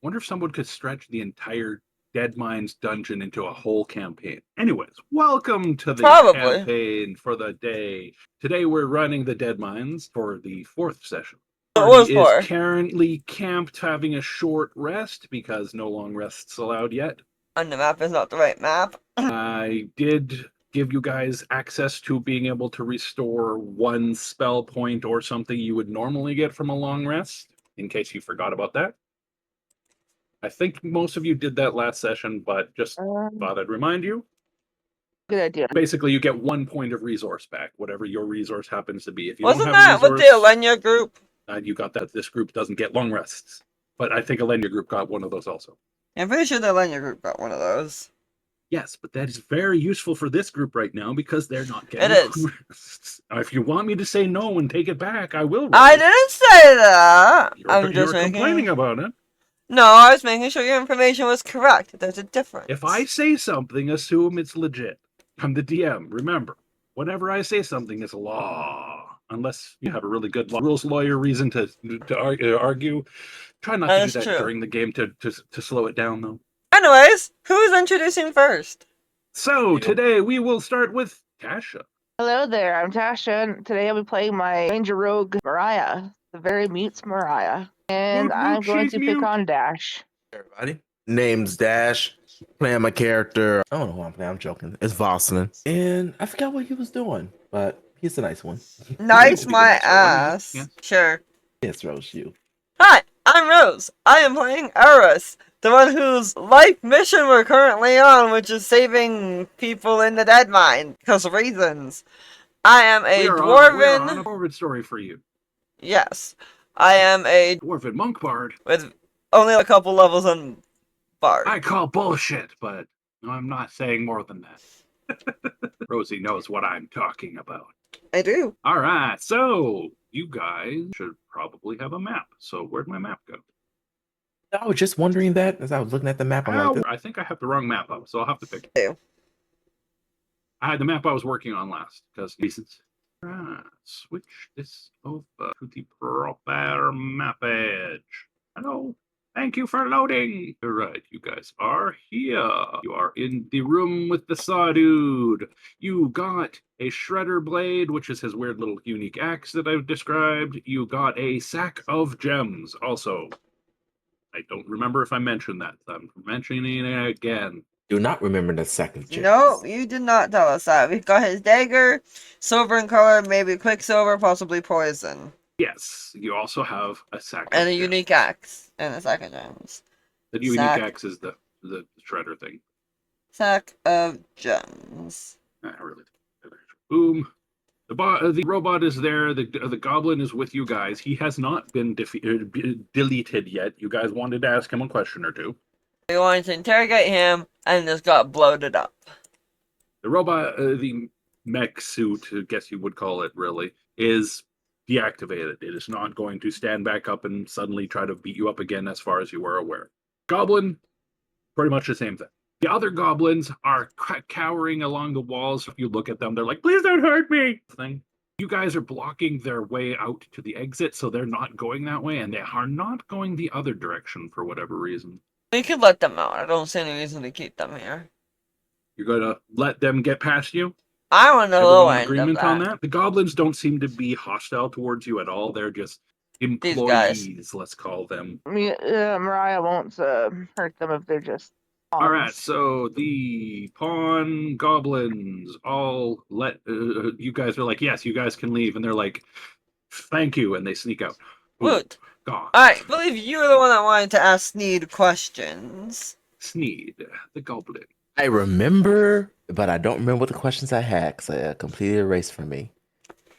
Wonder if someone could stretch the entire Deadmines dungeon into a whole campaign. Anyways, welcome to the Probably. campaign for the day. Today we're running the Deadmines for the 4th session. What was Party is for? currently camped having a short rest because no long rests allowed yet. And the map is not the right map. I did give you guys access to being able to restore 1 spell point or something you would normally get from a long rest, in case you forgot about that. I think most of you did that last session, but just thought I'd remind you. Good idea. Basically, you get 1 point of resource back, whatever your resource happens to be. If you Wasn't don't have that a resource, with the Alenia group? you got that. This group doesn't get long rests, but I think Alenia group got one of those also. I'm pretty sure the Alenia group got one of those. Yes, but that is very useful for this group right now because they're not getting It is. long rests. If you want me to say no and take it back, I will. I didn't say that. I'm just complaining about it. No, I was making sure your information was correct. There's a difference. If I say something, assume it's legit. I'm the DM. Remember, whenever I say something, it's law. Unless you have a really good rules lawyer reason to argue. Try not to do that during the game to slow it down, though. Anyways, who's introducing first? So, today we will start with Tasha. Hello there, I'm Tasha, and today I'll be playing my Ranger Rogue Mariah, the very mutes Mariah. And I'm going to pick on Dash. Hey everybody, name's Dash. Playing my character. I don't know who I'm playing. I'm joking. It's Voslin, and I forgot what he was doing, but he's a nice one. Nice my ass. Yeah. Sure. Yes, Rose, you. Hi, I'm Rose. I am playing Eris, the one whose life mission we're currently on, which is saving people in the Deadmine because of reasons. I am a dwarven. We're on a forward story for you. Yes. I am a dwarven monk bard with only a couple levels on bard. I call bullshit, but I'm not saying more than that. Rosie knows what I'm talking about. I do. All right, so you guys should probably have a map. So where'd my map go? I was just wondering that as I was looking at the map. I'm like, I think I have the wrong map up, so I'll have to pick it. I had the map I was working on last because reasons. Switch this over to the proper map edge. Hello. Thank you for loading. All right, you guys are here. You are in the room with the saw dude. You got a shredder blade, which is his weird little unique axe that I've described. You got a sack of gems also. I don't remember if I mentioned that. I'm mentioning it again. Do not remember the sack of gems. No, you did not tell us that. We've got his dagger, silver in color, maybe quicksilver, possibly poison. Yes, you also have a sack and a unique axe and a sack of gems. The unique axe is the shredder thing. Sack of gems. Really. Boom. The robot is there. The goblin is with you guys. He has not been deleted yet. You guys wanted to ask him a question or two. We wanted to interrogate him, and just got bloated up. The robot, the mech suit, I guess you would call it, really, is deactivated. It is not going to stand back up and suddenly try to beat you up again as far as you were aware. Goblin, pretty much the same thing. The other goblins are cowering along the walls. If you look at them, they're like, please don't hurt me. You guys are blocking their way out to the exit, so they're not going that way, and they are not going the other direction for whatever reason. We could let them out. I don't see any reason to keep them here. You're going to let them get past you? I want the low end agreement on that? The goblins don't seem to be hostile towards you at all. They're just employees, let's call them. Mariah won't hurt them if they're just pawns. All right, so the pawn goblins all let you guys are like, yes, you guys can leave, and they're like, thank you, and they sneak out. Good. I believe you're the one that wanted to ask Sneed questions. Sneed, the goblin. I remember, but I don't remember what the questions I had because I completely erased from me.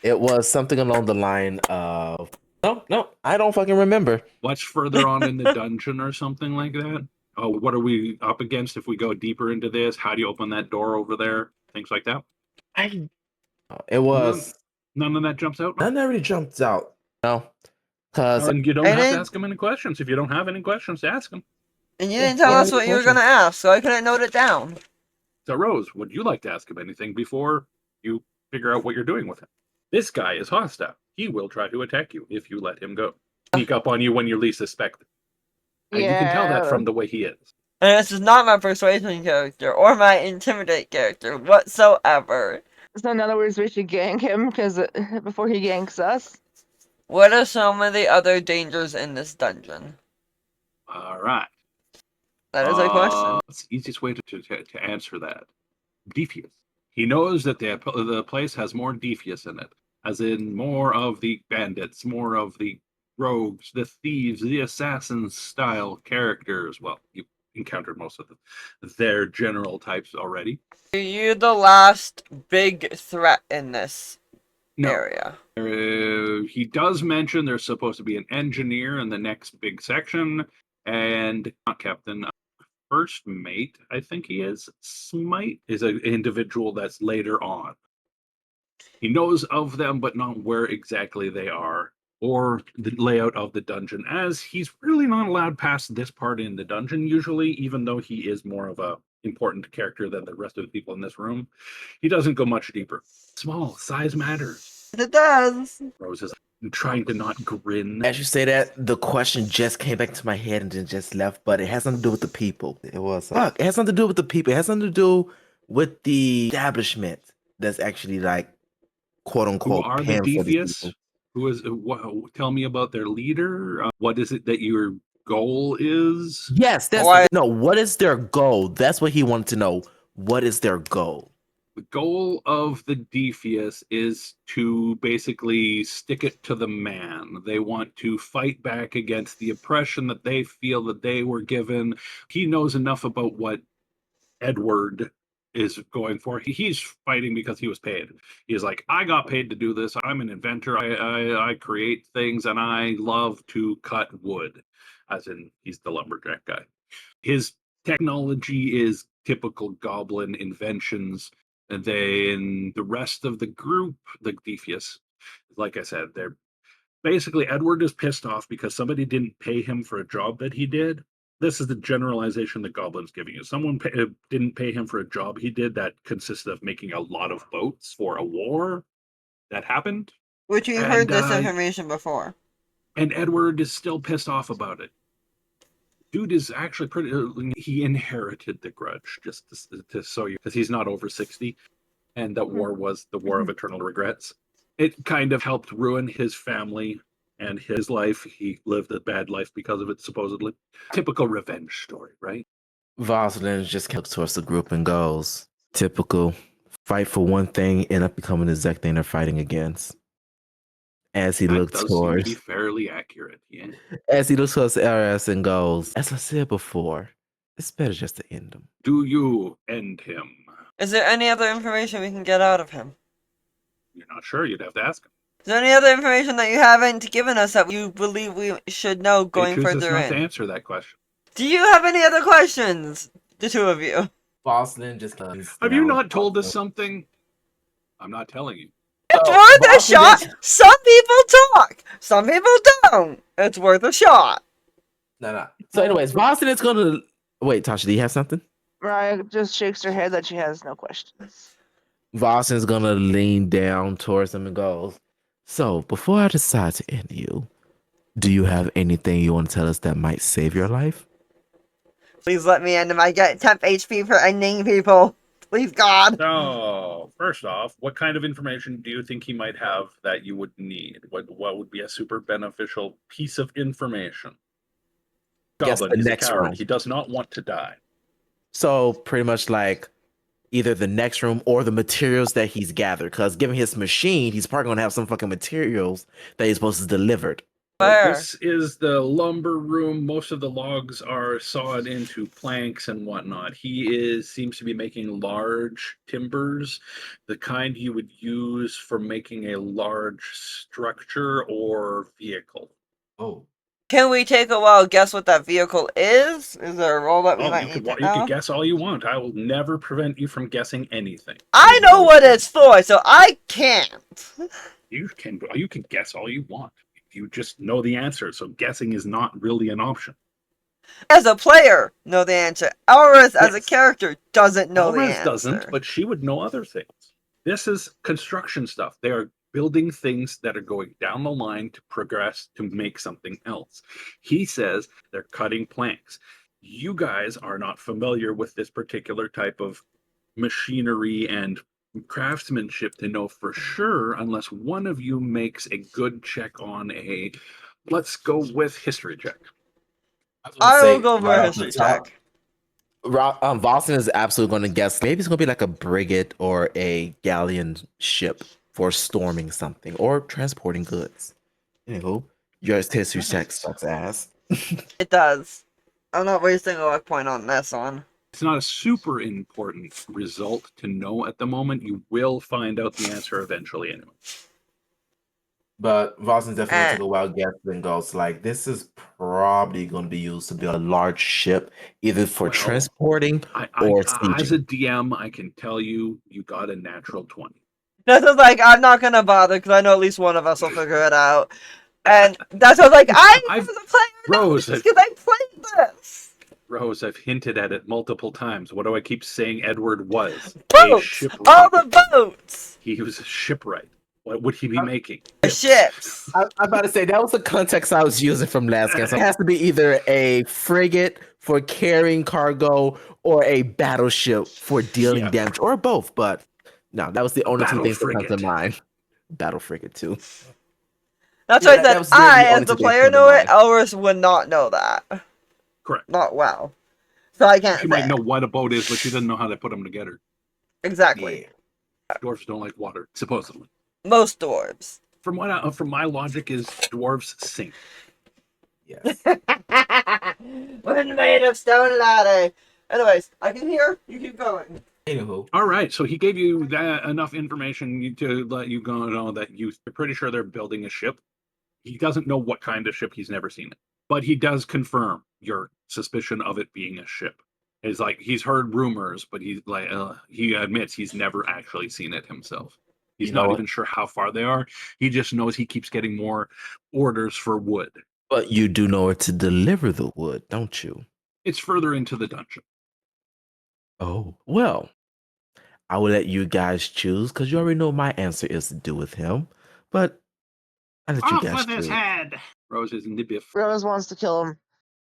It was something along the line of, no, I don't fucking remember. What's further on in the dungeon or something like that? Oh, what are we up against if we go deeper into this? How do you open that door over there? Things like that. It was none of that jumps out. None that really jumps out. No, because you don't have to ask them any questions if you don't have any questions to ask them. And you didn't tell us what you were going to ask, so I couldn't note it down. So, Rose, would you like to ask him anything before you figure out what you're doing with him? This guy is hostile. He will try to attack you if you let him go. Sneak up on you when you least suspect it. And you can tell that Yeah. from the way he is. And this is not my persuasion character or my intimidate character whatsoever. So in other words, we should gank him because before he ganks us. What are some of the other dangers in this dungeon? All right. That is a question. It's the easiest way to answer that. Devious. He knows that the place has more devious in it, as in more of the bandits, more of the rogues, the thieves, the assassins style characters. Well, you encountered most of their general types already. Are you the last big threat in this No. area? He does mention there's supposed to be an engineer in the next big section, and not captain. First mate, I think he is. Smite is an individual that's later on. He knows of them, but not where exactly they are, or the layout of the dungeon, as he's really not allowed past this part in the dungeon usually, even though he is more of a important character than the rest of the people in this room. He doesn't go much deeper. Small, size matters. It does. Rose is trying to not grin. As you say that, the question just came back to my head and then just left, but it has nothing to do with the people. It was fuck. It has nothing to do with the people. It has nothing to do with the establishment that's actually like quote Who unquote are the paying for these devious? people. Who is? Tell me about their leader. What is it that your goal is? Yes, that's Why- no. What is their goal? That's what he wanted to know. What is their goal? The goal of the Defius is to basically stick it to the man. They want to fight back against the oppression that they feel that they were given. He knows enough about what Edward is going for. He's fighting because he was paid. He's like, I got paid to do this. I'm an inventor. I create things, and I love to cut wood. As in, he's the lumberjack guy. His technology is typical goblin inventions. And then the rest of the group, the Defius, like I said, they're basically Edward is pissed off because somebody didn't pay him for a job that he did. This is the generalization that Goblin's giving you. Someone didn't pay him for a job he did that consisted of making a lot of boats for a war that happened. Which we've heard this information before. And Edward is still pissed off about it. Dude is actually pretty. He inherited the grudge, just to show you, because he's not over 60, and that war was the war of eternal regrets. It kind of helped ruin his family and his life. He lived a bad life because of it, supposedly. Typical revenge story, right? Voslin just comes towards the group and goes, typical, fight for one thing, end up becoming the exact thing they're fighting against. As he That looks does towards, seem to be fairly accurate. Yeah. as he looks towards RS and goes, as I said before, it's better just to end him. Do you end him? Is there any other information we can get out of him? You're not sure. You'd have to ask him. Is there any other information that you haven't given us that you believe we should know going He chooses further not in? to answer that question. Do you have any other questions? The two of you. Voslin just Have you not told us something? I'm not telling you. It's worth a shot. Some people talk. Some people don't. It's worth a shot. No. So, anyways, Voslin is gonna wait. Tasha, do you have something? Mariah just shakes her head that she has no questions. Vossen's gonna lean down towards him and goes, so before I decide to end you, do you have anything you want to tell us that might save your life? Please let me end him. I get temp HP for ending people. Please, God. So, first off, what kind of information do you think he might have that you would need? What would be a super beneficial piece of information? Guess Goblin the is a next coward. room. He does not want to die. So pretty much like either the next room or the materials that he's gathered. Because given his machine, he's probably gonna have some fucking materials that he's supposed to delivered. Where? This is the lumber room. Most of the logs are sawed into planks and whatnot. He seems to be making large timbers, the kind you would use for making a large structure or vehicle. Oh. Can we take a wild guess what that vehicle is? Is there a role that we Oh, might you need could to know? guess all you want. I will never prevent you from guessing anything. I know what it's for, so I can't. You can guess all you want. You just know the answer, so guessing is not really an option. As a player, know the answer. Auris, as a Yes. character, doesn't know the Alvarez answer. doesn't, but she would know other things. This is construction stuff. They are building things that are going down the line to progress to make something else. He says they're cutting planks. You guys are not familiar with this particular type of machinery and craftsmanship to know for sure unless one of you makes a good check on a, let's go with history check. I will go for a history check. Boston is absolutely going to guess. Maybe it's going to be like a brigade or a galleon ship for storming something or transporting goods. Anywho, your history check sucks ass. It does. I'm not wasting a luck point on this one. It's not a super important result to know at the moment. You will find out the answer eventually anyway. But Boston definitely took a wild guess and goes like, this is probably going to be used to build a large ship, either for transporting or sieging. As a DM, I can tell you, you got a natural 20. That's just like, I'm not gonna bother because I know at least one of us will figure it out. And that's what like, as a player, Rose, because I played this. Rose, I've hinted at it multiple times. What do I keep saying Edward was? Boats! All the boats! He was a shipwright. What would he be making? Ships. I'm about to say, that was the context I was using from last game. So it has to be either a frigate for carrying cargo or a battleship for dealing damage, or both. But no, that was the only two things that come to mind. Battle frigate, too. That's why I said, as the player, know it. Elris would not know that. Correct. Not well. So I can't. She might know what a boat is, but she doesn't know how to put them together. Exactly. Yeah. Dwarves don't like water, supposedly. Most dwarves. From my logic, is dwarves sink. Yes. When made of stone ladder. Anyways, I can hear. You keep going. Anywho. All right, so he gave you enough information to let you know that you're pretty sure they're building a ship. He doesn't know what kind of ship. He's never seen it. But he does confirm your suspicion of it being a ship. It's like he's heard rumors, but he's like he admits he's never actually seen it himself. He's not even sure how far they are. He just knows he keeps getting more orders for wood. But you do know where to deliver the wood, don't you? It's further into the dungeon. Oh, well, I will let you guys choose because you already know my answer is to do with him. But I let you guys choose. His head. Rose is in the biff. Rose wants to kill him.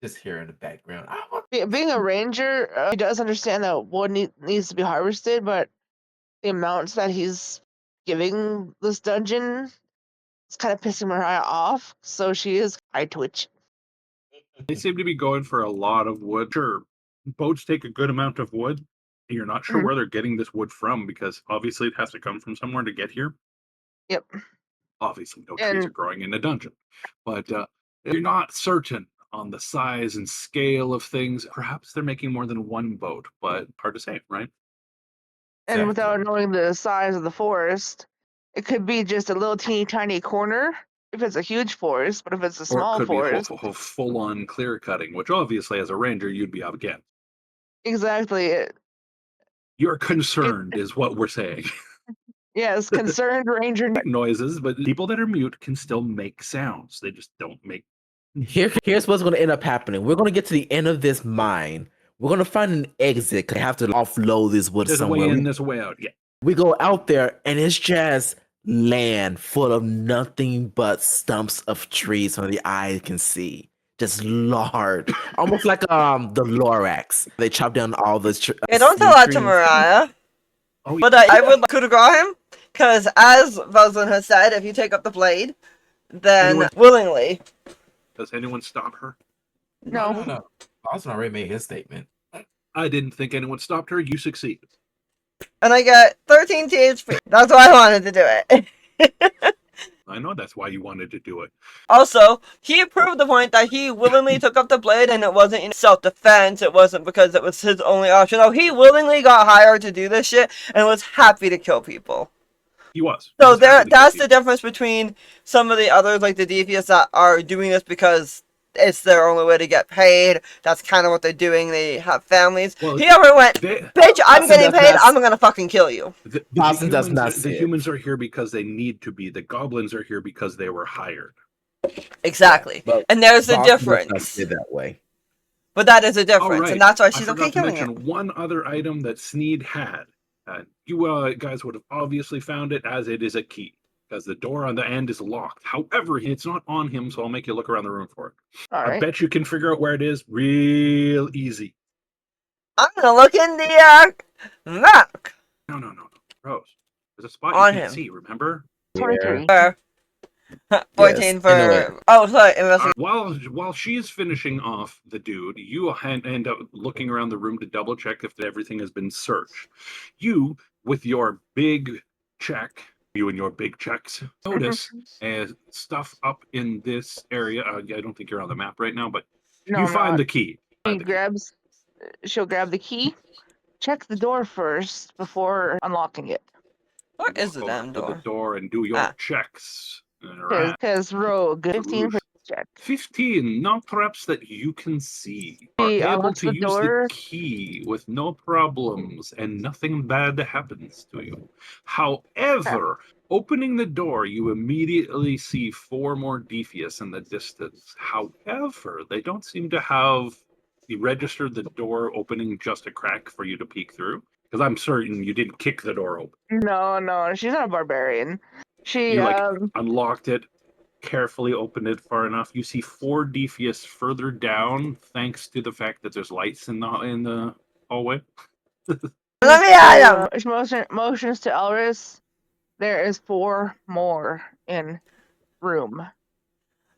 Just here in the background. Being a ranger, he does understand that wood needs to be harvested, but the amounts that he's giving this dungeon is kind of pissing Mariah off, so she is eye twitch. They seem to be going for a lot of wood. Sure, boats take a good amount of wood. You're not sure where they're getting this wood from because obviously it has to come from somewhere to get here. Yep. Obviously, no trees are growing in a dungeon, but you're not certain on the size and scale of things. Perhaps they're making more than one boat, but hard to say, right? And without knowing the size of the forest, it could be just a little teeny tiny corner if it's a huge forest, but if it's a small forest, be full-on clear cutting, which obviously as a ranger you'd be up against. Exactly. You're concerned is what we're saying. Yes, concerned ranger noises, but people that are mute can still make sounds. They just don't make. Here's what's going to end up happening. We're going to get to the end of this mine. We're going to find an exit because they have to offload this wood somewhere. There's a way in, there's a way out. Yeah. We go out there and it's just land full of nothing but stumps of trees so the eye can see. Just large, almost like the Lorax. They chop down all the trees. Hey, don't tell that to Mariah. Oh, but I would coup de grace him, because as Voslin has said, if you take up the blade, then willingly. Does anyone stop her? No. Voslin already made his statement. I didn't think anyone stopped her. You succeeded. And I got 13 THP. That's why I wanted to do it. I know that's why you wanted to do it. Also, he proved the point that he willingly took up the blade and it wasn't in self-defense. It wasn't because it was his only option. No, he willingly got hired to do this shit and was happy to kill people. He was. So that's the difference between some of the others, like the devious, that are doing this because it's their only way to get paid. That's kind of what they're doing. They have families. Well, he never went, bitch, I'm getting paid, I'm gonna fucking kill you. The humans are here because they need to be. The goblins are here because they were hired. Exactly. But and there's a difference. That way. But that is a difference, and that's why she's okay killing it. One other item that Sneed had. You guys would have obviously found it, as it is a key. because the door on the end is locked. However, it's not on him, so I'll make you look around the room for it. All I right. bet you can figure out where it is real easy. I'm gonna look in the map No. Rose, there's a spot on you can him. see, remember? 23. Where? 14 Yes, for. anyway. Oh, sorry. Investigate. While she's finishing off the dude, you end up looking around the room to double check if everything has been searched. You, with your big check, you and your big checks, notice stuff up in this area. I don't think you're on the map right now, but No, you I'm find not. the key. She'll grab the key, check the door first before unlocking it. What is the Walk over damn to the door? door and do your checks. Alright. Because rogue 15 for check. 15, not perhaps that you can see, are She able unlocks to the use the door. key with no problems and nothing bad happens to you. However, opening the door, you immediately see 4 more Defius in the distance. However, they don't seem to have registered the door opening just a crack for you to peek through. Because I'm certain you didn't kick the door open. No, she's not a barbarian. She You unlocked it, carefully opened it far enough. You see 4 Defius further down, thanks to the fact that there's lights in the hallway. Let me at him! Motions to Elris. There is 4 more in room.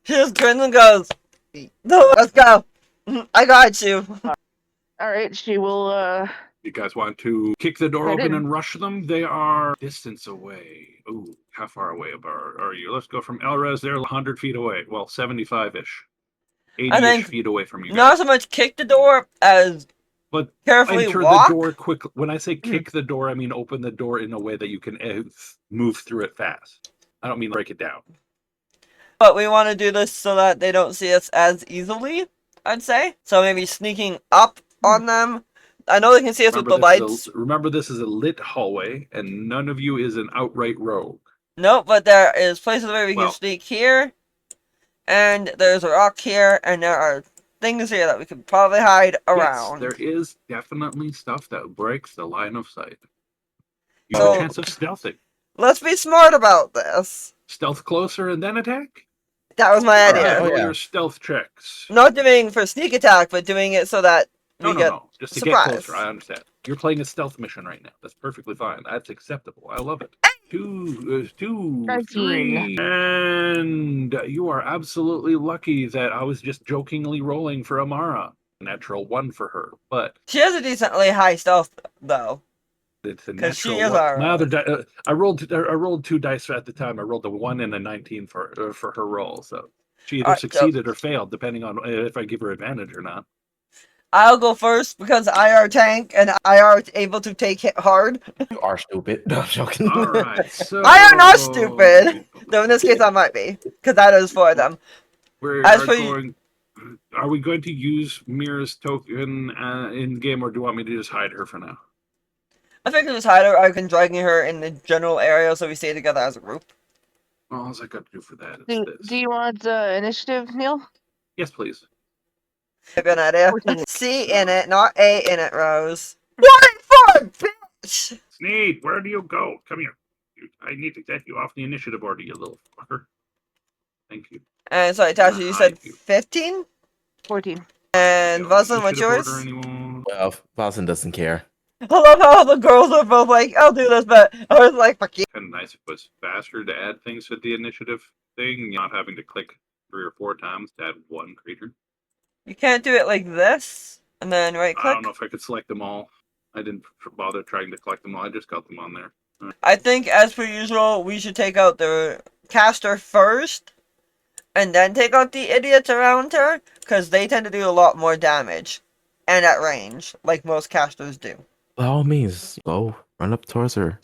She just grins and goes, "No, let's go. I got you." All right, she will. You guys want to kick the door Head open in. and rush them? They are distance away. Ooh, how far away are you? Let's go from Elrez. They're 100 feet away. Well, 75-ish. 80-ish think feet away from you Not guys. so much kick the door as But carefully enter walk. the door quickly. When I say kick the door, I mean open the door in a way that you can move through it fast. I don't mean break it down. But we want to do this so that they don't see us as easily, I'd say. So maybe sneaking up on them. I know they can see us with the lights. Remember, this is a lit hallway, and none of you is an outright rogue. Nope, but there is places where we can Well- sneak here. And there's a rock here, and there are things here that we could probably hide around. Yes, there is definitely stuff that breaks the line of sight. You So- have a chance of stealthing. Let's be smart about this. Stealth closer and then attack? That was my All idea. right, roll yeah. your stealth checks. Not doing for sneak attack, but doing it so that we get No. Just to surprise. get closer. I understand. You're playing a stealth mission right now. That's perfectly fine. That's acceptable. I love it. 2, 13. 3, and you are absolutely lucky that I was just jokingly rolling for Amara. Natural 1 for her, but She has a decently high stealth, though. it's a 'Cause she natural is 1. our- My other I rolled 2 dice at the time. I rolled a 1 and a 19 for her roll. So she either Alright, so- succeeded or failed, depending on if I give her advantage or not. I'll go first because I are tank and I are able to take hit hard. You are stupid. No, I'm joking. All right, so I am not stupid. Though in this case I might be, because that is for them. We As are for going. Are we going to use Mira's token in game, or do you want me to just hide her for now? I think just hide her. I can drag her in the general area so we stay together as a group. All I got to do for that is this. Do you want initiative, Neil? Yes, please. Maybe an idea. 14. C in it, not A in it, Rose. What for, bitch? Sneed, where do you go? Come here. I need to get you off the initiative order, you little fucker. Thank you. And sorry, Tasha, you said Hide you. 15? 14. And Go Buzzin, what's initiative yours? order, anyone? Well, Boston doesn't care. I love how the girls are both like, I'll do this, but I was like, fuck you. Kind of nice if it was faster to add things to the initiative thing, not having to click 3 or 4 times to add 1 creature. You can't do it like this, and then right I click. don't know if I could select them all. I didn't bother trying to collect them all. I just got them on there. I think, as per usual, we should take out the caster first, and then take out the idiots around her, because they tend to do a lot more damage, and at range, like most casters do. By all means, go run up towards her.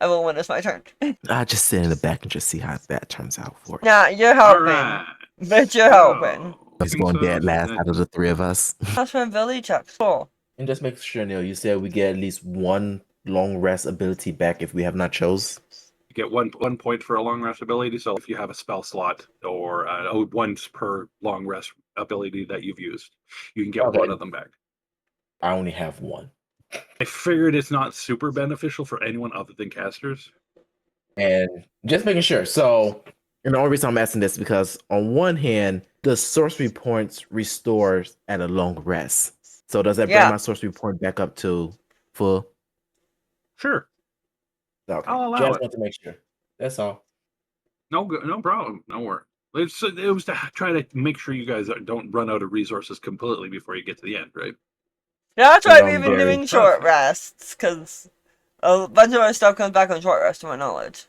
I will when it's my turn. I just sit in the back and just see how that turns out for you. Nah, you're All helping. right. But you're helping. He's going dead last out of the 3 of us. That's from Billy Chuck. Cool. And just make sure, Neil, you said we get at least 1 long rest ability back if we have not chose. You get one point for a long rest ability. So if you have a spell slot or once per long rest ability that you've used, you can get Okay. 1 of them back. I only have 1. I figured it's not super beneficial for anyone other than casters. And just making sure. So, and the only reason I'm asking this is because on one hand, the sorcery points restores at a long rest. So does that bring Yeah. my sorcery point back up to full? Sure, Okay. I'll allow Just it. want to make sure. That's all. No problem. No worry. It was to try to make sure you guys don't run out of resources completely before you get to the end, right? Yeah, that's And why we've I'm been very doing short Okay. rests, because a bunch of our stuff comes back on short rest, to my knowledge.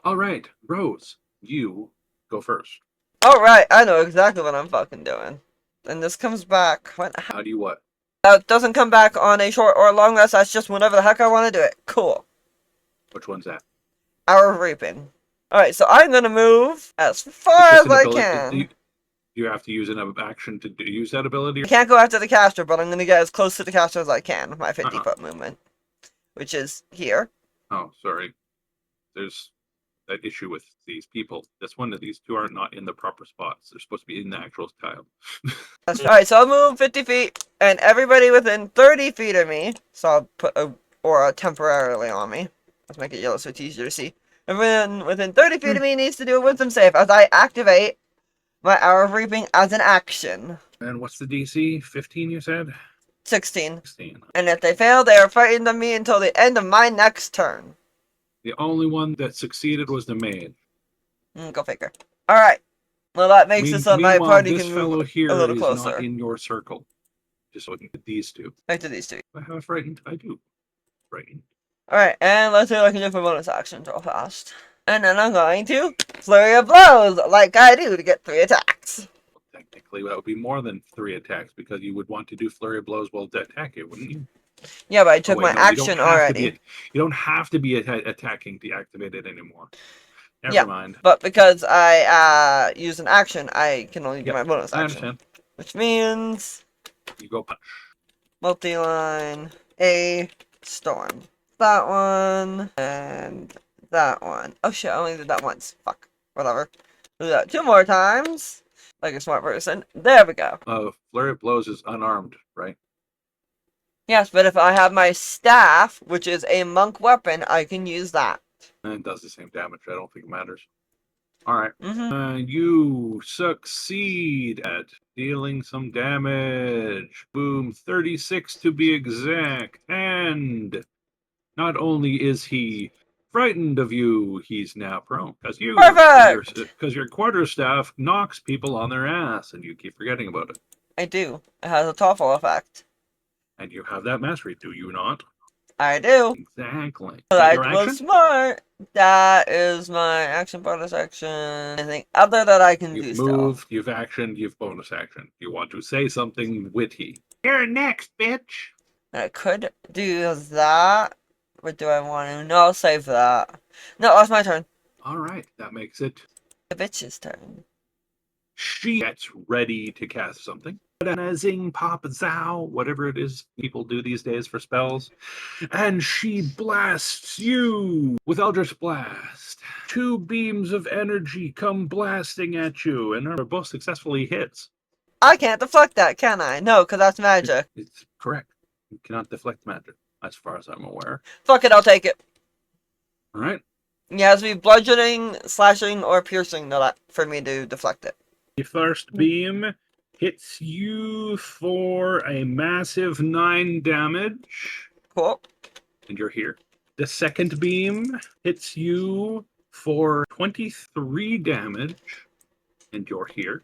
All right, Rose, you go first. Alright, I know exactly what I'm fucking doing. And this comes back when How do you what? that doesn't come back on a short or a long rest, that's just whenever the heck I want to do it. Cool. Which one's that? Hour of Reaping. Alright, so I'm gonna move as far It's just as an I ability. can. You have to use an action to use that ability. I can't go after the caster, but I'm gonna get as close to the caster as I can with my 50-foot movement. Which is here. Oh, sorry. There's that issue with these people. That's one of these two are not in the proper spots. They're supposed to be in the actual tile. Alright, so I'll move 50 feet, and everybody within 30 feet of me, so I'll put a aura temporarily on me. Let's make it yellow so it's easier to see. Everyone within 30 feet of me needs to do a wisdom save as I activate my Hour of Reaping as an action. And what's the DC? 15, you said? 16. 16. And if they fail, they are frightened of me until the end of my next turn. The only one that succeeded was the maid. Go figure. Alright. Well, that makes it so my Meanwhile, party this can move fellow a here little is closer. not in your circle. Just looking at these two. Back to these two. I have frightened. I do. Frightened. Alright, and let's see what I can do for bonus actions real fast. And then I'm going to Flurry of Blows, like I do, to get 3 attacks. Technically, that would be more than 3 attacks because you would want to do flurry of blows while to attack it, wouldn't you? Yeah, but I Oh took wait, my no, you don't action have to already. be. You don't have to be attacking to activate it anymore. Never Yeah, mind. but because I use an action, I can only do Yep, my bonus I action. understand. Which means You go punch. multi-line, a storm. That one, and that one. Oh shit, I only did that once. Fuck. Whatever. Do that 2 more times. Like a smart person. There we go. Flurry of blows is unarmed, right? Yes, but if I have my staff, which is a monk weapon, I can use that. And it does the same damage. I don't think it matters. All right. Mm-hmm. You succeed at dealing some damage. Boom, 36 to be exact. And not only is he frightened of you, he's now prone because Perfect! your quarterstaff knocks people on their ass, and you keep forgetting about it. I do. It has a TOEFL effect. And you have that mastery, do you not? I do. Exactly. Is But that I your was action? smart. That is my action, bonus action. Anything other that I can do You've still. moved, you've actioned, you've bonus action. You want to say something witty. You're next, bitch. I could do that. But do I want to? No, I'll save that. No, that's my turn. All right, that makes it. The bitch's turn. She gets ready to cast something. Zing, pop, zow, whatever it is people do these days for spells. And she blasts you with Eldritch Blast. 2 beams of energy come blasting at you, and are both successfully hits. I can't deflect that, can I? No, because that's magic. It's correct. You cannot deflect magic, as far as I'm aware. Fuck it, I'll take it. All right. It has to be bludgeoning, slashing, or piercing for me to deflect it. The first beam hits you for a massive 9 damage. Cool. And you're here. The second beam hits you for 23 damage. And you're here.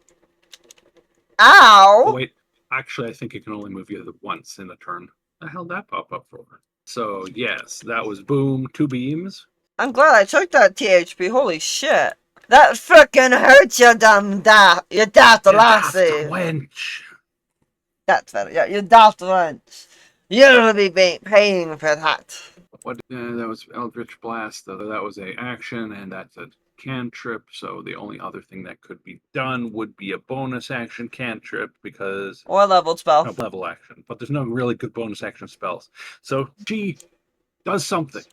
Ow! Oh, wait. Actually, I think it can only move you once in a turn. The hell did that pop up for? So, yes, that was boom, 2 beams. I'm glad I took that THP. Holy shit. That frickin' hurts, you dumb daft. You daft lassie. Wench. That's better. Yeah, you daft wench. You'll be paying for that. What? That was Eldritch Blast. Though that was a action, and that's a cantrip. So the only other thing that could be done would be a bonus action cantrip because Or leveled spell. no level action. But there's no really good bonus action spells. So she does something.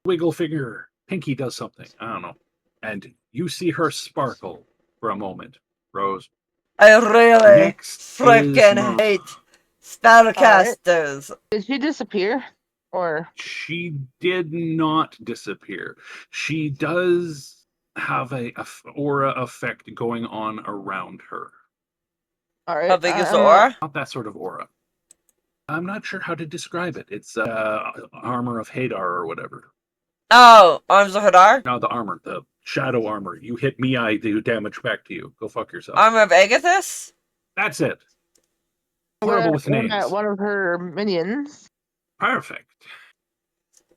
Wiggle finger. Pinky does something. I don't know. And you see her sparkle for a moment, Rose. I really Next frickin' is hate spellcasters. Did she disappear? Or She did not disappear. She does have a aura effect going on around her. all How right, big is the I'm aura? Not that sort of aura. I'm not sure how to describe it. It's armor of Hadar or whatever. Oh, Arms of Hadar? No, the armor, the shadow armor. You hit me, I do damage back to you. Go fuck yourself. Armor of Agathis? That's it. gonna Horrible with aim names. at one of her minions. Perfect.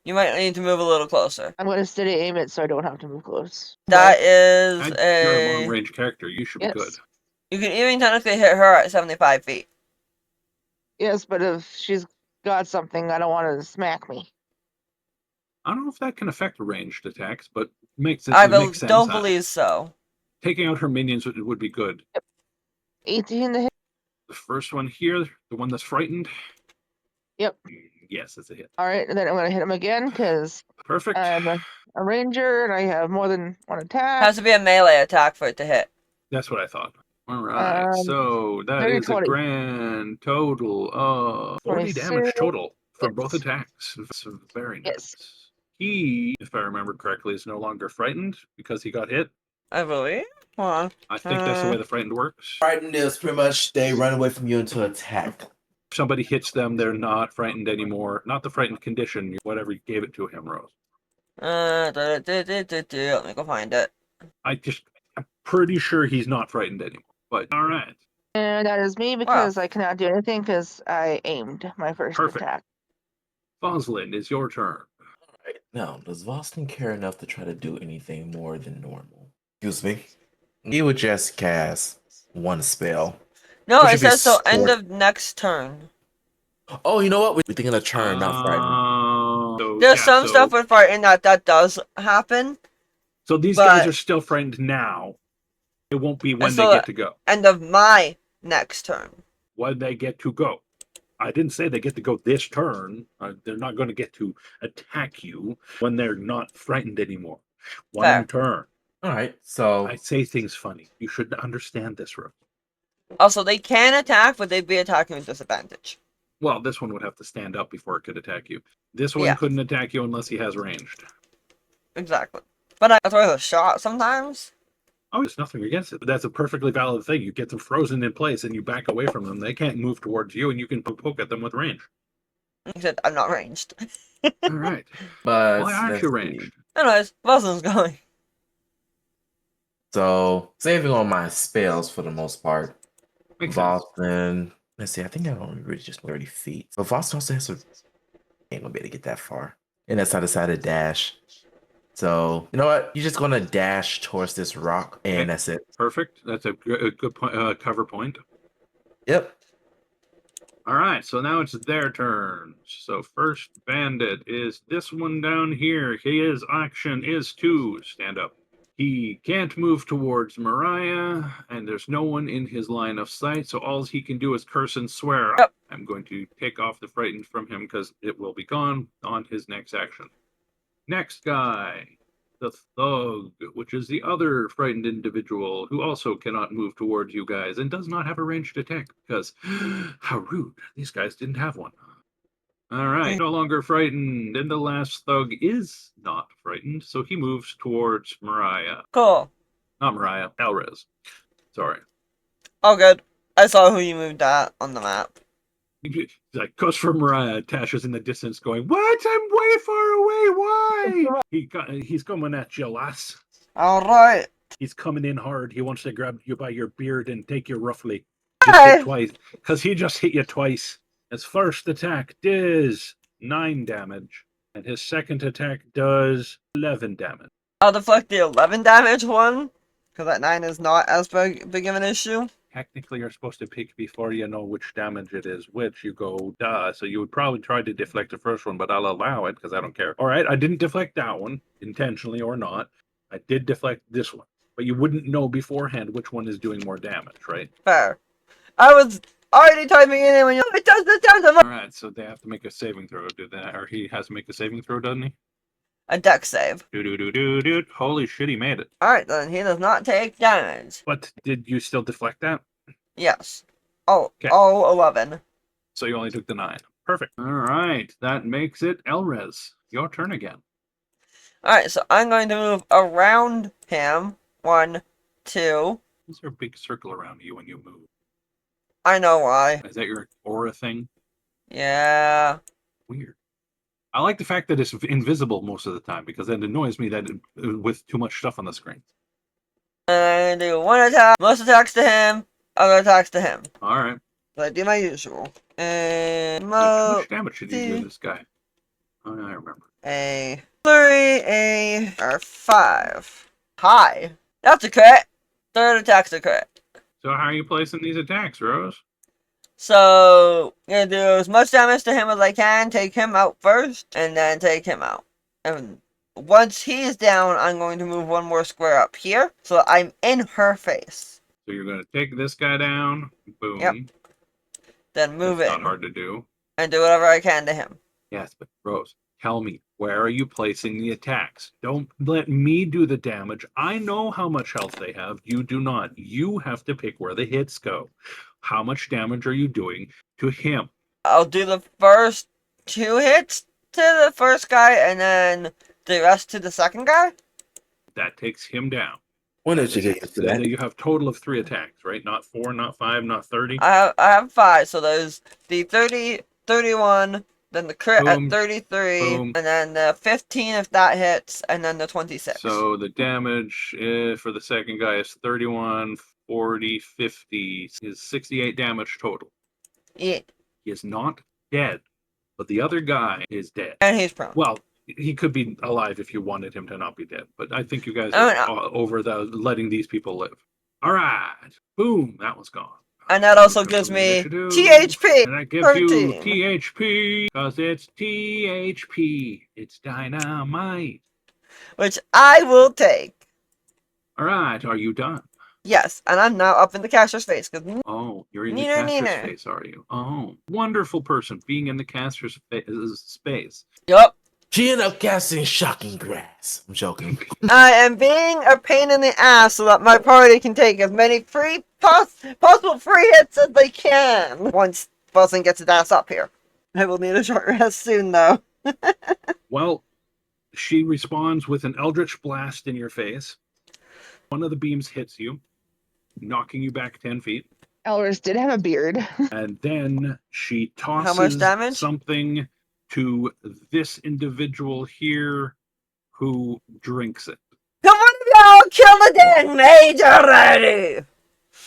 You might need to move a little closer. I'm gonna steady aim it so I don't have to move close. That is You're a a... long range character. You should be Yes. good. You can even technically hit her at 75 feet. Yes, but if she's got something, I don't want her to smack me. I don't know if that can affect ranged attacks, but makes it I makes sense. don't believe so. Taking out her minions would be good. 18 to hit. The first one here, the one that's frightened. Yep. Yes, that's a hit. All right, and then I'm gonna hit him again because Perfect. I'm a ranger and I have more than one attack. Has to be a melee attack for it to hit. That's what I thought. All right, so that 30, is 20. a grand total of 40 damage 26. total for both Yes. attacks. That's very nice. Yes. He, if I remember correctly, is no longer frightened because he got hit. I believe. Hold on. I think that's the way the frightened works. Frightened is pretty much they run away from you into attack. If somebody hits them, they're not frightened anymore. Not the frightened condition, whatever you gave it to him, Rose. Let me go find it. I'm pretty sure he's not frightened anymore. But all right. And that is me because I cannot do anything because I aimed my first Perfect. attack. Foslin, it's your turn. Alright, now, does Voslin care enough to try to do anything more than normal? Excuse me? He would just cast one spell. No, Which it would be says so end short. of next turn. Oh, you know what? We're thinking of turn, not frightened. There's some stuff with frightened that does happen. So these but- guys are still frightened now. It won't be when so- they get to go. End of my next turn. When they get to go. I didn't say they get to go this turn. They're not going to get to attack you when they're not frightened anymore. One Fair. turn. Alright, so I say things funny. You should understand this, Rose. Also, they can attack, but they'd be attacking with disadvantage. Well, this one would have to stand up before it could attack you. This one Yeah. couldn't attack you unless he has ranged. Exactly. But that's worth a shot sometimes. Oh, there's nothing against it. But that's a perfectly valid thing. You get them frozen in place and you back away from them. They can't move towards you and you can poke at them with range. Except I'm not ranged. All right. but Why aren't let's you see. ranged? Anyways, Wilson's going. So saving on my spells for the most part. Makes sense. Voslin, let's see, I think I only reached just 30 feet. But Voslin also has a ain't gonna be able to get that far. And that's how I decided to dash. So you know what? You're just gonna dash towards this rock, and Okay. that's it. Perfect. That's a good point, cover point. Yep. All right, so now it's their turn. So first bandit is this one down here. His action is to stand up. He can't move towards Mariah, and there's no one in his line of sight, so all he can do is curse and swear. Yep. I'm going to take off the frightened from him because it will be gone on his next action. Next guy, the thug, which is the other frightened individual who also cannot move towards you guys and does not have a ranged attack because how rude. These guys didn't have one. All right, no longer frightened. And the last thug is not frightened, so he moves towards Mariah. Cool. Not Mariah, Elrez. Sorry. Oh, good. I saw who you moved at on the map. He's like, goes for Mariah. Tasha's in the distance going, what? I'm way far away. Why? He's coming at you, lass. Alright. He's coming in hard. He wants to grab you by your beard and take you roughly. Just hit twice. Because he just hit you twice. His first attack does 9 damage. And his second attack does 11 damage. I'll deflect the 11 damage one. Because that 9 is not as big of an issue. Technically, you're supposed to pick before you know which damage it is which. You go, duh. So you would probably try to deflect the first one, but I'll allow it because I don't care. All right, I didn't deflect that one, intentionally or not. I did deflect this one. But you wouldn't know beforehand which one is doing more damage, right? Fair. I was already typing in it when you it does the All right, so they have to make a saving throw, do that, or he has to make a saving throw, doesn't he? a deck save. Do. Holy shit, he made it. Alright, then he does not take damage. But did you still deflect that? Yes. Oh, Okay. oh, 11. So you only took the 9. Perfect. All right. That makes it Elrez. Your turn again. Alright, so I'm going to move around him. 1, 2. Is there a big circle around you when you move? I know why. Is that your aura thing? Yeah. Weird. I like the fact that it's invisible most of the time because it annoys me that with too much stuff on the screen. And I'm going to do 1 attack. Most attacks to him. Other attacks to him. All right. So I do my usual. And How much damage did you do to this guy? Oh, I remember. a 3, or 5. High. That's a crit. Third attack's a crit. So how are you placing these attacks, Rose? So, I'm gonna do as much damage to him as I can, take him out first, and then take him out. And once he's down, I'm going to move 1 more square up here, so I'm in her face. So you're going to take this guy down. Boom. Yep. Then move That's it. not hard to do. And do whatever I can to him. Yes, but Rose, tell me, where are you placing the attacks? Don't let me do the damage. I know how much health they have. You do not. You have to pick where the hits go. How much damage are you doing to him? I'll do the first 2 hits to the first guy, and then the rest to the second guy. That takes him down. When did you get used to Then that? you have total of 3 attacks, right? Not 4, not 5, not 30. I have 5, so there's the 30, 31, then the crit Boom. at 33, Boom. and then the 15 if that hits, and then the 26. So the damage for the second guy is 31, 40, 50. Is 68 damage total. Yeah. He is not dead, but the other guy is dead. And he's prone. Well, he could be alive if you wanted him to not be dead, but I think you guys Oh, are no. over the letting these people live. All right, boom, that was gone. And that also Move gives to me initiative. THP. And that gives you 13. THP, because it's THP. It's dynamite. Which I will take. All right, are you done? Yes, and I'm now up in the caster's face. Cause Oh, you're in the Neener, caster's neener. space, are you? Oh, wonderful person being in the caster's space. yup, She ended up casting shocking grass. I'm joking. I am being a pain in the ass so that my party can take as many possible free hits as they can. Once Buzzing gets his ass up here. I will need a short rest soon, though. Well, she responds with an eldritch blast in your face. One of the beams hits you, knocking you back 10 feet. Elris did have a beard. And then she tosses How much damage? something to this individual here who drinks it. Come on, y'all, kill the dead mage already!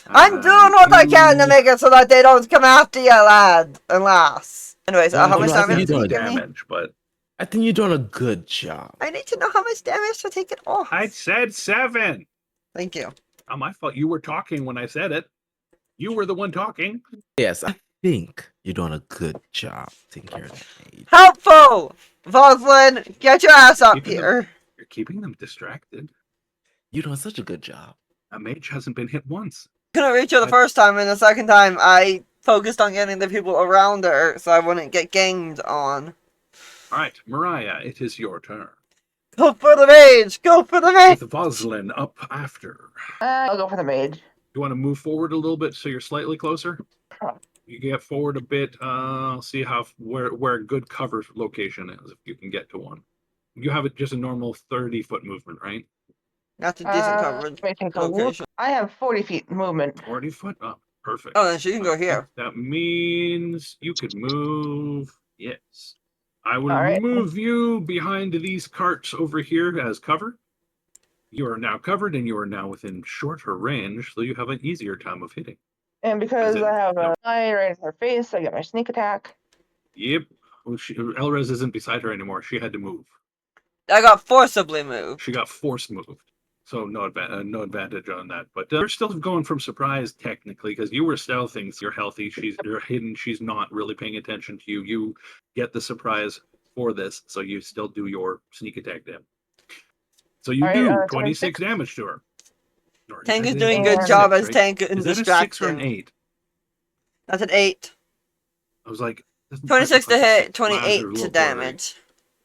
I'm doing what I can to make it so that they don't come after you, lad and lass. Anyways, Well, how much no, I think damage you're did you doing give me? damage, but I think you're doing a good job. I need to know how much damage to take it off. I said 7. Thank you. Not my fault. You were talking when I said it. You were the one talking. Yes, I think you're doing a good job taking care of that maid. Helpful! Voslin, get your ass up Keeping them- here. You're keeping them distracted. You're doing such a good job. A mage hasn't been hit once. Couldn't reach her the first time, and the second time I focused on getting the people around her so I wouldn't get ganged on. All right, Mariah, it is your turn. Go for the mage! Go for the mage! With Voslin up after. I'll go for the mage. You want to move forward a little bit so you're slightly closer? Huh. You get forward a bit. I'll see where a good cover location is if you can get to one. You have just a normal 30-foot movement, right? That's a decent coverage. Let me take a look. location. I have 40 feet movement. 40 foot? Oh, perfect. Oh, then she can go here. That means you could move. Yes. I will All right. move you behind these carts over here as cover. You are now covered and you are now within shorter range, so you have an easier time of hitting. And because Is it- I have no. an eye right in her face, I get my sneak attack. Yep. Well, Elrez isn't beside her anymore. She had to move. I got forcibly moved. She got force moved. So no advantage on that. But you're still going from surprise technically because you were stealthing. You're healthy. You're hidden. She's not really paying attention to you. You get the surprise for this, so you still do your sneak attack then. So you All right, do 26 26 damage to her. Or Tank is that doing a good six, job as right? tank and Is that a 6 or an distracting. 8? That's an 8. I was like, doesn't 26 to like a hit, 6. Wow, they're 28 a to little blurry. damage.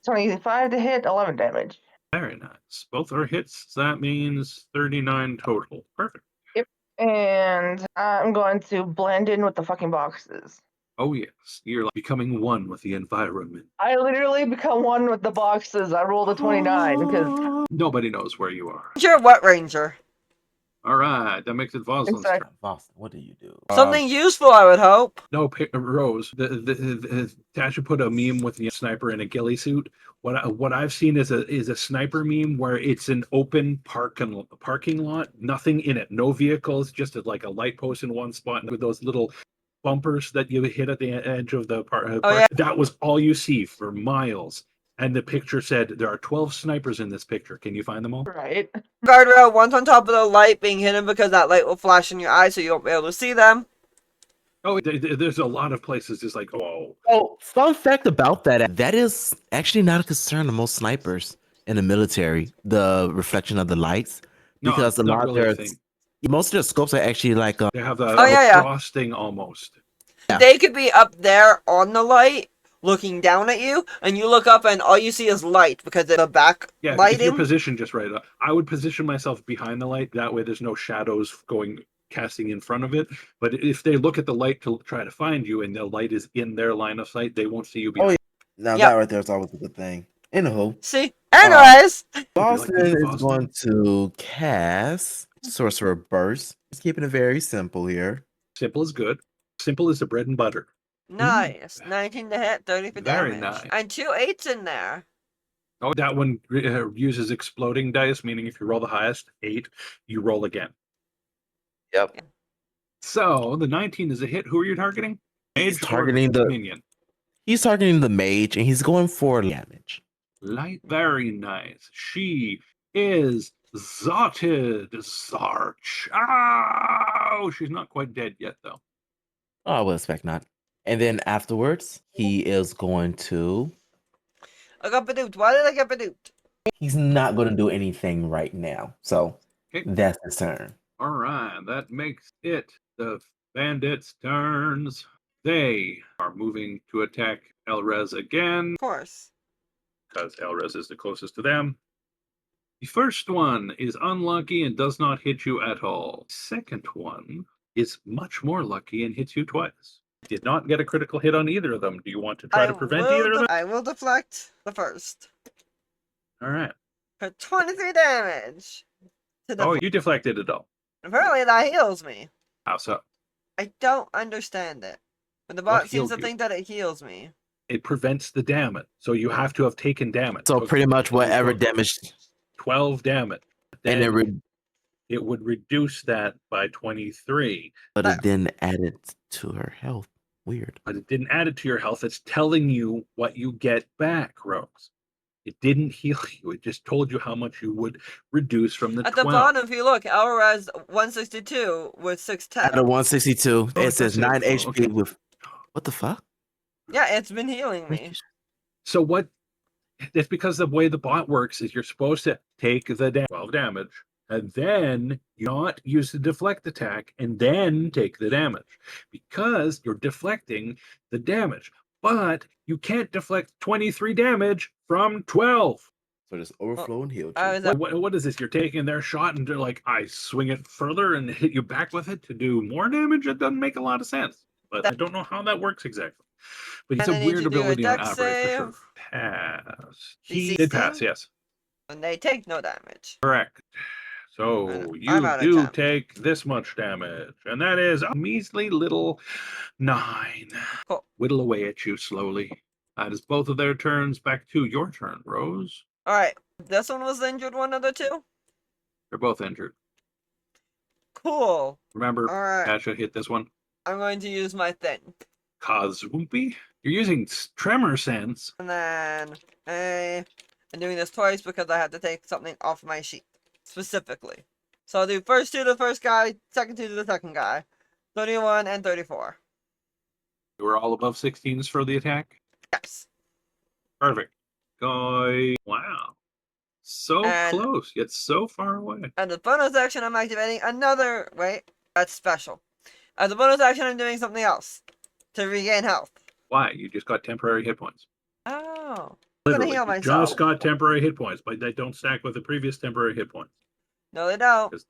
25 to hit, 11 damage. Very nice. Both are hits. So that means 39 total. Perfect. And I'm going to blend in with the fucking boxes. Oh yes, you're like becoming one with the environment. I literally become one with the boxes. I rolled a 29 because Nobody knows where you are. Ranger, what ranger? All right, that makes it Voslin's Exactly. turn. Boston, what do you do? Something useful, I would hope. No, Rose. Tasha put a meme with the sniper in a ghillie suit. What I've seen is a sniper meme where it's an open parking lot, nothing in it, no vehicles, just like a light post in one spot with those little bumpers that you hit at the edge of the park. Oh, yeah. That was all you see for miles. And the picture said there are 12 snipers in this picture. Can you find them all? Right. Guardrail, one's on top of the light being hidden because that light will flash in your eyes so you won't be able to see them. Oh, there's a lot of places just like, oh. Oh, fun fact about that. That is actually not a concern of most snipers in the military, the reflection of the lights. No, Because it's not really a thing. most of their scopes are actually like They have the Oh, yeah. frosting almost. Yeah. They could be up there on the light, looking down at you, and you look up and all you see is light because of the back Yeah, if lighting. you're positioned just right. I would position myself behind the light. That way there's no shadows casting in front of it. But if they look at the light to try to find you and the light is in their line of sight, they won't see you behind. Now Yep. that right there is always a good thing. Anywho, See? Anyways, Boston me, is Boston? going to cast Sorcerer Burst. He's keeping it very simple here. Simple is good. Simple is the bread and butter. nice. 19 to hit, 30 for Very damage. nice. And 2 8s in there. Oh, that one uses exploding dice, meaning if you roll the highest, 8, you roll again. Yep. So the 19 is a hit. Who are you targeting? He's Mage or targeting the minion. He's targeting the mage and he's going for damage. Light, very nice. She is Zotted Zarch. Oh, she's not quite dead yet, though. Oh, I would expect not. And then afterwards, he is going to. I got Badoot. Why did I get Badoot? He's not going to do anything right now. So Okay. that's his turn. All right, that makes it the bandits' turns. They are moving to attack Elrez again, Of course. because Elrez is the closest to them. The first one is unlucky and does not hit you at all. Second one is much more lucky and hits you twice. Did not get a critical hit on either of them. Do you want to try to prevent either of them? I will deflect the first. All right. For 23 damage. To the Oh, you deflected it all. Apparently that heals me. How so? I don't understand it. But the What bot seems to healed you? think that it heals me. It prevents the damage. So you have to have taken damage. So Okay. pretty much whatever So damage. 12 damage. And Then it would reduce that by 23. but it didn't add it to her health. Weird. But it didn't add it to your health. It's telling you what you get back, Rose. It didn't heal you. It just told you how much you would reduce from the At 12. the bottom, if you look, Elraz 162 with 610. Out of 162, Oh, it says that's it. 9 Oh, HP okay. with. What the fuck? Yeah, it's been healing me. So what? It's because the way the bot works is you're supposed to take the 12 damage and then not use the deflect attack and then take the damage because you're deflecting the damage. But you can't deflect 23 damage from 12. So just overflow and heal. I was What is this? You're taking their shot and they're like, I swing it further and hit you back with it to do more damage? It doesn't make a lot of sense. But I don't know how that works exactly. But it's And a they need weird to do a ability on dex Aberrate for sure. save. Pass. DC He did pass, yes. And they take no damage. Correct. So And I'm you out of do time. take this much damage, and that is a measly little 9. Cool. Whittle away at you slowly. That is both of their turns. Back to your turn, Rose. Alright, this one was the injured one of the two? They're both injured. Cool. Remember, Alright, Tasha hit this one. I'm going to use my thing. Kazumpi? You're using tremor sense. And then, I'm doing this twice because I had to take something off my sheet. Specifically. So I'll do first 2 to the first guy, second 2 to the second guy. 31 and 34. You were all above 16s for the attack. Yes. Perfect. Guy. Wow. So And- close, yet so far away. As a bonus action, I'm activating another. Wait, that's special. As a bonus action, I'm doing something else to regain health. Why? You just got temporary hit points. Oh. I'm gonna Literally, heal you myself. just got temporary hit points, but they don't stack with the previous temporary hit points. No, they don't. Because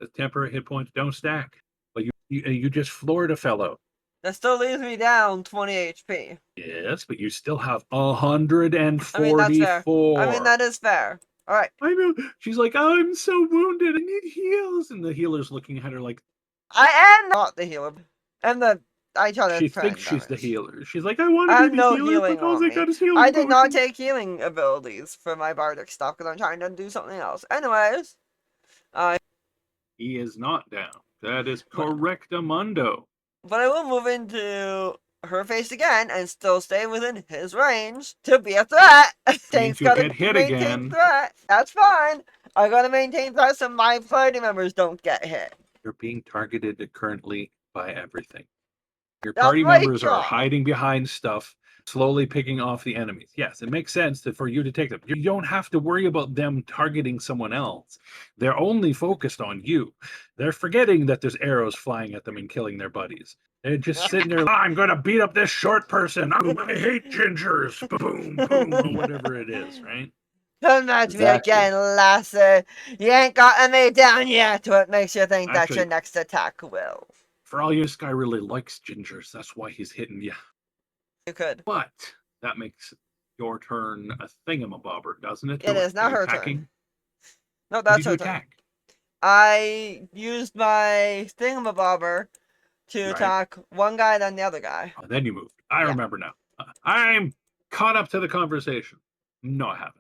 the temporary hit points don't stack. But you just floored a fellow. That still leaves me down 20 HP. Yes, but you still have 144. I mean, that's fair. I mean, that is fair. Alright. I know. She's like, I'm so wounded. I need heals. And the healer's looking at her like, I am not the healer. And I try to she defend thinks she's the damage. healer. She's like, I want I to have be the no healer, healing but all on I me. got is healing I did not potions." take healing abilities for my bardic stuff because I'm trying to do something else. Anyways, He is not down. That is correctamundo. but I will move into her face again and still stay within his range to be a threat. Tank's you'll gotta get hit maintain again. threat. That's fine. I gotta maintain threat so my party members don't get hit. You're being targeted currently by everything. Your That's party my members are job. hiding behind stuff, slowly picking off the enemies. Yes, it makes sense for you to take them. You don't have to worry about them targeting someone else. They're only focused on you. They're forgetting that there's arrows flying at them and killing their buddies. They're just sitting there, I'm going to beat up this short person. I hate gingers. Boom, boom, or whatever it is, right? Come at me Exactly. again, lassie. You ain't gotten me down yet. What makes you think that Actually- your next attack will? For all you, this guy really likes gingers. That's why he's hitting you. You could. But that makes your turn a thingamabobber, doesn't it? It is not her attacking. turn. No, Who that's did you her turn. attack? I used my thingamabobber to Right. attack one guy, then the other guy. Oh, then you moved. I Yeah. remember now. I'm caught up to the conversation. No, I haven't.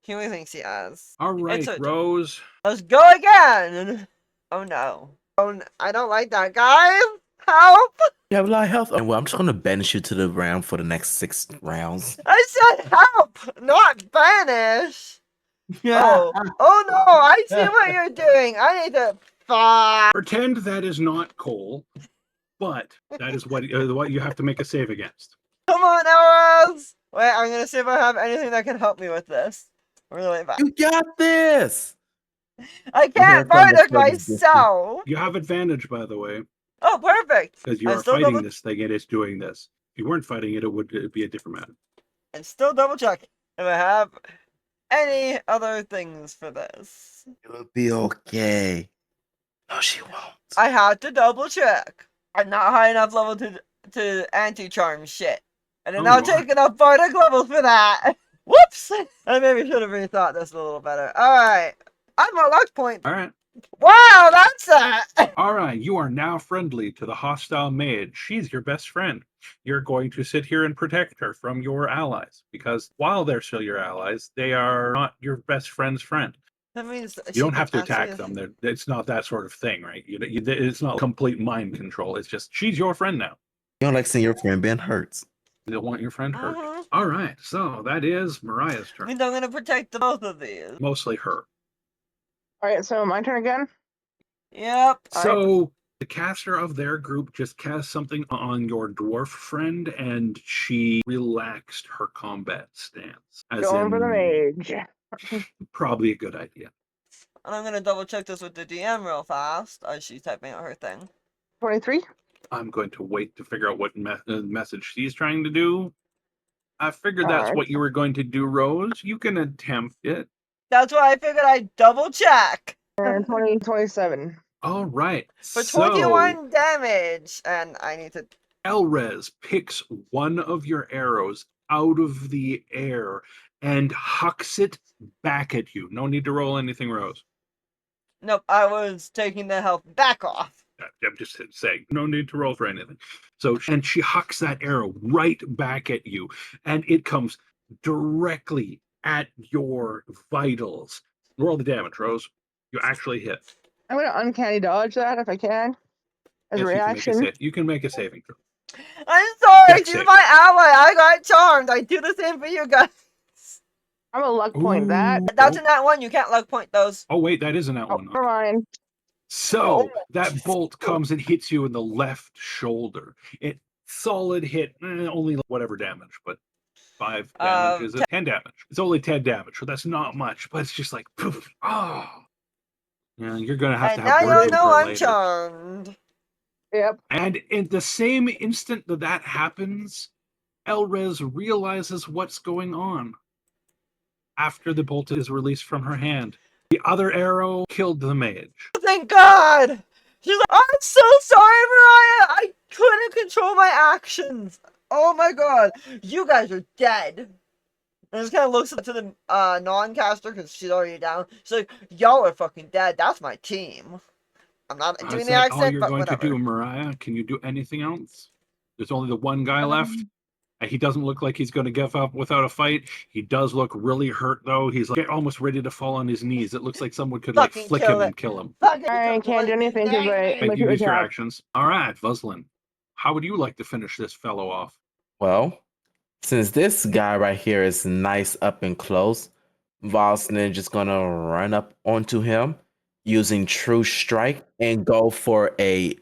He only thinks he has. All right, her turn. Rose. Let's go again! Oh no. I don't like that, guys! Help! You have a lot of health. Well, I'm just gonna banish you to the ground for the next 6 rounds. I said help, not banish! Oh no, I see what you're doing. I need to Pretend that is not coal, but that is what you have to make a save against. Come on, arrows! Wait, I'm gonna see if I have anything that can help me with this. Really bad. You got this. I can't bardic myself! You have advantage, by the way, Oh, perfect! because you I'm are still fighting double- this thing. It is doing this. If you weren't fighting it, it would be a different matter. And still double checking if I have any other things for this. It'll be okay. No, she won't. I had to double check. I'm not high enough level to anti-charm shit. I did Oh, not you are. take enough bardic levels for that. Whoops! I maybe should have rethought this a little better. Alright. I'm a luck point. All right. Wow, that's that! All right, you are now friendly to the hostile mage. She's your best friend. You're going to sit here and protect her from your allies because while they're still your allies, they are not your best friend's friend. That means You don't have to attack them. It's not that sort of thing, right? It's not complete mind control. It's just she's your friend now. You don't like seeing your friend being hurt. You don't want your friend hurt. Mhm. All right, so that is Mariah's I turn. mean, I'm gonna protect the both of these. Mostly her. Alright, so my turn again? Yep. So the caster of their group just cast something on your dwarf friend, and she relaxed her combat stance. As Going for the in, mage. probably a good idea. And I'm gonna double check this with the DM real fast as she's typing out her thing. 23? I'm going to wait to figure out what message she's trying to do. I figured that's Alright. what you were going to do, Rose. You can attempt it. That's why I figured I'd double check. And 27. All right. For So 21 damage. And I need to. Elrez picks one of your arrows out of the air and hucks it back at you. No need to roll anything, Rose. Nope, I was taking the health back off. I'm just saying, no need to roll for anything. So, and she hucks that arrow right back at you, and it comes directly at your vitals. Roll the damage, Rose. You actually hit. I'm gonna uncanny dodge that if I can. As a Yes, reaction. you can make a saving throw. I'm sorry, Dex she's save. my ally. I got charmed. I do the same for you guys. I'm a luck point that. Ooh. That's in that one. You can't luck point those. Oh, wait, that isn't that Oh, one. never mind. So that bolt comes and hits you in the left shoulder. It solid hit, only whatever damage, but 5 damage is it? 10 damage. It's only 10 damage, so that's not much, but it's just like poof. Oh. Yeah, you're gonna have And to now have you words with know her I'm later. charmed. Yep. And in the same instant that happens, Elrez realizes what's going on. After the bolt is released from her hand, the other arrow killed the mage. Thank God! She's like, I'm so sorry, Mariah. I couldn't control my actions. Oh my god, you guys are dead. And just kind of looks to the non-caster because she's already down. She's like, y'all are fucking dead. That's my team. I'm not doing Is the that all accent, you're but going whatever. to do, Mariah? Can you do anything else? There's only the one guy left. And he doesn't look like he's going to give up without a fight. He does look really hurt, though. He's like almost ready to fall on his knees. It looks like someone could like Fucking flick kill him it. and kill him. Fucking I can't do anything because I Make like you to use your attack. actions. All right, Vuslin. How would you like to finish this fellow off? Well, since this guy right here is nice up and close, Voslin just gonna run up onto him using True Strike and go for a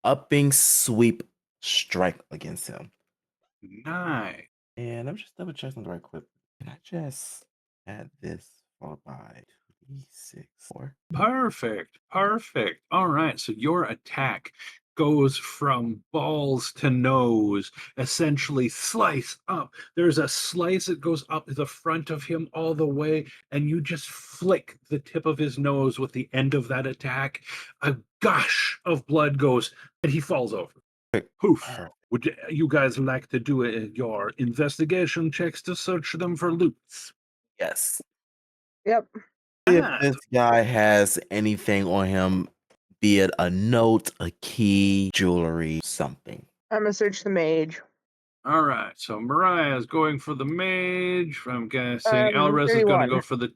upping sweep strike against him. Nice. And let me just double check something right quick. Can I just add this followed by 2d6 4? Perfect. Perfect. All right. So your attack goes from balls to nose, essentially slice up. There's a slice that goes up the front of him all the way, and you just flick the tip of his nose with the end of that attack. A gush of blood goes, and he falls over. Poof. Perfect. Would you guys like to do your investigation checks to search them for loots? Yes. Yep. If Ah, this guy has anything on him, be it a note, a key, jewelry, something. I'm gonna search the mage. all right, so Mariah is going for the mage. I'm guessing Elris is going to 31. go for the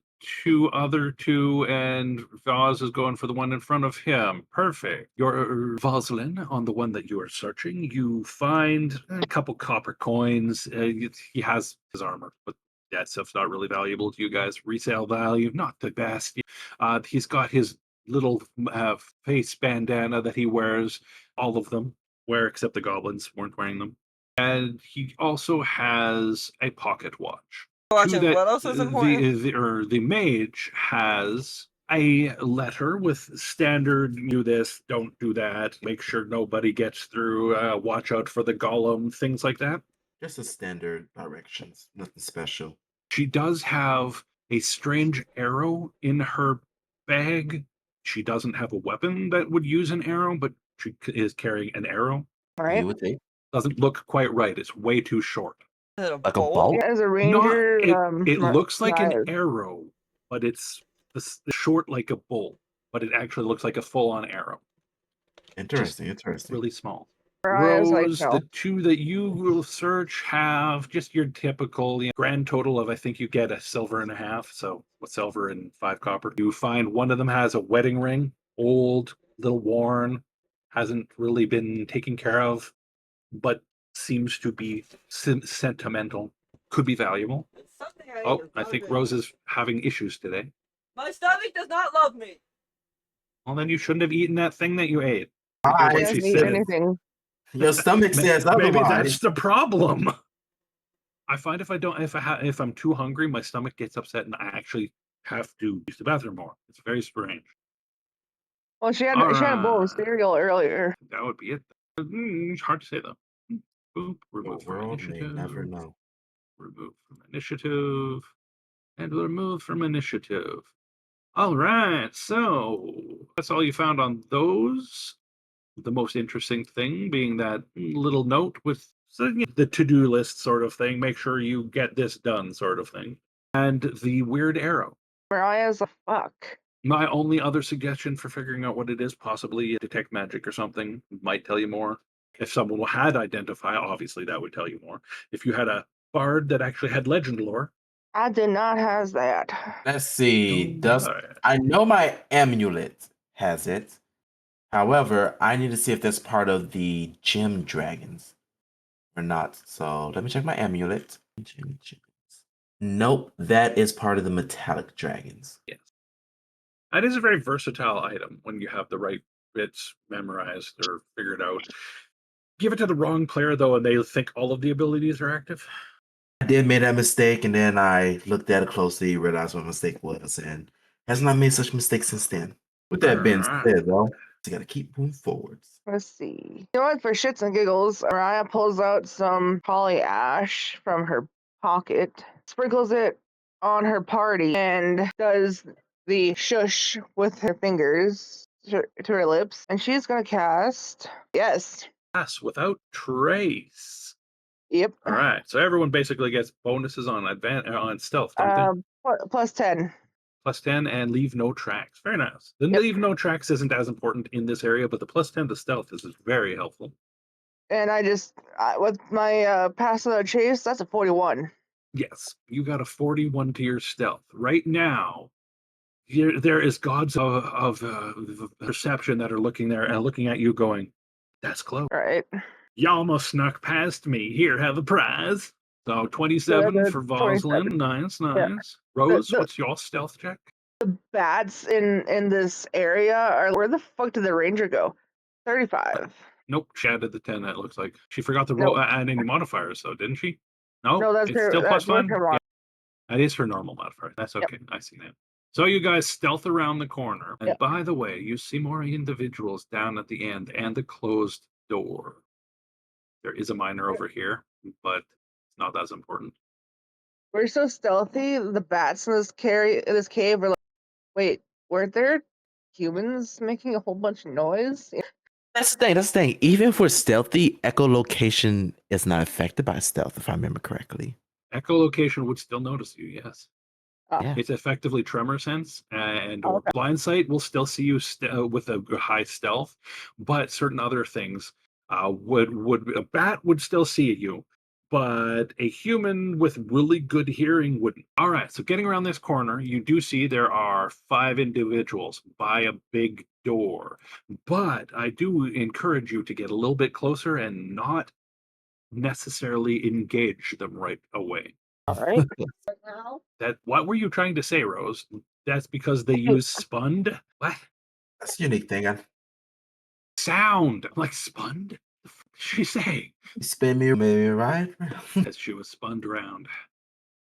other two, and Vaz is going for the one in front of him. Perfect. Your Voslin, on the one that you are searching, you find a couple copper coins. He has his armor, but that stuff's not really valuable to you guys. Resale value, not the best. He's got his little face bandana that he wears. All of them wear, except the goblins weren't wearing them. And he also has a pocket watch. Watching That what else is important? the mage has a letter with standard do this, don't do that, make sure nobody gets through, watch out for the golem, things like that. Just a standard directions, nothing special. She does have a strange arrow in her bag. She doesn't have a weapon that would use an arrow, but she is carrying an arrow. All You right. would think Doesn't look quite right. It's way too short. Is it a like a bolt? bolt. As a Not ranger, it looks like an Mariah- arrow, but it's short like a bolt, but it actually looks like a full-on arrow. Interesting, interesting. Really small. Mariah's like, Rose, no. the two that you will search have just your typical grand total of, I think you get a silver and a half. So what, silver and 5 copper. You find one of them has a wedding ring, old, little worn, hasn't really been taken care of, but seems to be sentimental. Could be valuable. It's something I Oh, ate. I think Rose is having issues today. My stomach does not love me. Well, then you shouldn't have eaten that thing that you ate. He What she hasn't eaten said. anything. Your stomach says Maybe otherwise. that's the problem. I find if I'm too hungry, my stomach gets upset and I actually have to use the bathroom more. It's very strange. Well, she had a bowl of cereal earlier. That would be it. It's hard to say though. Boop, The remove from world may initiative. never know. Remove from initiative. And remove from initiative. All right, so that's all you found on those. The most interesting thing being that little note with the to-do list sort of thing. Make sure you get this done sort of thing. And the weird arrow. Mariah's a fuck. My only other suggestion for figuring out what it is, possibly detect magic or something, might tell you more. If someone had identify, obviously that would tell you more. If you had a bard that actually had legend lore, I did not has that. Let's see. Does Alright. I know my amulet has it. However, I need to see if that's part of the gem dragons or not. So let me check my amulet. Gem dragons. Nope, that is part of the metallic dragons. Yes. That is a very versatile item when you have the right bits memorized or figured out. Give it to the wrong player though, and they think all of the abilities are active. I did make that mistake, and then I looked at it closely, realized what my mistake was, and has not made such mistakes since then. With that being Alright. said, though, you gotta keep moving forwards. Let's see. You know what? For shits and giggles, Mariah pulls out some poly ash from her pocket, sprinkles it on her party, and does the shush with her fingers. to her lips, and she's gonna cast. Yes. Yes, without trace. Yep. All right, so everyone basically gets bonuses on on stealth, don't they? Plus 10. Plus 10 and leave no tracks. Very nice. The Yep. leave no tracks isn't as important in this area, but the plus 10 to stealth is very helpful. And I just with my pass without chase, that's a 41. Yes, you got a 41 to your stealth. Right now, there is gods of perception that are looking there and looking at you going, that's close. Right. You almost snuck past me. Here, have a prize. So 27 Yeah, for 27. Voslin. Nice, Yeah. nice. Rose, The what's your stealth check? bats in this area are where the fuck did the ranger go? 35. Nope, she added the 10, that looks like. She forgot to Nope. add any modifiers, though, didn't she? No, No, that's it's her. still plus That's with 1? her Yeah, that is her normal modifier. That's Yep. okay. I see that. So you guys stealth around the corner. And Yep. by the way, you see more individuals down at the end and the closed door. There is a miner over here, but it's not as important. We're so stealthy. The bats in this cave are like, wait, weren't there humans making a whole bunch of noise? That's the thing. That's the thing. Even for stealthy, echolocation is not affected by stealth, if I remember correctly. Echolocation would still notice you, yes. Ah. Yeah. It's effectively tremor sense, and or Okay. blind sight will still see you with a high stealth, but certain other things would a bat would still see you, but a human with really good hearing wouldn't. All right, so getting around this corner, you do see there are 5 individuals by a big door, but I do encourage you to get a little bit closer and not necessarily engage them right away. All right. That what were you trying to say, Rose? That's because they use spund? What? That's a unique thing. Sound like spund? The fuck did she say? Spin me right. As she was spun around.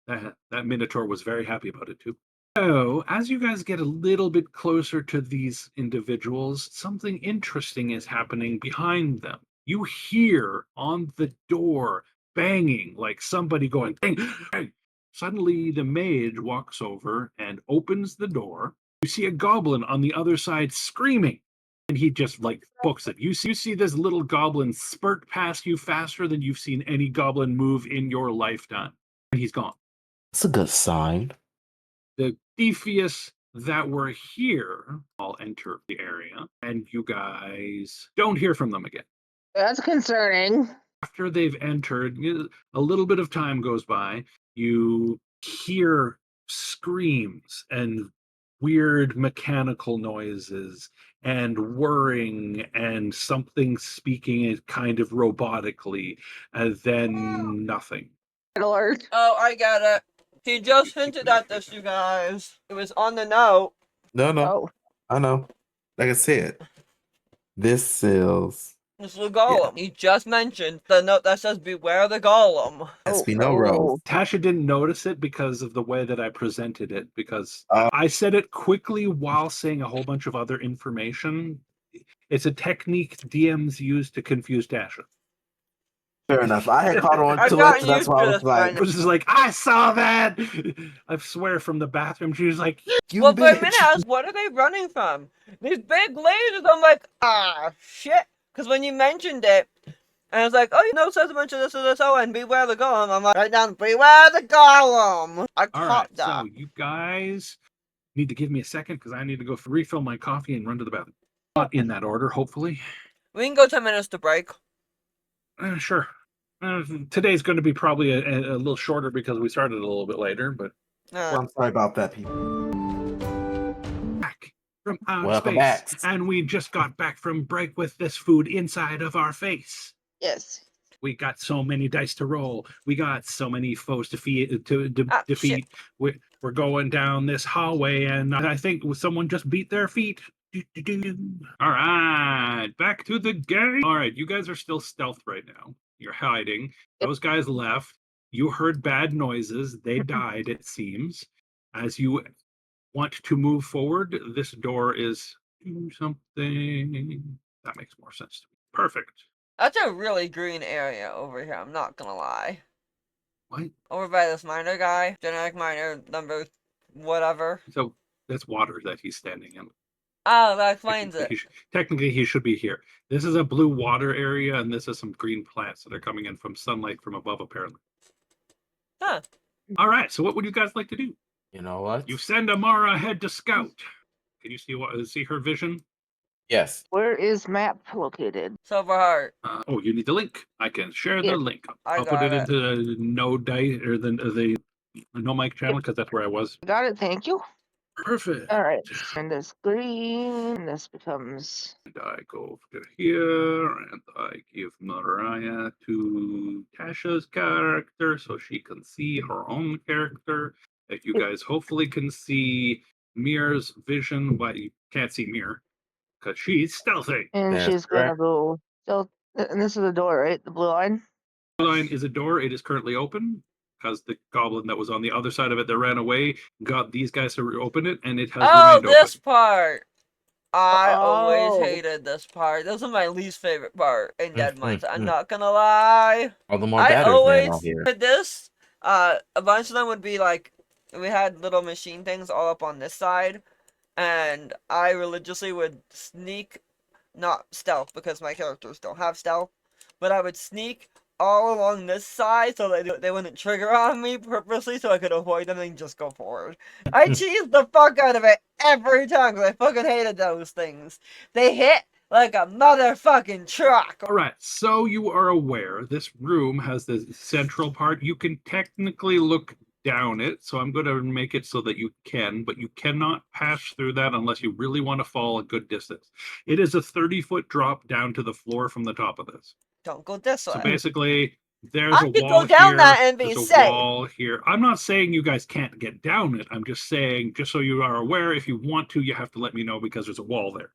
That Minotaur was very happy about it too. So, as you guys get a little bit closer to these individuals, something interesting is happening behind them. You hear on the door banging, like somebody going, bang, bang. Suddenly, the mage walks over and opens the door. You see a goblin on the other side screaming, and he just like books it. You see this little goblin spurt past you faster than you've seen any goblin move in your lifetime, and he's gone. That's a good sign. The Thephius that were here all enter the area, and you guys don't hear from them again. That's concerning. After they've entered, a little bit of time goes by. You hear screams and weird mechanical noises and whirring and something speaking it kind of robotically, and then nothing. Alert. Oh, I get it. He just hinted at this, you guys. It was on the note. No. Oh. I know. Like I said, this is. It's the golem. He just mentioned the note that says beware the golem. As we know, Rose. Tasha didn't notice it because of the way that I presented it, because Oh. I said it quickly while saying a whole bunch of other information. It's a technique DMs use to confuse Tasha. Fair enough. I had caught on I've to it, gotten so that's used why I to was this like, by It was just like, I saw that! I swear from the bathroom, she was like, you Well, for a bitch. minute, I was, what are they running from? These big lasers. I'm like, shit. Because when you mentioned it, and it's like, oh, you know, it says a bunch of this and this, oh, and beware the golem. I'm like, write down, beware the golem. I all right, caught that. so you guys need to give me a second because I need to go refill my coffee and run to the bathroom. Not in that order, hopefully. We can go 10 minutes to break. Sure. Today's going to be probably a little shorter because we started a little bit later, but Well, I'm sorry about that, people. back from outer Welcome space. back. And we just got back from break with this food inside of our face. Yes. We got so many dice to roll. We got so many foes to defeat. We're going down this hallway, and I think someone just beat their feet. All right, back to the game. All right, you guys are still stealth right now. You're hiding. Those guys left. You heard bad noises. They died, it seems. As you want to move forward, this door is doing something. That makes more sense to me. Perfect. That's a really green area over here, I'm not gonna lie. What? Over by this miner guy, genetic miner number whatever. So that's water that he's standing in. Oh, that explains Technically, it. technically, he should be here. This is a blue water area, and this is some green plants that are coming in from sunlight from above, apparently. Huh. All right, so what would you guys like to do? You know what? You send Amara ahead to scout. Can you see her vision? Yes. Where is map located? Silver heart. Oh, you need the link. I can share the Yep. link. I I'll put it got into the no dice or the no mic channel because that's where I was. Got it. Thank you. Perfect. All right. And this green. And this becomes. And I go to here and I give Mariah to Tasha's character so she can see her own character. If you guys hopefully can see Mir's vision, but you can't see Mir because she's stealthy. And That's she's gonna correct. go. So, and this is the door, right? The blue line. The line is a door. It is currently open because the goblin that was on the other side of it that ran away got these guys to open it, and it has Oh, remained this open. part. I always Oh. hated this part. This is my least favorite part in Deadmines. I'm mm. not gonna lie. All the more I batters always ran out here. did this. A bunch of them would be like, we had little machine things all up on this side, and I religiously would sneak, not stealth because my characters don't have stealth, but I would sneak all along this side so they wouldn't trigger on me purposely so I could avoid them and just go forward. I cheesed the fuck out of it every time because I fucking hated those things. They hit like a motherfucking truck. All right, so you are aware this room has the central part. You can technically look down it, so I'm going to make it so that you can, but you cannot pass through that unless you really want to fall a good distance. It is a 30-foot drop down to the floor from the top of this. Don't go this So way. basically, there's I a could wall go down here. that and be There's a safe. wall here. I'm not saying you guys can't get down it. I'm just saying, just so you are aware, if you want to, you have to let me know because there's a wall there.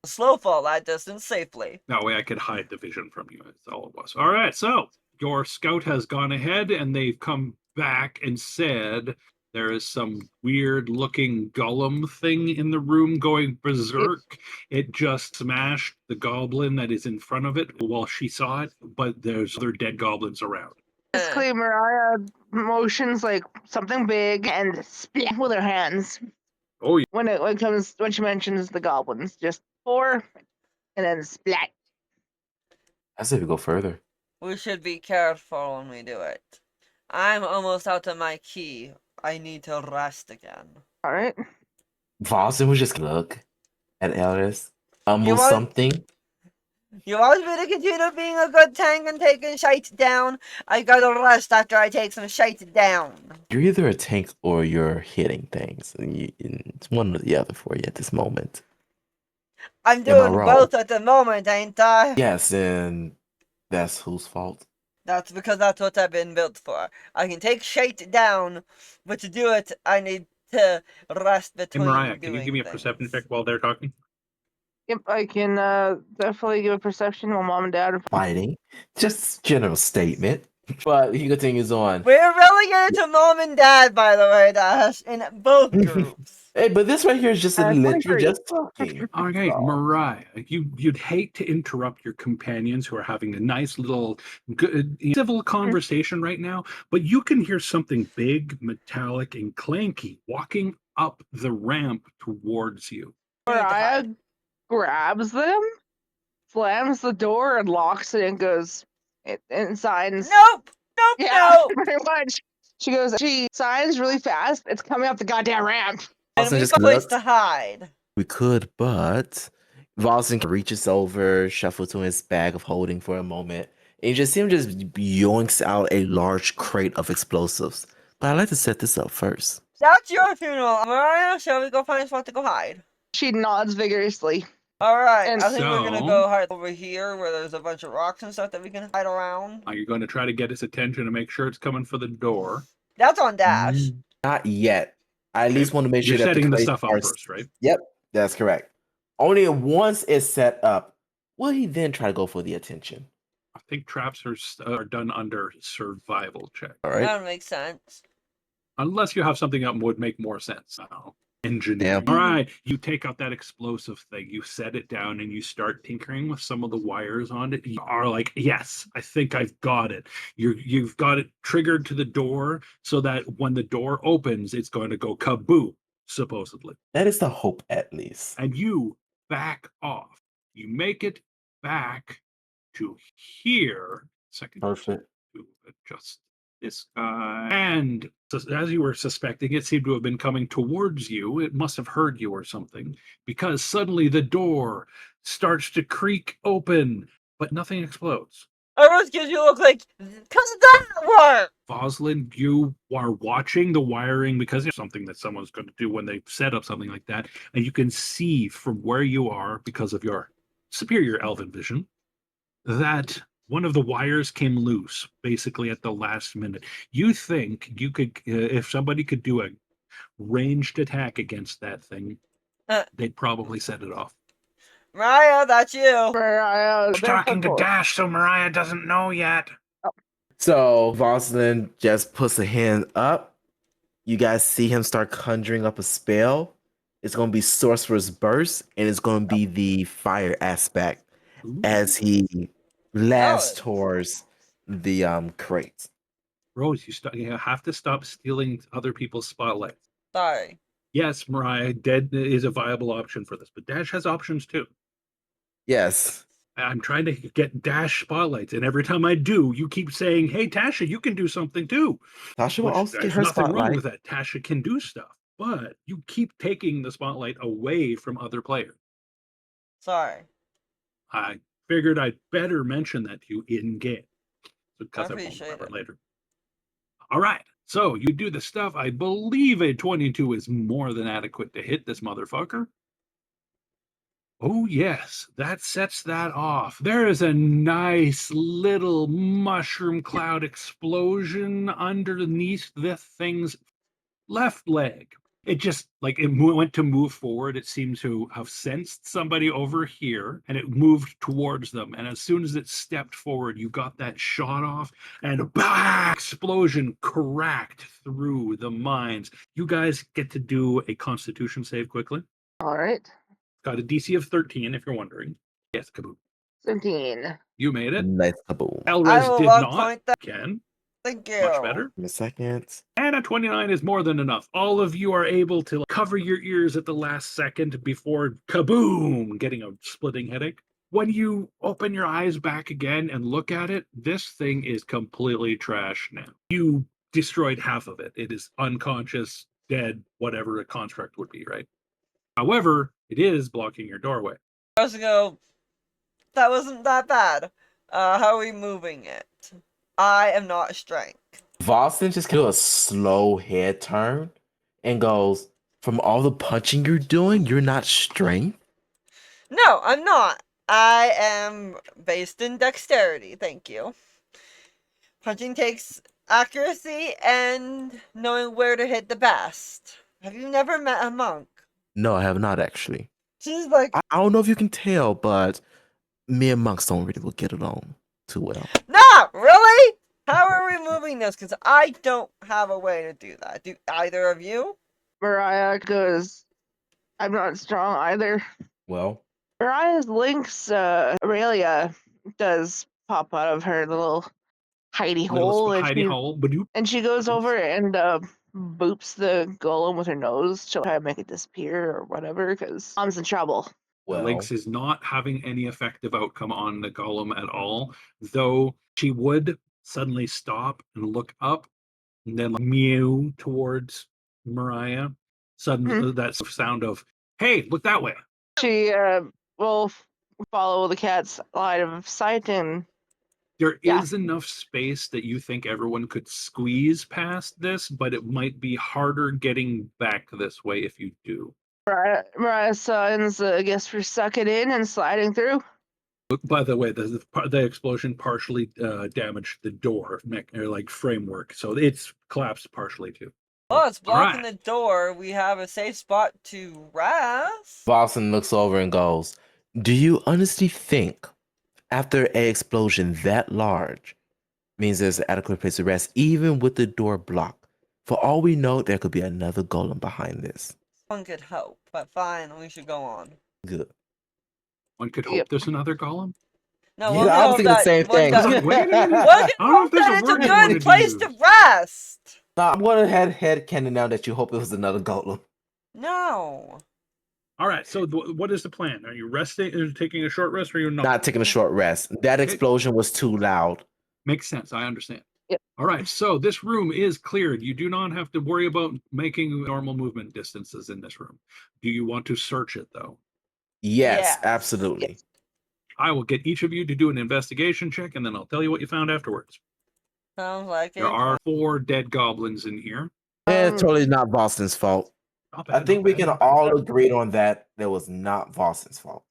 Slow fall that distance safely. That way I could hide the vision from you. That's all it was. All right, so your scout has gone ahead and they've come back and said there is some weird looking golem thing in the room going berserk. It just smashed the goblin that is in front of it while she saw it, but there's other dead goblins around. Basically, Mariah motions like something big and splat with her hands. Oh, yeah. When she mentions the goblins, just 4 and then splat. I say we go further. We should be careful when we do it. I'm almost out of my key. I need to rest again. All right. Boston was just look at Ellis, You mumble want- something. You want me to continue being a good tank and taking shite down? I gotta rest after I take some shite down. You're either a tank or you're hitting things. It's one or the other for you at this moment. I'm Am I doing wrong? both at the moment, ain't I? Yes, and that's whose fault? That's because that's what I've been built for. I can take shite down, but to do it, I need to rest Hey, between Mariah, can you doing give me a things. perception check while they're talking? Yep, I can definitely give a perception while mom and dad are Fighting. Just general statement. But he continues on. We're relegated to mom and dad, by the way, Dash, in both groups. Hey, but this right here is just a literally 23. just talking. Okay, Oh. Mariah, you'd hate to interrupt your companions who are having a nice little good, civil conversation right now, but you can hear something big, metallic, and clanky walking up the ramp towards you. Mariah grabs them, slams the door, and locks it and goes and signs. Nope! Nope, Yeah, nope! pretty much. She signs really fast. It's coming up the goddamn ramp. And Boston we just have a place looks. to hide. We could, but Volson reaches over, shuffles to his bag of holding for a moment, and you just see him just yoinks out a large crate of explosives. But I'd like to set this up first. That's your funeral, Mariah. Shall we go find a spot to go hide? She nods vigorously. Alright, And I think we're gonna so- go hide over here where there's a bunch of rocks and stuff that we can hide around. Are you going to try to get his attention and make sure it's coming for the door? That's on Dash. Not yet. I at least want to make sure You're that setting the crates stuff up are- first, right? Yep, that's correct. Only once it's set up, will he then try to go for the attention? I think traps are done under survival check. All right. That makes sense. Unless you have something that would make more sense. Engineering. Yeah. All right, you take out that explosive thing, you set it down, and you start tinkering with some of the wires on it. You are like, yes, I think I've got it. You've got it triggered to the door so that when the door opens, it's going to go kaboom. supposedly. That is the hope, at least. And you back off. You make it back to here. Second. Perfect. To adjust this guy. And as you were suspecting, it seemed to have been coming towards you. It must have heard you or something, because suddenly the door starts to creak open, but nothing explodes. Arrows gives you look like, because of that work! Voslin, you are watching the wiring because it's something that someone's going to do when they set up something like that. And you can see from where you are, because of your superior elven vision, that one of the wires came loose basically at the last minute. You think you could, if somebody could do a ranged attack against that thing, they'd probably set it off. Mariah, that's you. Mariah, Talking to Dash, so Mariah doesn't know yet. So Voslin just puts a hand up. You guys see him start conjuring up a spell. It's going to be Sorcerer's Burst, and it's going to be the fire aspect as he blasts towards the crate. Rose, you have to stop stealing other people's spotlights. Sorry. Yes, Mariah, Dead is a viable option for this, but Dash has options too. Yes. I'm trying to get Dash spotlights, and every time I do, you keep saying, "Hey, Tasha, you can do something too." Tasha will also get There's her nothing wrong spotlight. with that. Tasha can do stuff, but you keep taking the spotlight away from other players. Sorry. I figured I'd better mention that to you in game, because I won't appreciate remember it. later. All right, so you do the stuff. I believe a 22 is more than adequate to hit this motherfucker. Oh, yes, that sets that off. There is a nice little mushroom cloud explosion underneath the thing's left leg. It just, like, it went to move forward. It seemed to have sensed somebody over here, and it moved towards them. And as soon as it stepped forward, you got that shot off, and a bah! Explosion cracked through the mines. You guys get to do a Constitution save quickly. All right. Got a DC of 13, if you're wondering. Yes, kaboom. 17. You made it. Nice kaboom. I Elrez will did log not. point that. Ken, Thank you. much better. Give me a second. And a 29 is more than enough. All of you are able to cover your ears at the last second before kaboom, getting a splitting headache. When you open your eyes back again and look at it, this thing is completely trash now. You destroyed half of it. It is unconscious, dead, whatever a construct would be, right? However, it is blocking your doorway. I was gonna go, that wasn't that bad. How are we moving it? I am not strength. Voslin just do a slow head turn and goes, from all the punching you're doing, you're not strength? No, I'm not. I am based in dexterity, thank you. Punching takes accuracy and knowing where to hit the best. Have you never met a monk? No, I have not actually. She's like, I don't know if you can tell, but me and monks don't really get along too well. nah, really? How are we moving this? Because I don't have a way to do that. Do either of you? Mariah goes, I'm not strong either. Well, Mariah's Link's Aurelia does pop out of her little hidey hole. Hidey hole, but you And she goes over and boops the golem with her nose to try to make it disappear or whatever, because mom's in trouble. well. Lynx is not having any effective outcome on the golem at all, though she would suddenly stop and look up and then mew towards Mariah. Suddenly, that sound of, hey, look that way. She will follow the cat's line of sight and There is enough space that you think everyone could squeeze past this, but it might be harder getting back this way if you do. Mariah signs, I guess, for sucking in and sliding through. By the way, the explosion partially damaged the door, framework, so it's collapsed partially too. Oh, it's blocking Alright. the door. We have a safe spot to rest. Voslin looks over and goes, do you honestly think after an explosion that large means there's an adequate place to rest, even with the door blocked? For all we know, there could be another golem behind this. One could hope, but fine, we should go on. Good. One could hope there's another golem. No, Yeah, one could I was hope thinking the that same thing. Wait a minute. one could I don't know hope if there's that a it's a word you wanted good to place use. to rest. No, I'm going to head canon now that you hope it was another golem. No. All right. So what is the plan? Are you resting? Are you taking a short rest, or you're not? Not taking a short rest. That Okay. explosion was too loud. Makes sense. I understand. Yep. All right. So this room is cleared. You do not have to worry about making normal movement distances in this room. Do you want to search it though? Yes, Yes. absolutely. Yes. I will get each of you to do an investigation check, and then I'll tell you what you found afterwards. Sounds like There it. are 4 dead goblins in here. It's totally not Boston's fault. Not I bad, think not we bad, can not bad. all agree on that. That was not Boston's fault.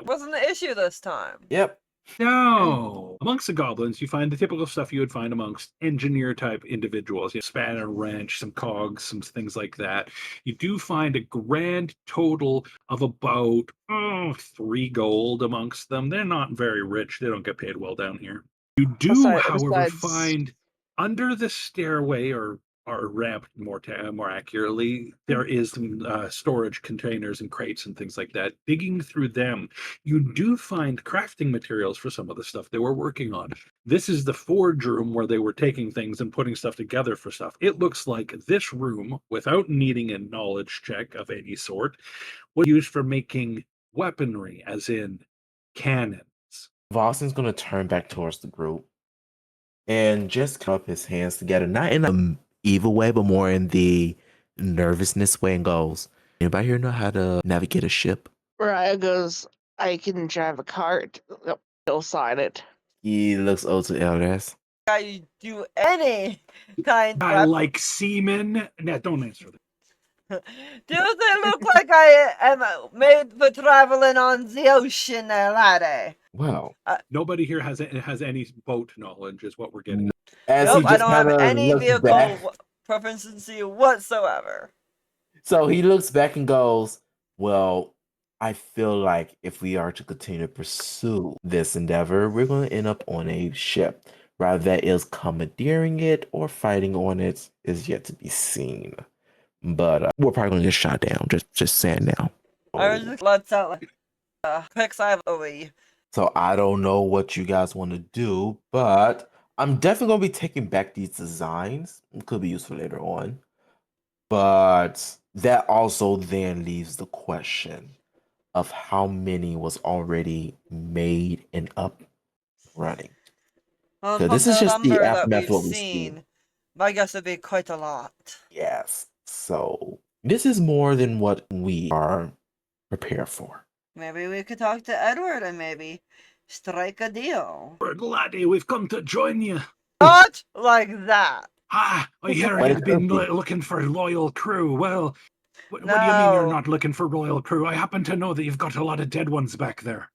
Wasn't the issue this time. Yep. No. Amongst the goblins, you find the typical stuff you would find amongst engineer type individuals. You span a wrench, some cogs, some things like that. You do find a grand total of about 3 gold amongst them. They're not very rich. They don't get paid well down here. You do, however, Besides, find under the stairway or ramp more accurately, there is some storage containers and crates and things like that. Digging through them, you do find crafting materials for some of the stuff they were working on. This is the forge room where they were taking things and putting stuff together for stuff. It looks like this room, without needing a knowledge check of any sort, was used for making weaponry, as in cannons. Boston's gonna turn back towards the group and just cup his hands together, not in an evil way, but more in the nervousness way, and goes, "Anybody here know how to navigate a ship?" Mariah goes, I can drive a cart. Yep, he'll sign it. He looks over to Elders. I do any kind I of like semen. Nah, don't answer that. Do they look like I am made for traveling on the ocean, laddie? Wow. Nobody here has any boat knowledge, is what we're getting. As Nope, he I just don't have kind of any looks vehicle back. proficiency whatsoever. So he looks back and goes, "Well, I feel like if we are to continue to pursue this endeavor, we're going to end up on a ship. Rather that is commandeering it or fighting on it is yet to be seen. But we're probably going to get shot down. Just saying now." I was just lets out like quick away. So I don't know what you guys want to do, but I'm definitely going to be taking back these designs. It could be useful later on. But that also then leaves the question of how many was already made and up running. Well, So from this is the just the number that aftermath we've of what we've seen, seen. my guess would be quite a lot. Yes. So this is more than what we are prepared for. Maybe we could talk to Edward and maybe strike a deal. Laddie, we've come to join you. Not like that. Ah, I hear But you've it been could be. looking for loyal crew. Well, what do you mean you're No. not looking for royal crew? I happen to know that you've got a lot of dead ones back there.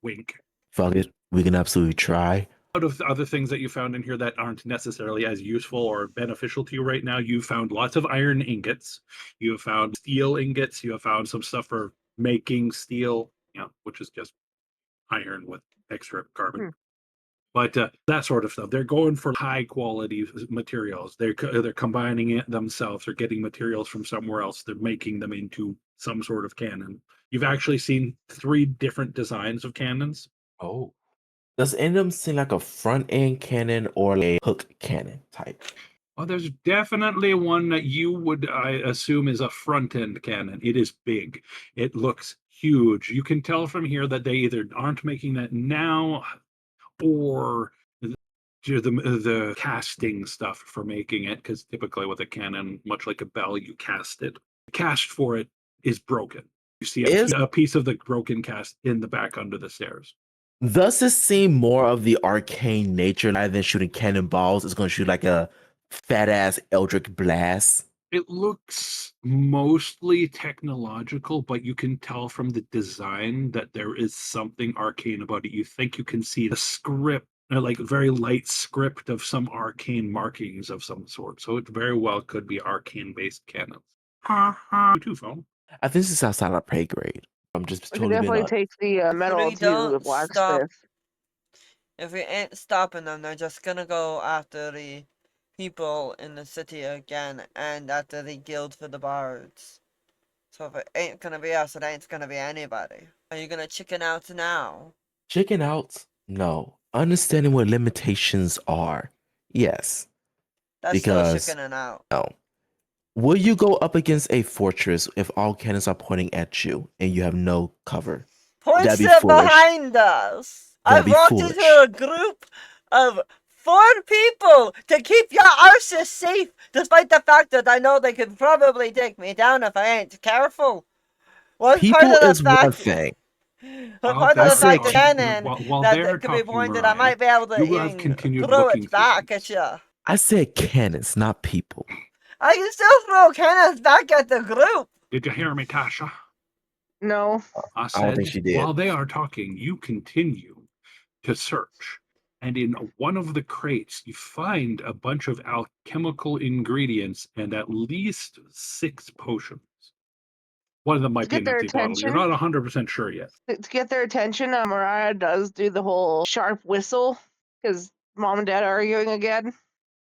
Wink. Fuck it. We can absolutely try. Out of the other things that you found in here that aren't necessarily as useful or beneficial to you right now, you found lots of iron ingots. You have found steel ingots. You have found some stuff for making steel, which is just iron with extra carbon. But that sort of stuff. They're going for high quality materials. They're combining it themselves. They're getting materials from somewhere else. They're making them into some sort of cannon. You've actually seen 3 different designs of cannons. Oh. Does any of them seem like a front end cannon or a hook cannon type? Oh, there's definitely one that you would, I assume, is a front end cannon. It is big. It looks huge. You can tell from here that they either aren't making that now or the casting stuff for making it, because typically with a cannon, much like a bell, you cast it. The cast for it is broken. You see a piece of the broken cast in the back under the stairs. Does it seem more of the arcane nature rather than shooting cannonballs? It's going to shoot like a fat ass Eldritch blast. It looks mostly technological, but you can tell from the design that there is something arcane about it. You think you can see the script, like very light script of some arcane markings of some sort. So it very well could be arcane-based cannons. You too, phone. I think this is outside our pay grade. I'm just We can totally being definitely honest. take the metal we to the don't stop, blacksmith. if we ain't stopping them, they're just gonna go after the people in the city again and after the guild for the bards. So if it ain't gonna be us, it ain't gonna be anybody. Are you gonna chicken out now? Chicken out? No. Understanding what limitations are. Yes. That's Because still chickening out. no. Will you go up against a fortress if all cannons are pointing at you and you have no cover? Points be it foolish. behind us. That'd I've be walked foolish. into a group of 4 people to keep your arses safe, despite the fact that I know they could probably take me down if I ain't careful. One part People of the is one fact, thing. one While part of they're the said fact the talking, cannon while that they're could be talking, pointed, I Mariah, might be able to you have even continued throw looking it through back things. at you. I said cannons, not people. I can still throw cannons back at the group. Did you hear me, Tasha? No. I I don't said, think she did. while they are talking, you continue to search. And in one of the crates, you find a bunch of alchemical ingredients and at least 6 potions. One of them might To be get an their empty bottle. You're attention. not 100% sure yet. To get their attention, Mariah does do the whole sharp whistle because mom and dad are arguing again.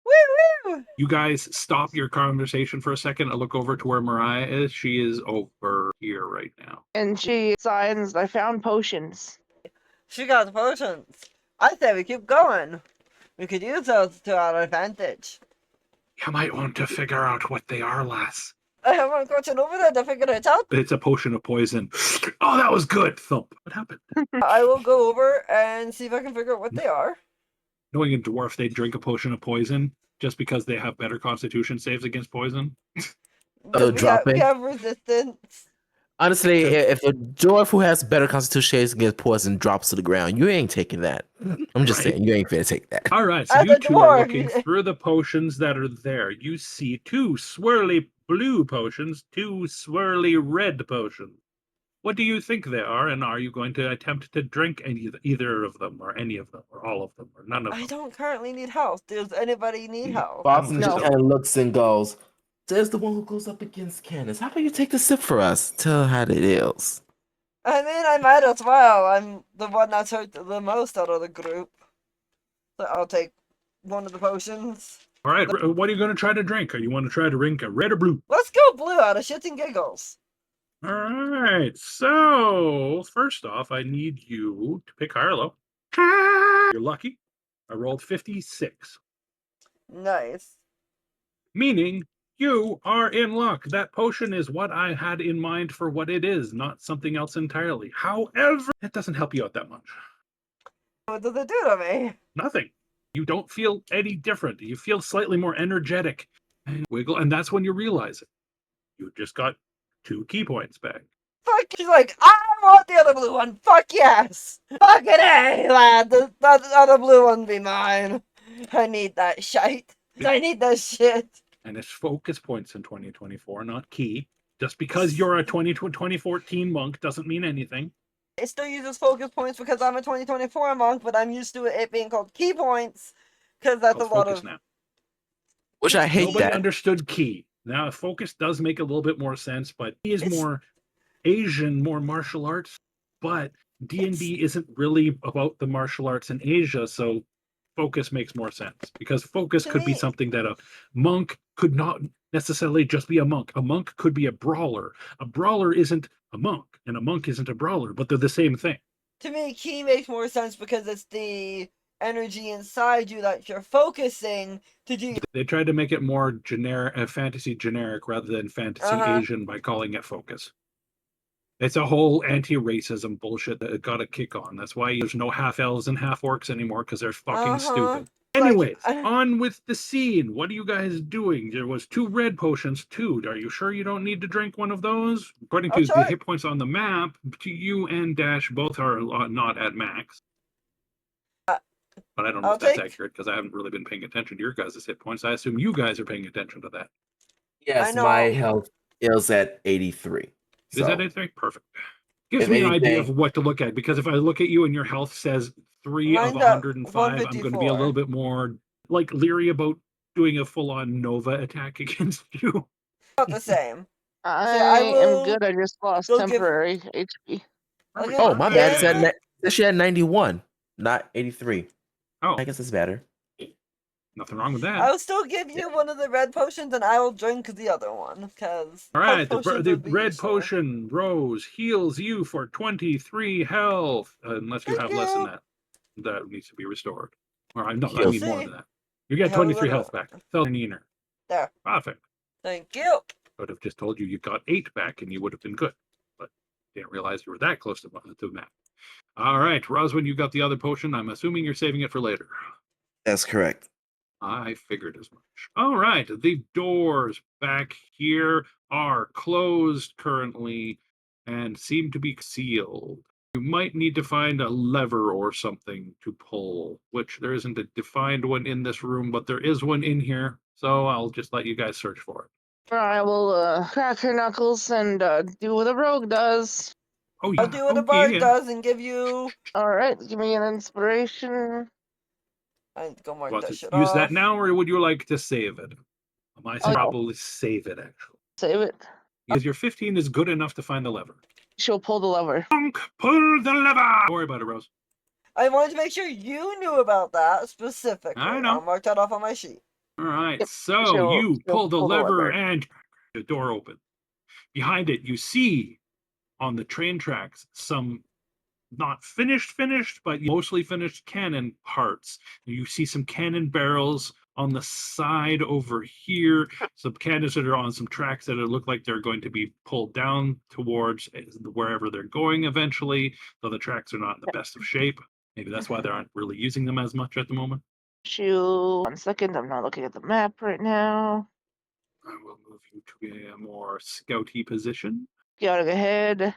Woo woo! You guys stop your conversation for a second and look over to where Mariah is. She is over here right now. And she signs, I found potions. She got the potions. I say we keep going. We could use those to our advantage. You might want to figure out what they are, lass. I haven't gotten over there to figure it out. It's a potion of poison. Oh, that was good. Thump. What happened? I will go over and see if I can figure out what they are. Knowing a dwarf, they drink a potion of poison just because they have better constitution saves against poison. Oh, We have resistance. Honestly, if a dwarf who has better constitution against poison drops to the ground, you ain't taking that. I'm just Right. saying, you ain't finna take that. All right, so As you a two are dwarf, looking through the potions that are there. You see 2 swirly blue potions, 2 swirly red potions. What do you think they are, and are you going to attempt to drink either of them, or any of them, or all of them, or none of them? I don't currently need health. Does anybody need health? Boston think just so. kind of looks and goes, "There's the one who goes up against cannons. How about you take the sip for us? Tell how it is." I mean, I might as well. I'm the one that's hurt the most out of the group. So I'll take one of the potions. All right, what are you going to try to drink? Or you want to try to drink a red or blue? Let's go blue out of shits and giggles. All right, so first off, I need you to pick high or low. You're lucky. I rolled 56, Nice. meaning you are in luck. That potion is what I had in mind for what it is, not something else entirely. However, it doesn't help you out that much. What does it do to me? Nothing. You don't feel any different. You feel slightly more energetic and wiggle, and that's when you realize it. You just got 2 key points back. Fuck. She's like, I want the other blue one. Fuck yes. Fucking A, lad. The other blue one be mine. I need that shite. I need that shit. And it's focus points in 2024, not key. Just because you're a 2014 monk doesn't mean anything. It still uses focus points because I'm a 2024 monk, but I'm used to it being called key points because that's Oh, a lot focus of. now. Which I hate Nobody that. understood key. Now, focus does make a little bit more sense, but key is It's- more Asian, more martial arts. But D&D isn't really about the martial arts in Asia, so focus makes more sense. Because focus To could be me- something that a monk could not necessarily just be a monk. A monk could be a brawler. A brawler isn't a monk, and a monk isn't a brawler, but they're the same thing. To me, key makes more sense because it's the energy inside you that you're focusing to do. They tried to make it more generic, fantasy generic rather than fantasy Asian by calling it focus. It's a whole anti-racism bullshit that it got a kick on. That's why there's no half elves and half orcs anymore, because they're fucking stupid. Anyways, on with the scene. What are you guys doing? There was 2 red potions too. Are you sure you don't need to drink one of those? According to the hit points on the map, you and Dash both are not at max. But I don't know if that's accurate because I haven't really been paying attention to your guys' hit points. I assume you guys are paying attention to that. Yes, my health is at 83. Is that 83? Perfect. Gives If me an idea anything- of what to look at, because if I look at you and your health says 3 of Mine's at 105, I'm going to be a little bit more like leery about doing a full-on Nova attack against you. Not the same. I will am good. I just lost go give- temporary HP. Oh, my bad. She had 91, not 83. Oh, I guess it's better. nothing wrong with that. I'll still give you one of the red potions and I will drink the other one because. All right, the red potion, Rose, heals you for 23 health, unless you have less than that. That needs to be restored. Or I need more than that. You get 23 health back. Fell in Ener. There. Perfect. Thank you. I would have just told you you got 8 back and you would have been good. But didn't realize you were that close to the map. All right, Roswin, you got the other potion. I'm assuming you're saving it for later. That's correct. I figured as much. All right, the doors back here are closed currently and seem to be sealed. You might need to find a lever or something to pull, which there isn't a defined one in this room, but there is one in here. So I'll just let you guys search for it. I will crack her knuckles and do what a rogue does. Oh yeah. I'll do what a Oh bard yeah. does and give you. Alright, give me an inspiration. I need to go mark Want that to shit use that off. now, or would you like to save it? I might Oh, probably save it actually, save it. because your 15 is good enough to find the lever. She'll pull the lever. Pull the lever. Don't worry about it, Rose. I wanted to make sure you knew about that specifically. I know. I'll mark that off on my sheet. All right, Yep, so you she'll pull the pull the lever lever. and the door open. Behind it, you see on the train tracks some not finished, but mostly finished cannon parts. You see some cannon barrels on the side over here, some cannons that are on some tracks that look like they're going to be pulled down towards wherever they're going eventually, though the tracks are not in the best of shape. Maybe that's why they aren't really using them as much at the moment. She'll 1 second, I'm not looking at the map right now. I will move you to a more scouty position. Scouting ahead.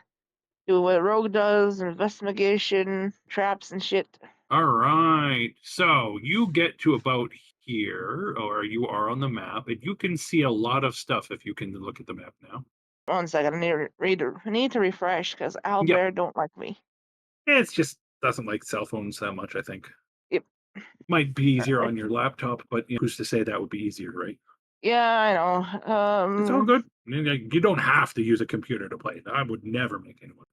Do what a rogue does, investigation, traps and shit. All right. So you get to about here, or you are on the map, and you can see a lot of stuff if you can look at the map now. 1 second, I need to refresh because Owlbear don't like me. It's just doesn't like cell phones that much, I think. Yep. Might be easier Alright. on your laptop, but who's to say that would be easier, right? Yeah, I know. It's all good. I mean, you don't have to use a computer to play. I would never make anyone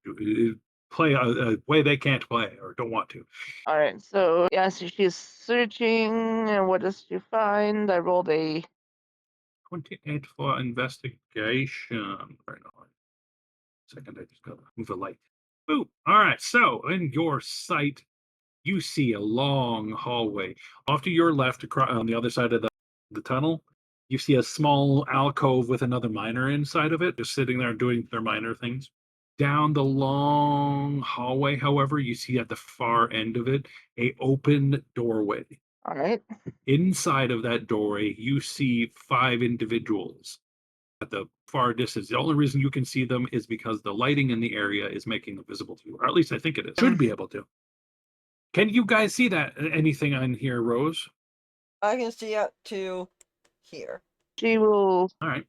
play a way they can't play or don't want to. Alright, so yeah, so she's searching, and what does she find? I rolled a 28 for investigation. Right now. Second, I just gotta move a light. Boom. All right. So in your sight, you see a long hallway. Off to your left, across on the other side of the tunnel, you see a small alcove with another miner inside of it, just sitting there doing their miner things. Down the long hallway, however, you see at the far end of it a open doorway. alright. Inside of that doorway, you see 5 individuals at the far distance. The only reason you can see them is because the lighting in the area is making them visible to you, or at least I think it is. Should be able to. Can you guys see that? Anything on here, Rose? I can see up to here. She will All right.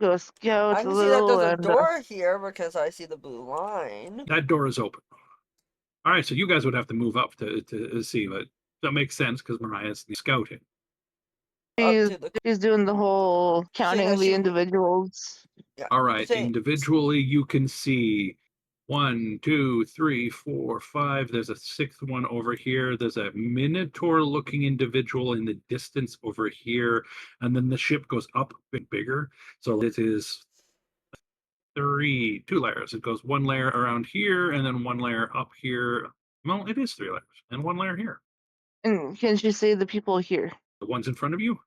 go scout I a can see that little there's a and door here because I see the blue line. That door is open. All right, so you guys would have to move up to see, but that makes sense because Mariah's scouting. Up to the she's doing the whole counting that the she- individuals. yeah. All right, See, individually you can see 1, 2, 3, 4, 5. There's a 6th one over here. There's a minotaur-looking individual in the distance over here, and then the ship goes up a bit bigger. So it is 2 layers. It goes 1 layer around here, and then 1 layer up here. Well, it is 3 layers, and 1 layer here. And can she see the people here? The ones in front of you,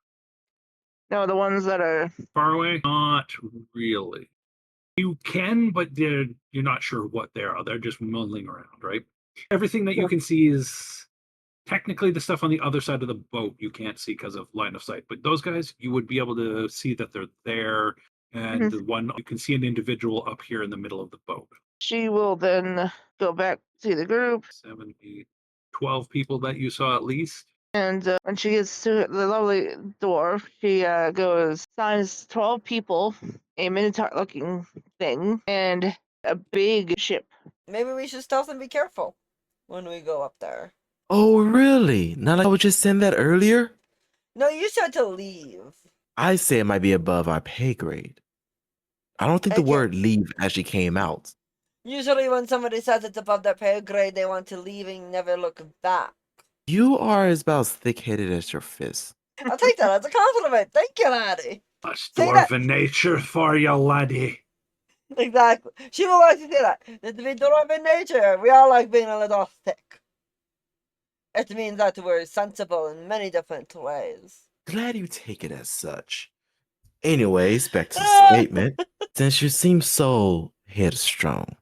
No, the ones that are far away, not really. You can, but you're not sure what they are. They're just mulling around, right? Everything that you can see is technically the stuff on the other side of the boat you can't see because of line of sight. But those guys, you would be able to see that they're there. And the one you can see an individual up here in the middle of the boat. she will then go back to the group. 7, 8, 12 people that you saw at least. And when she gets to the lovely dwarf, she goes, signs 12 people, a minotaur-looking thing, and a big ship. maybe we should stealth and be careful when we go up there. Oh, really? Not like I would just send that earlier? No, you said to leave. I say it might be above our pay grade. I don't think the Okay. word leave actually came out. Usually when somebody says it's above their pay grade, they want to leave and never look back. You are about as thick-headed as your fist. I'll take that as a compliment. Thank you, laddie. That's Say that. dwarven nature for you, laddie. Exactly. She will like to say that. That we dwarven nature. We all like being a little thick. It means that we're sensible in many different ways. Glad you take it as such. Anyways, back to the statement. Since you seem so headstrong,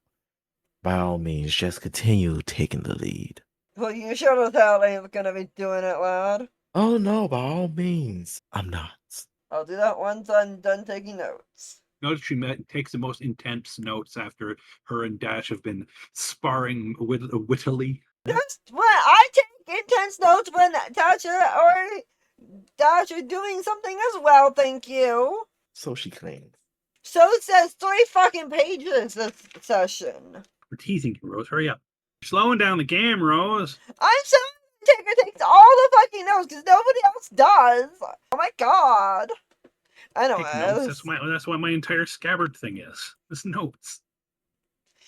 by all means, just continue taking the lead. Well, you sure as hell ain't gonna be doing it, lad. Oh no, by all means, I'm not. I'll do that once I'm done taking notes. Notice she takes the most intense notes after her and Dash have been sparring wittily. That's what I take intense notes when Tasha or Dash are doing something as well, thank you. So she claims. So it says 3 fucking pages this session. We're teasing you, Rose. Hurry up. You're slowing down the game, Rose. I'm so Taker takes all the fucking notes because nobody else does. Oh my god. Take notes. Anyways. That's why my entire scabbard thing is. It's notes.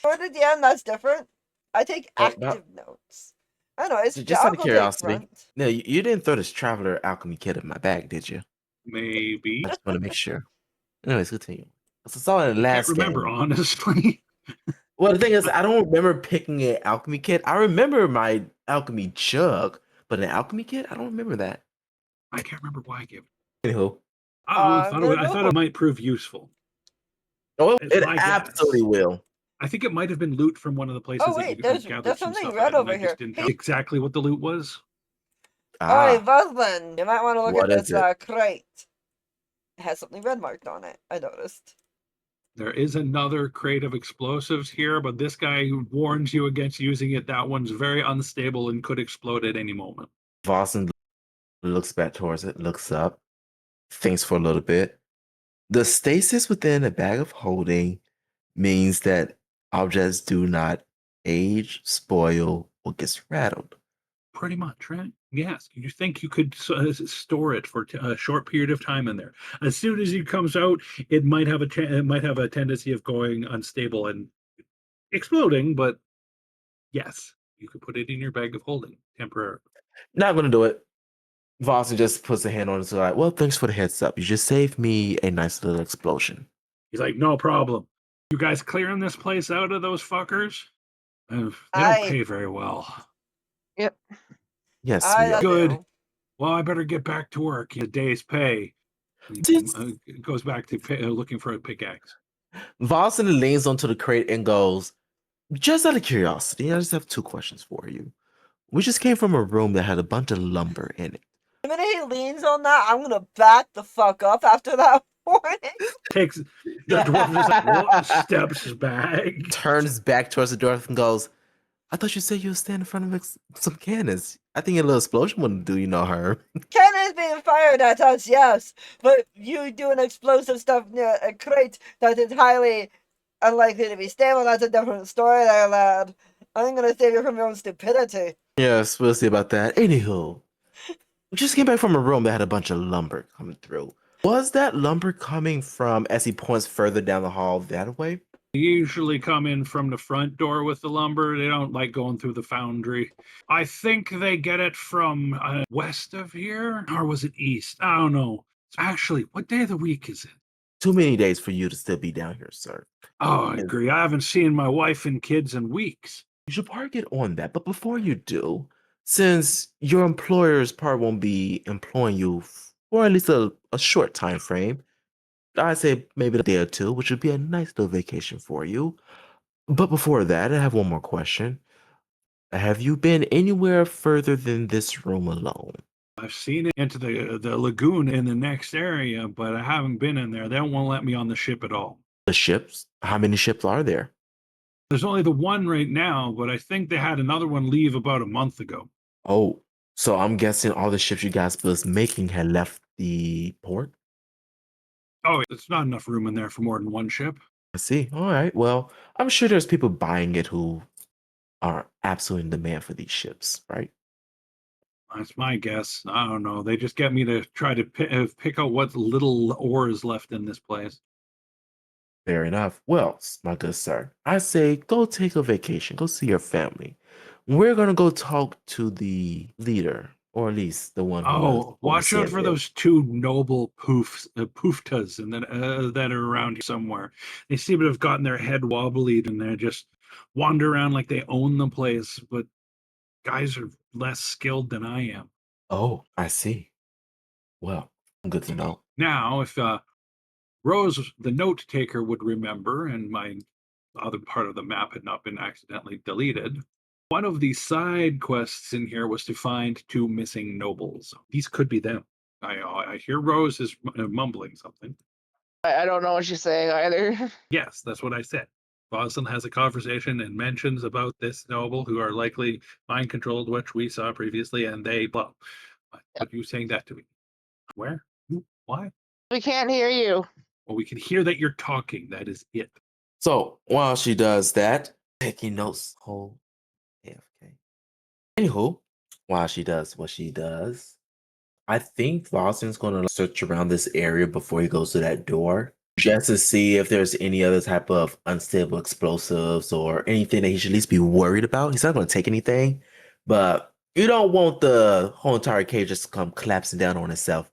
Or at the end, that's different. I take active notes. Anyways, Just out of curiosity. front. No, you didn't throw this Traveler Alchemy kit in my bag, did you? Maybe. I just want to make sure. Anyways, continue. So I saw in the last Can't remember, game. honestly. Well, the thing is, I don't remember picking an alchemy kit. I remember my alchemy jug, but an alchemy kit, I don't remember that. I can't remember why I gave it. Anywho. I thought it might prove useful. Oh, It's it my absolutely guess. will. I think it might have been loot from one of the places Oh, that wait, you there's gathered some something stuff red at, and over I just here. didn't know exactly what the loot was. Alright, Ah, Vuslin, you might want to look What at is this crate. It has something red marked on it, I noticed. There is another crate of explosives here, but this guy warns you against using it. That one's very unstable and could explode at any moment. Vossen looks back towards it, looks up, thinks for a little bit. The stasis within a bag of holding means that objects do not age, spoil, or get rattled. Pretty much, right? Yes. You think you could store it for a short period of time in there. As soon as it comes out, it might have a tendency of going unstable and exploding. But yes, you could put it in your bag of holding temporarily. Not gonna do it. Vossen just puts a hand on it, so like, well, thanks for the heads up. You just saved me a nice little explosion. He's like, no problem. You guys clearing this place out of those fuckers? They don't pay very well. Yep. Yes, we are. Good. Well, I better get back to work. A day's pay. Goes back to looking for a pickaxe. Vossen leans onto the crate and goes, just out of curiosity, I just have 2 questions for you. We just came from a room that had a bunch of lumber in it. The minute he leans on that, I'm gonna back the fuck up after that warning. Takes the dwarf just like, steps back, turns back towards the dwarf and goes, I thought you said you would stand in front of some cannons. I think a little explosion wouldn't do you no harm. Cannons being fired at us, yes, but you doing explosive stuff near a crate that is highly unlikely to be stable, that's a different story there, lad. I'm gonna save you from your own stupidity. Yes, we'll see about that. Anywho, we just came back from a room that had a bunch of lumber coming through. Was that lumber coming from, as he points further down the hall that way? They usually come in from the front door with the lumber. They don't like going through the foundry. I think they get it from west of here, or was it east? I don't know. Actually, what day of the week is it? Too many days for you to still be down here, sir. Oh, I agree. I haven't seen my wife and kids in weeks. You should probably get on that. But before you do, since your employers probably won't be employing you for at least a short time frame, I'd say maybe a day or 2, which would be a nice little vacation for you. But before that, I have one more question. Have you been anywhere further than this room alone? I've seen it into the lagoon in the next area, but I haven't been in there. They don't want to let me on the ship at all. The ships? How many ships are there? There's only the one right now, but I think they had another one leave about a month ago. Oh, so I'm guessing all the ships you guys was making had left the port? Oh, it's not enough room in there for more than one ship. I see. All right. Well, I'm sure there's people buying it who are absolutely in demand for these ships, right? That's my guess. I don't know. They just get me to try to pick out what little ore is left in this place. Fair enough. Well, my good sir, I say go take a vacation, go see your family. We're gonna go talk to the leader, or at least the one who Oh, watch out overseeing for it. those 2 noble pooftas and that are around here somewhere. They seem to have gotten their head wobbly and they just wander around like they own the place, but guys are less skilled than I am. Oh, I see. Well, good to know. Now, if Rose, the note taker, would remember, and my other part of the map had not been accidentally deleted. One of the side quests in here was to find 2 missing nobles. These could be them. I hear Rose is mumbling something. I don't know what she's saying either. Yes, that's what I said. Boston has a conversation and mentions about this noble who are likely mind controlled, which we saw previously, and they blah. But you saying that to me? Where? Who? Why? We can't hear you. Well, we can hear that you're talking. That is it. So while she does that, taking notes, whole AFK. Anywho, while she does what she does, I think Lawson's gonna search around this area before he goes to that door, just to see if there's any other type of unstable explosives or anything that he should at least be worried about. He's not gonna take anything, but you don't want the whole entire cage just to come collapsing down on itself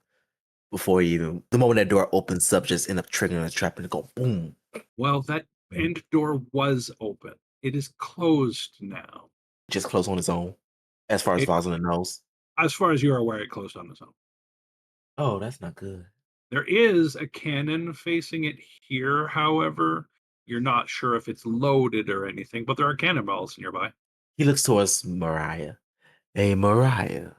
before even the moment that door opens up, just end up triggering a trap and go boom. Well, that end door was open. It is closed now. Just close on its own, as far as Rosalind knows. As far as you're aware, it closed on its own. Oh, that's not good. There is a cannon facing it here, however. You're not sure if it's loaded or anything, but there are cannonballs nearby. He looks towards Mariah. Hey, Mariah,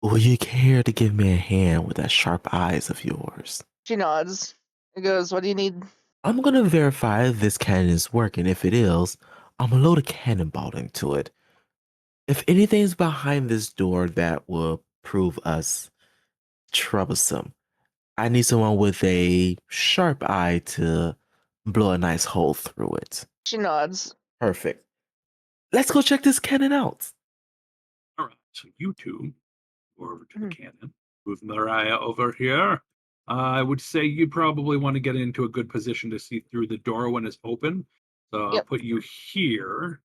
will you care to give me a hand with that sharp eyes of yours? She nods. He goes, "What do you need?" I'm gonna verify if this cannon is working. If it is, I'm gonna load a cannonball into it. If anything's behind this door that will prove us troublesome, I need someone with a sharp eye to blow a nice hole through it. She nods. Perfect. Let's go check this cannon out. All right, so you two go over to the cannon. Move Mariah over here. I would say you probably want to get into a good position to see through the door when it's open. So I'll put you here.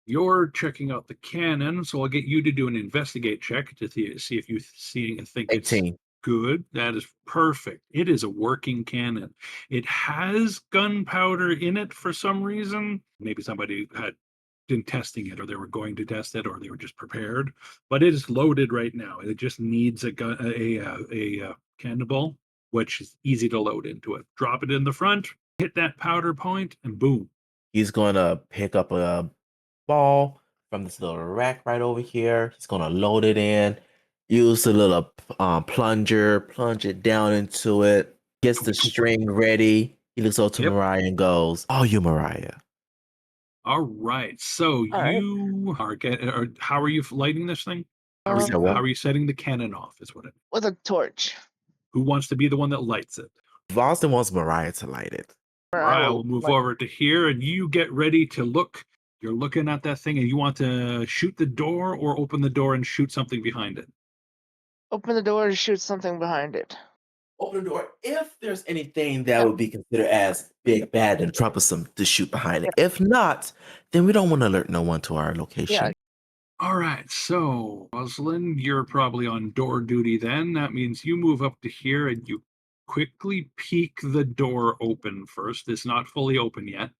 You're checking out the cannon, so I'll get you to do an investigate check to see if you see and think it's 18. good. That is perfect. It is a working cannon. It has gunpowder in it for some reason. Maybe somebody had been testing it, or they were going to test it, or they were just prepared. But it is loaded right now. It just needs a cannonball, which is easy to load into it. Drop it in the front, hit that powder point, and boom. He's gonna pick up a ball from this little rack right over here. He's gonna load it in, use the little plunger, plunge it down into it, gets the string ready. He looks over to Mariah and goes, "Oh, you, Mariah." All right. So you are getting. How are you lighting this thing? How are you setting the cannon off? Is what it. With a torch. Who wants to be the one that lights it? Boston wants Mariah to light it. Mariah will move over to here, and you get ready to look. You're looking at that thing, and you want to shoot the door or open the door and shoot something behind it. Open the door to shoot something behind it. Open the door if there's anything that would be considered as big, bad, and troublesome to shoot behind it. If not, then we don't want to alert no one to our location. Yeah. All right, so Rosalind, you're probably on door duty then. That means you move up to here and you quickly peek the door open first. It's not fully open yet.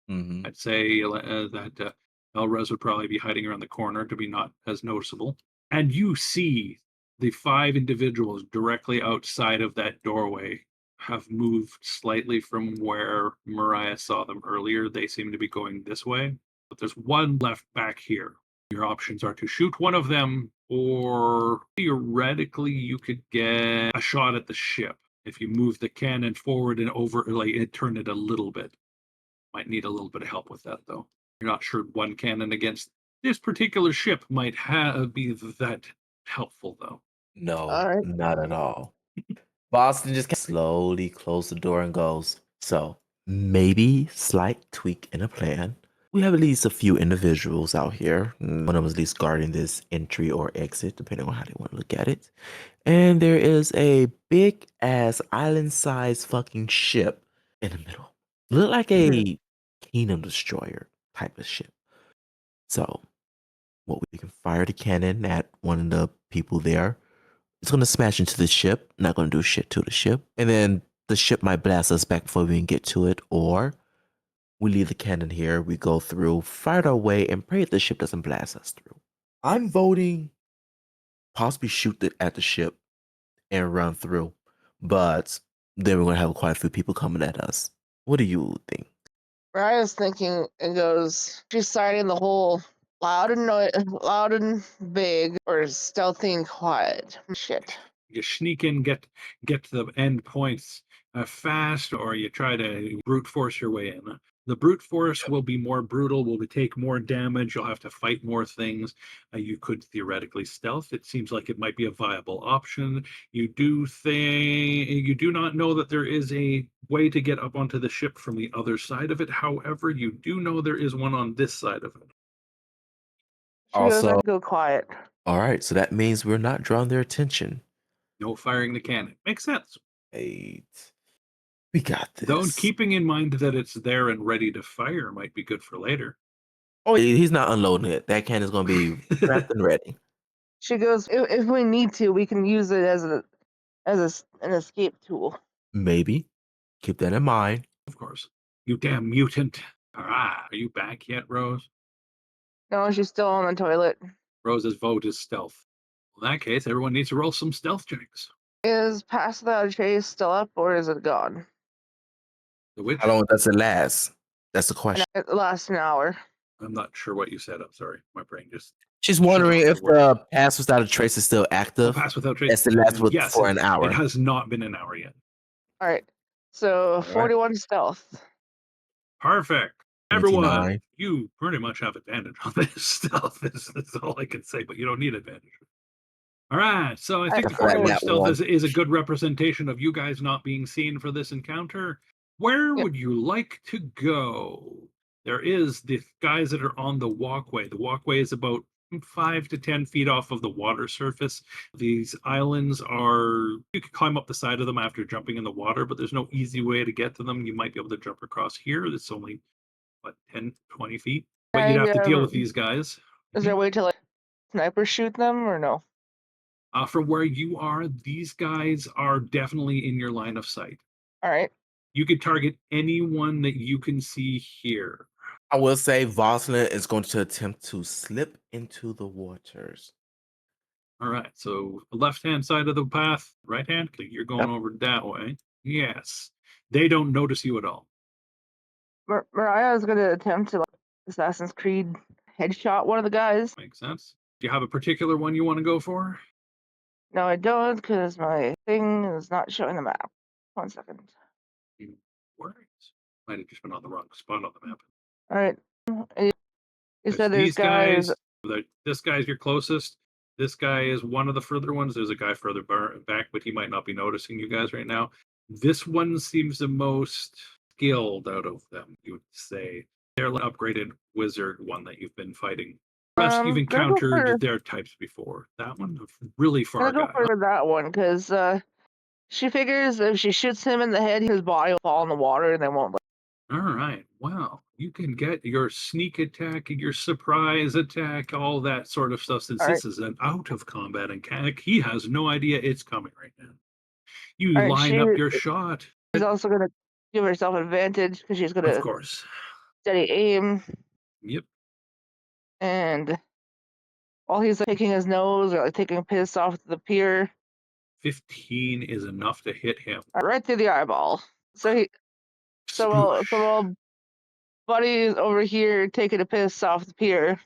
Mm-hmm. I'd say that Elrez would probably be hiding around the corner to be not as noticeable. And you see the 5 individuals directly outside of that doorway have moved slightly from where Mariah saw them earlier. They seem to be going this way, but there's one left back here. Your options are to shoot one of them, or theoretically, you could get a shot at the ship if you move the cannon forward and overlay it, turn it a little bit. Might need a little bit of help with that, though. You're not sure one cannon against this particular ship might be that helpful, though. No, not at all. Boston just slowly closes the door and goes, "So maybe slight tweak in a plan. We have at least a few individuals out here. One of them is at least guarding this entry or exit, depending on how they want to look at it. And there is a big ass island-sized fucking ship in the middle. Look like a Kingdom Destroyer type of ship. So, what we can fire the cannon at one of the people there. It's going to smash into the ship, not going to do shit to the ship. And then the ship might blast us back before we can get to it. Or we leave the cannon here, we go through, fire our way, and pray the ship doesn't blast us through. I'm voting possibly shoot at the ship and run through. But then we're gonna have quite a few people coming at us. What do you think? I was thinking it goes, she's citing the whole loud and big, or stealthy and quiet. Shit. You sneak in, get to the end points fast, or you try to brute force your way in. The brute force will be more brutal, will take more damage, you'll have to fight more things. You could theoretically stealth. It seems like it might be a viable option. You do not know that there is a way to get up onto the ship from the other side of it. However, you do know there is one on this side of it. She goes, Also, go quiet. all right, so that means we're not drawing their attention. No firing the cannon. Makes sense. AiT. We got Though this. keeping in mind that it's there and ready to fire might be good for later. Oh, he's not unloading it. That cannon's gonna be prepped and ready. She goes, if we need to, we can use it as an escape tool. Maybe. Keep that in mind. Of course. You damn mutant. Are you back yet, Rose? No, she's still on the toilet. Rose's vote is stealth. Well, in that case, everyone needs to roll some stealth checks. Is Pass Without a Trace still up, or is it gone? The witch? How long does it last? That's the question. It lasts an hour. I'm not sure what you said. I'm sorry. My brain just... She's wondering Shut off if the word. the pass without a trace is still active. Pass Without Trace. Yes, it lasts Yes, for an hour. It has not been an hour yet. All right. So right. 41 stealth. Perfect. 29. Everyone, you pretty much have advantage on this stealth. That's all I can say, but you don't need advantage. All right, so I think the I like 41 that stealth one. is a good representation of you guys not being seen for this encounter. Where Yep. would you like to go? There is the guys that are on the walkway. The walkway is about 5 to 10 feet off of the water surface. These islands are, you can climb up the side of them after jumping in the water, but there's no easy way to get to them. You might be able to jump across here. It's only, what, 10, 20 feet? But you'd have to deal with these guys. Is there a way to like sniper shoot them or no? From where you are, these guys are definitely in your line of sight. All right. You could target anyone that you can see here. I will say Voslin is going to attempt to slip into the waters. All right, so left-hand side of the path, right hand, you're going Yep. over that way. Yes. They don't notice you at all. Mariah is going to attempt to like, Assassin's Creed headshot one of the guys. Makes sense. Do you have a particular one you want to go for? No, I don't, because my thing is not showing the map. 1 second. Worries. Might have just been on the wrong spot on the map. All right. You said there's These guys, this guy's your closest. This guy is one of the further ones. There's a guy further back, but he might not be noticing you guys right now. This one seems the most skilled out of them, you would say. They're an upgraded wizard one that you've been fighting. The rest you've encountered their types before. That one, really far guy. Go for that one, because she figures if she shoots him in the head, his body will fall in the water and they won't. All right. Well, you can get your sneak attack and your surprise attack, all that sort of stuff. Since this is an out of combat mechanic, he has no idea it's coming right now. You line up your shot. She's also going to give herself advantage because she's going to, of course, steady aim. Yep. And while he's like, picking his nose or like taking a piss off the pier, 15 is enough to hit him. Right through the eyeball. So while Buddy is over here taking a piss off the pier,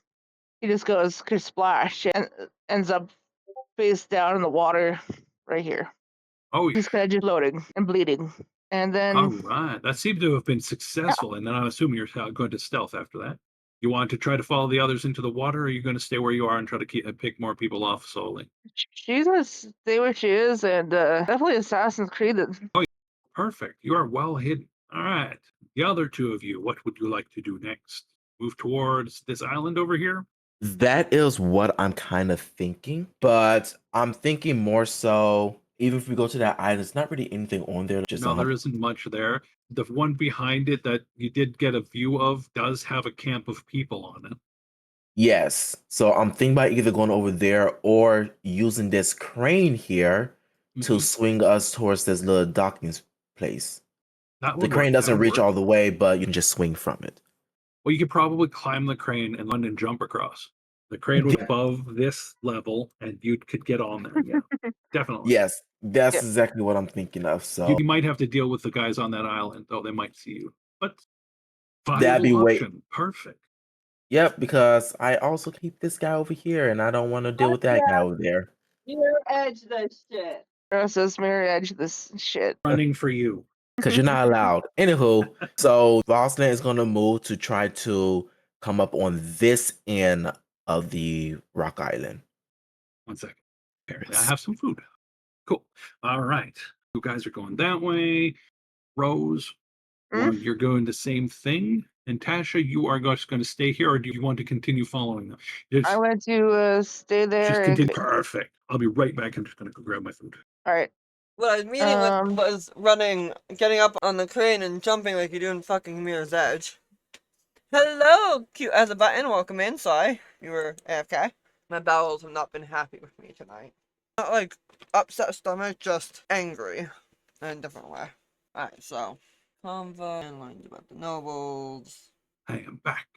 he just goes splash and ends up face down in the water right here. Oh, he's kind of just floating and bleeding. And then, all right, that seemed to have been successful. And then I'm assuming you're going to stealth after that. You want to try to follow the others into the water, or are you going to stay where you are and try to pick more people off slowly? She's going to stay where she is, and definitely Assassin's Creed. Oh, perfect. You are well hidden. All right. The other two of you, what would you like to do next? Move towards this island over here? That is what I'm kind of thinking, but I'm thinking more so, even if we go to that island, there's not really anything on there. There isn't much there. The one behind it that you did get a view of does have a camp of people on it. Yes. So I'm thinking about either going over there or using this crane here to swing us towards this little docking place. The crane doesn't reach all the way, but you can just swing from it. Well, you could probably climb the crane and land and jump across. The crane was above this level, and you could get on there. Yeah, definitely. Yes, that's Yeah. exactly what I'm thinking of. So You might have to deal with the guys on that island, though they might see you. But That'd be viable way- option. Perfect. yep, because I also keep this guy over here, and I don't want to deal with that guy over there. Mirror edge this shit. Arrow says mirror edge this shit. Running for you. Because you're not allowed. Anywho, so Boston is going to move to try to come up on this end of the rock island. 1 second. Apparently, I have some food. Cool. All right. You guys are going that way. Rose, you're going the same thing. And Tasha, you are just going to stay here, or do you want to continue following them? Just, I went to stay just there. continue. Perfect. I'll be right back. I'm just going to go grab my food. All right. What I was meaning with was running, getting up on the crane and jumping like you do in fucking Mirror's Edge. Hello, cute as a button. Welcome in. Sorry, you were AFK. My bowels have not been happy with me tonight. Not like upset stomach, just angry in a different way. Alright, so convo and lines about the nobles. I am back.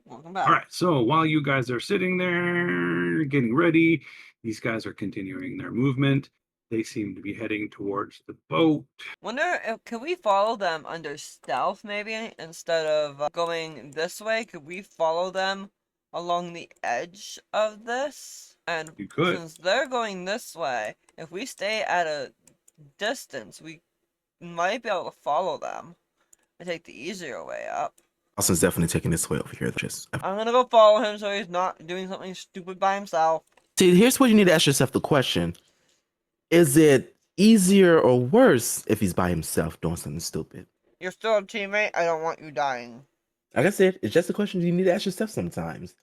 Welcome back. All right. So while you guys are sitting there getting ready, these guys are continuing their movement. They seem to be heading towards the boat. Wonder if can we follow them under stealth maybe instead of going this way? Could we follow them along the edge of this? And You could. since they're going this way, if we stay at a distance, we might be able to follow them and take the easier way up. Boston's definitely taking this way over here. I'm gonna go follow him so he's not doing something stupid by himself. See, here's what you need to ask yourself the question. Is it easier or worse if he's by himself doing something stupid? You're still a teammate. I don't want you dying. Like I said, it's just a question you need to ask yourself sometimes.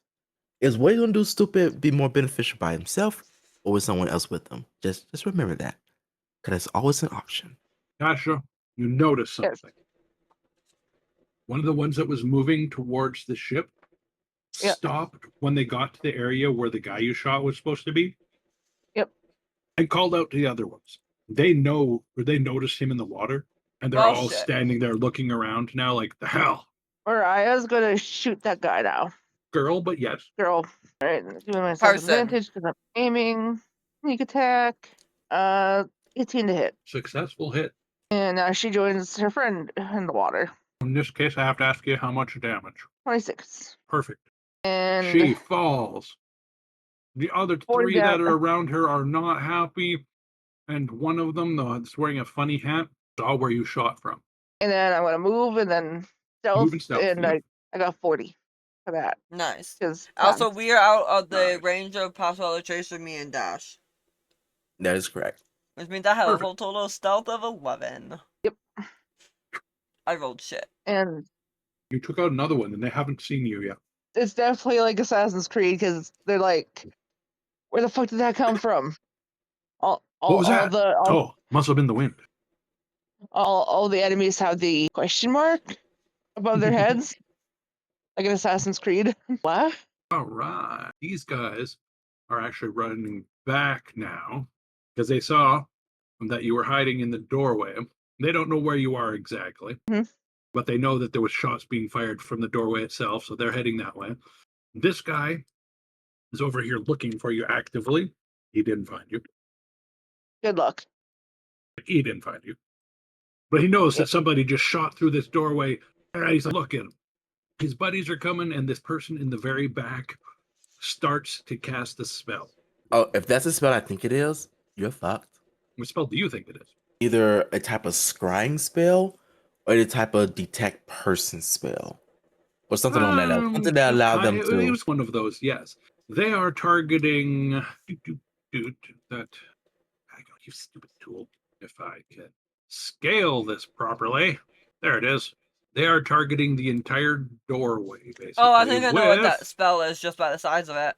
Is what he's gonna do stupid be more beneficial by himself or with someone else with him? Just remember that. Because that's always an option. Tasha, you notice Yes. something. One of the ones that was moving towards the ship Yeah. stopped when they got to the area where the guy you shot was supposed to be. Yep. And called out to the other ones. They know, or they noticed him in the water, and they're all Bullshit. standing there looking around now like, the hell? Mariah's gonna shoot that guy now. Girl, but yes. Girl. All right. Giving myself Person. advantage because I'm aiming. Sneak attack. 18 to hit. Successful hit. And now she joins her friend in the water. In this case, I have to ask you how much damage. 26. Perfect. And She falls. The other 40 three that down. are around her are not happy. And one of them, though, that's wearing a funny hat, saw where you shot from. and then I'm gonna move and then stealth. Move and stealth, And yeah. I got 40 for that. Nice. Because Also, we are out of the Nice. range of possible tracer me and Dash. That is correct. Which means I have a Perfect. whole total stealth of 11. Yep. I rolled shit. and You took out another one, and they haven't seen you yet. it's definitely like Assassin's Creed because they're like, where the fuck did that come from? All What was that? the Oh, must have been the wind. all the enemies have the question mark above their heads, like in Assassin's Creed. What? All right. These guys are actually running back now because they saw that you were hiding in the doorway. They don't know where you are exactly, but they know that there was shots being fired from the doorway itself, so they're heading that way. This guy is over here looking for you actively. He didn't find you. Good luck. He didn't find you. But he knows that somebody just shot through this doorway. And he's like, look at him. His buddies are coming, and this person in the very back starts to cast a spell. Oh, if that's the spell I think it is, you're fucked. What spell do you think it is? Either a type of scrying spell or the type of detect person spell. Or something on that level. Something that allowed them It to. was one of those, yes. They are targeting that. You stupid tool. If I can scale this properly. There it is. They are targeting the entire doorway, basically. Oh, I think I know what that with spell is just by the size of it.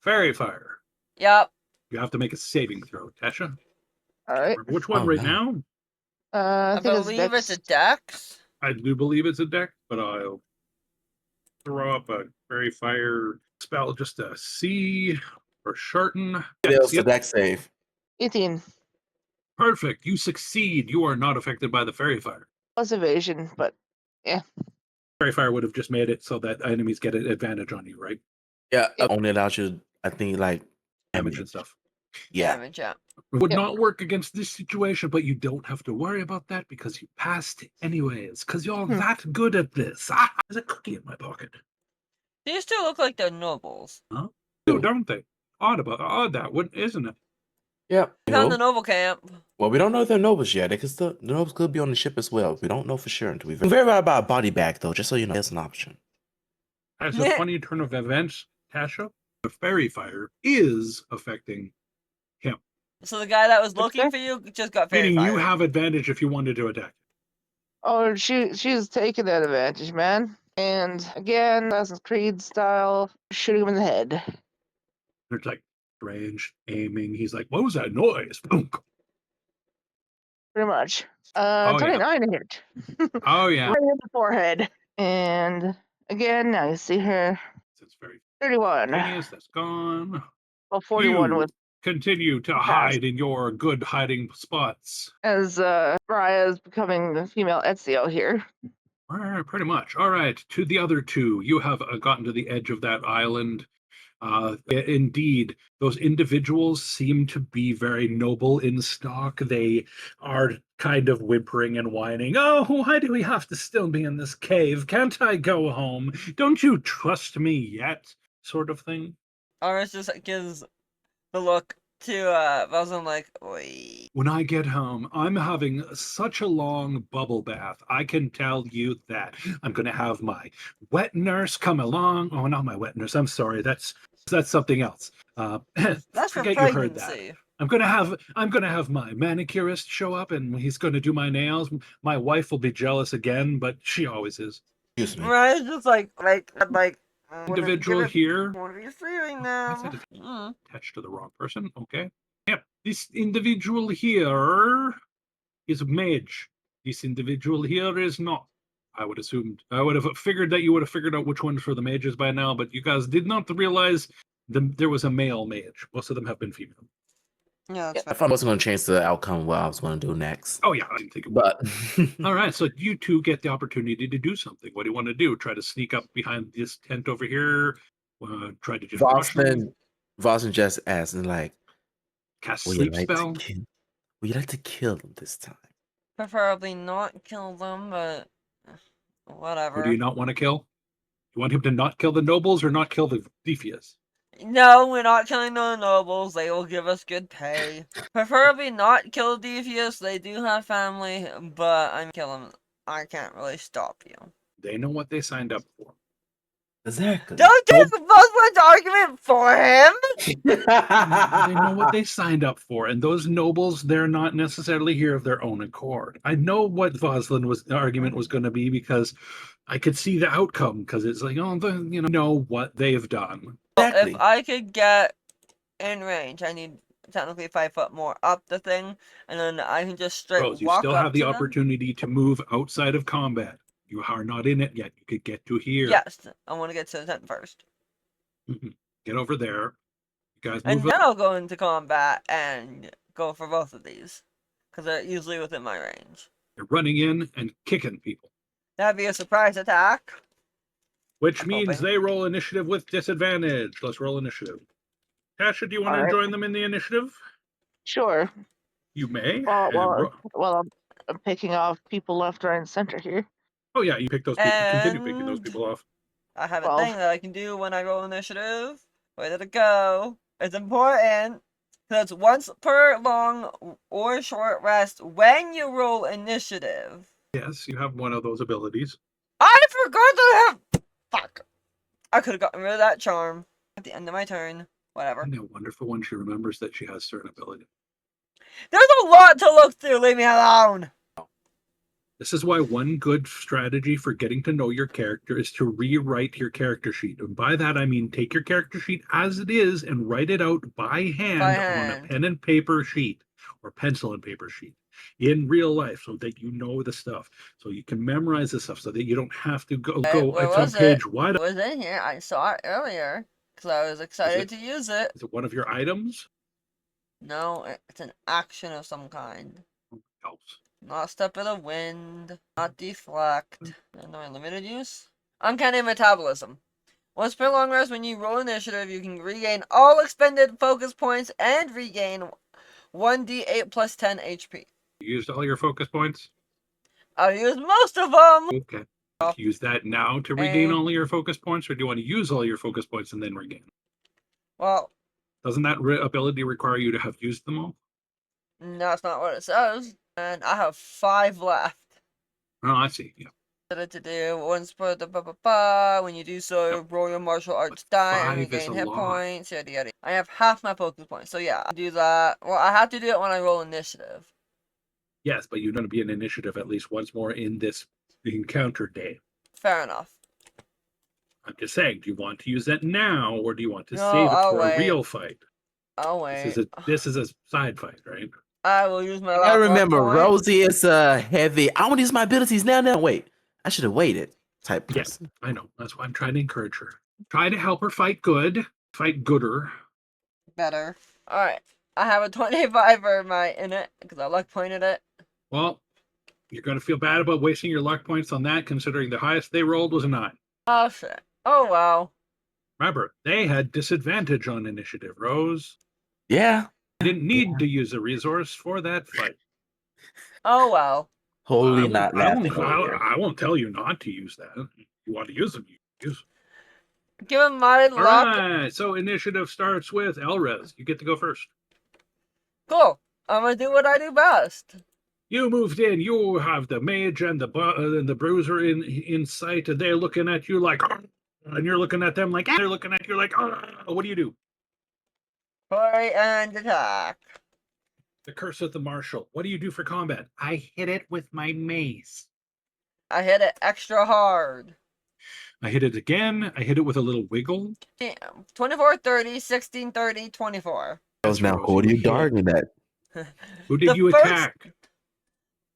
Fairy Fire. Yep. You have to make a saving throw, Tasha. All right. Remember which one Oh, right no. now? I I think believe it's a Dex. dex. I do believe it's a deck, but I'll throw up a Fairy Fire spell just to see or shorten. It is a Yep. deck save. 18 Perfect. You succeed. You are not affected by the Fairy Fire. plus evasion, but Fairy Fire would have just made it so that enemies get an advantage on you, right? Yeah, only allows you, I think, like Damage and stuff. Yeah. Damage, yeah. It would Yep. not work against this situation, but you don't have to worry about that because you passed anyways, because you're that good at this. Ah, there's a cookie in my pocket. These two look like they're nobles. Huh? Oh, don't they? Odd that, wouldn't, isn't it? Yeah. We found the noble camp. Well, we don't know if they're nobles yet. They could still, the nobles could be on the ship as well. We don't know for sure until we verify about a body bag, though, just so you know, it's an option. As a funny turn of events, Tasha, the fairy fire is affecting him. So the guy that was looking for you just got fairy Meaning you fired. have advantage if you wanted to attack. Oh, she's taking that advantage, man. And again, Assassin's Creed style, shooting him in the head. It's like strange aiming. He's like, what was that noise? Boom. Pretty much. Oh, 29 to hit. Oh, yeah. Right in the forehead. And again, now you see her. It's very 31. spontaneous. That's gone. Well, 41 You with continue to hide in your good hiding spots. as Raya is becoming the female Ezio here. Pretty much. All right. To the other two, you have gotten to the edge of that island. Indeed, those individuals seem to be very noble in stock. They are kind of whimpering and whining. Oh, why do we have to still be in this cave? Can't I go home? Don't you trust me yet? Sort of thing. Ours just gives the look to Rosalind like, oi. When I get home, I'm having such a long bubble bath. I can tell you that. I'm going to have my wet nurse come along. Oh, not my wet nurse. I'm sorry. That's something else. That's for Forget you heard that. pregnancy. I'm gonna have my manicurist show up, and he's gonna do my nails. My wife will be jealous again, but she always is. Excuse me. Right, it's just like, Individual here. What are you feeling them? Attached to the wrong person. Okay. Yep. This individual here is a mage. This individual here is not. I would have figured that you would have figured out which ones for the mages by now, but you guys did not realize there was a male mage. Most of them have been female. Yeah, that's I thought I wasn't going to change the outcome of what I was going to do next. Oh yeah, I didn't think it But All right, so you two get the opportunity to do something. What do you want to do? Try to sneak up behind this tent over here? Try to just rush them? Boston just asked, and like, Cast will sleep spell? you like to kill them this time? preferably not kill them, but whatever. Or do you not want to kill? You want him to not kill the nobles or not kill the Defias? No, we're not killing the nobles. They will give us good pay. Preferably not kill Devious. They do have family, but I'm kill them. I can't really stop you. They know what they signed up for. Exactly. Don't take Muslim's argument for him. They know what they signed up for, and those nobles, they're not necessarily here of their own accord. I know what Voslin's argument was going to be because I could see the outcome, because it's like, oh, you know what they've done. Exactly. If I could get in range, I need technically 5 foot more up the thing, and then I can just straight Rose, you walk still up have the to them. opportunity to move outside of combat. You are not in it yet. You could get to here. Yes, I want to get to the tent first. Get over there. You guys And move then up. I'll go into combat and go for both of these. Because they're usually within my range. You're running in and kicking people. That'd be a surprise attack. Which I'm means hoping. they roll initiative with disadvantage. Let's roll initiative. Tasha, do you want to Alright. join them in the initiative? Sure. You may. Well, I'm picking off people left, right, and center here. Oh yeah, you pick those people. Continue picking those And- people off. I have a 12. thing that I can do when I roll initiative. Where did it go? It's important. Because once per long or short rest when you roll initiative. Yes, you have one of those abilities. I forgot to have. Fuck. I could have gotten rid of that charm at the end of my turn. Whatever. Isn't it wonderful when she remembers that she has certain abilities? There's a lot to look through. Leave me alone. This is why one good strategy for getting to know your character is to rewrite your character sheet. And by that, I mean take your character sheet as it is and write it out by hand on hand. a pen and paper sheet or pencil and paper sheet in real life so that you know the stuff. So you can memorize the stuff so that you don't have to go Where it's on was page it? wide. It was in here. I saw it earlier. Because I was excited to use it. Is it one of your items? No, it's an action of some kind. Helps. Not step of the wind. Not deflect. No limited use. Uncanny metabolism. Once per long rest, when you roll initiative, you can regain all expended focus points and regain 1d8 plus 10 HP. You used all your focus points? I've used most of them! Okay. Use that now to regain And- all your focus points, or do you want to use all your focus points and then regain? Well, Doesn't that ability require you to have used them all? that's not what it says. And I have 5 left. Oh, I see. Yeah. To do once per when you do so, roll your martial arts die and 5 is regain a hit lot. points. Yada yada. I have half my focus points, so yeah, I do that. Well, I have to do it when I roll initiative. Yes, but you're going to be an initiative at least once more in this encounter day. Fair enough. I'm just saying, do you want to use that now, or do you want to No, save it I'll for wait. a real fight? I'll wait. This is a side fight, right? I will use my I last remember luck point. Rosie is heavy. I want to use my abilities now. Now wait, I should have waited. Type Yes, person. I know. That's why I'm trying to encourage her. Try to help her fight good, fight gooder. Better. Alright. I have a 25 in it, because I luck pointed it. Well, you're going to feel bad about wasting your luck points on that, considering the highest they rolled was a 9. Oh shit. Oh wow. Remember, they had disadvantage on initiative, Rose. Yeah. You didn't need to use a resource for that fight. Oh well. Wholly I not won't, laughing over. I won't tell you not to use that. If you want to use them, you use them. Given my All luck. right, so initiative starts with Elrez. You get to go first. Cool. I'm gonna do what I do best. You moved in. You have the mage and the bruiser in sight, and they're looking at you like, "Oh," and you're looking at them like, they're looking at you like, "Oh." What do you do? Parry and attack. The curse of the marshal. What do you do for combat? I hit it with my mace. I hit it extra hard. I hit it again. I hit it with a little wiggle. Damn. 24, 30, 16, 30, 24. Now Rose, who do you hit. target at? Who did The you first- attack?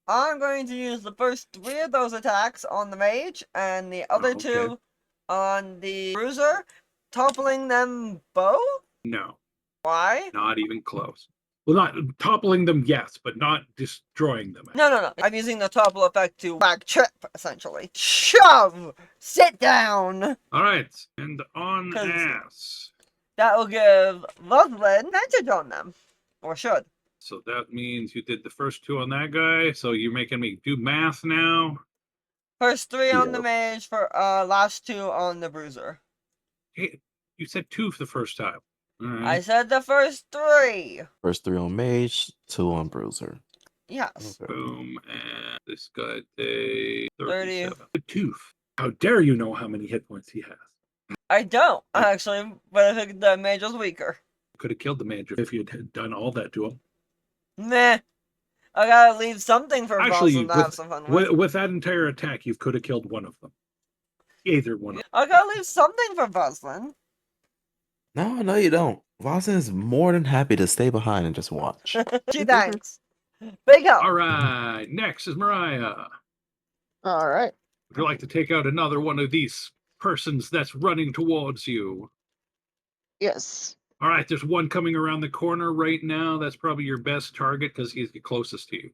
I'm going to use the first 3 of those attacks on the mage, and the other Okay. 2 on the bruiser, toppling them both? No, Why? not even close. Well, not toppling them, yes, but not destroying them. No. I'm using the topple effect to back trip, essentially. Shove! Sit down! All right, and on 'Cause- ass. That will give Loveland advantage on them. Or should. So that means you did the first 2 on that guy. So you're making me do math now. First 3 on the Yep. mage, for last 2 on the bruiser. Hey, you said 2 for the first time. All right. I said the first 3! First 3 on Mage, 2 on Bruiser. Yes. Okay. Boom, and this guy takes 30. 37. Good tooth. How dare you know how many hit points he has? I don't, actually, but I think the mage was weaker. Could have killed the mage if you had done all that to him. Meh. I gotta leave something for Actually, Boston to have some fun with. with that entire attack, you could have killed one of them. Either one of them. I gotta leave something for Buslin. No, you don't. Vossen is more than happy to stay behind and just watch. Gee, thanks. Big help. All right, next is Mariah. All right. Would you like to take out another one of these persons that's running towards you? Yes. All right, there's one coming around the corner right now. That's probably your best target because he's the closest to you.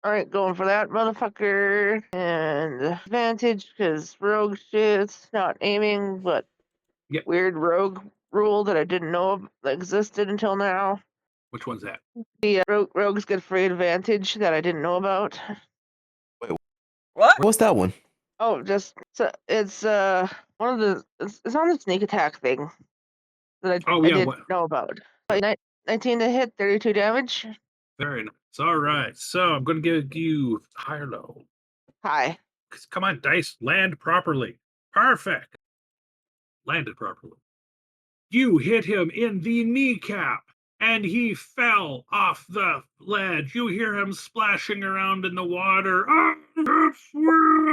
All right, going for that motherfucker. And advantage because rogue shit's not aiming, but Yep. weird rogue rule that I didn't know existed until now. Which one's that? The rogues get free advantage that I didn't know about. What? What's that one? Oh, just so it's one of the it's on the sneak attack thing that Oh, I yeah, didn't what- know about. 19 to hit, 32 damage. Very nice. All right, so I'm going to give you high or low. Hi. Come on, dice, land properly. Perfect. Landed properly. You hit him in the kneecap, and he fell off the ledge. You hear him splashing around in the water.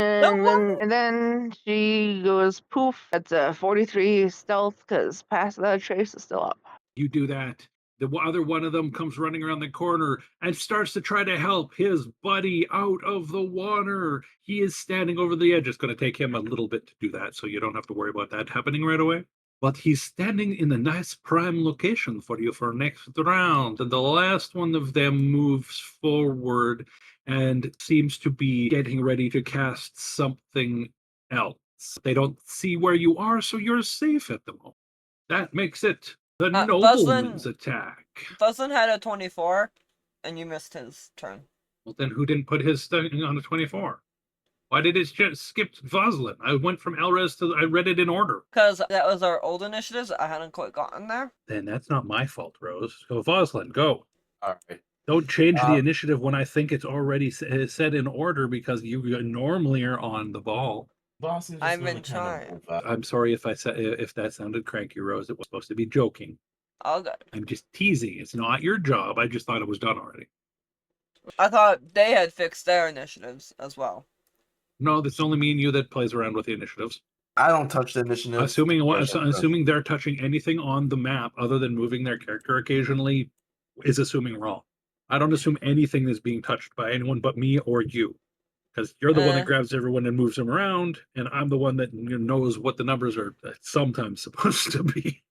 And then she goes poof. That's a 43 stealth because Pass Without a Trace is still up. You do that. The other one of them comes running around the corner and starts to try to help his buddy out of the water. He is standing over the edge. It's going to take him a little bit to do that, so you don't have to worry about that happening right away. But he's standing in a nice prime location for you for next round. And the last one of them moves forward and seems to be getting ready to cast something else. They don't see where you are, so you're safe at the moment. That makes it the nobleman's attack. Fuzzlin had a 24, and you missed his turn. Well, then who didn't put his thing on a 24? Why did it just skip Voslin? I went from Elrez to... I read it in order. Because that was our old initiatives. I hadn't quite gotten there. Then that's not my fault, Rose. So Voslin, go. All right. Don't change the initiative when I think it's already set in order, because you normally are on the ball. Boston's just I'm really in kind of charge. move up. I'm sorry if that sounded cranky, Rose. It was supposed to be joking. All good. I'm just teasing. It's not your job. I just thought it was done already. I thought they had fixed their initiatives as well. No, it's only me and you that plays around with the initiatives. I don't touch the initiative. Assuming they're touching anything on the map other than moving their character occasionally is assuming wrong. I don't assume anything is being touched by anyone but me or you, because you're the one that grabs everyone and moves them around, and I'm the one that knows what the numbers are sometimes supposed to be.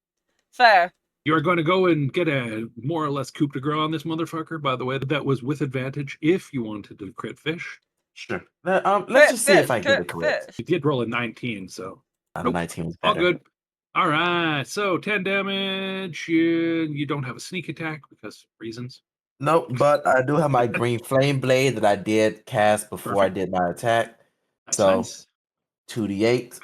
Fair. You're going to go and get a more or less coup de grace on this motherfucker. By the way, that was with advantage if you wanted to crit fish. Sure. Let's just see if I get it correct. Fish. You did roll a 19, so Nope. 19 was all better. good. All right, so 10 damage. You don't have a sneak attack because reasons. Nope, but I do have my green flame blade that I did cast before I did my attack. So 2d8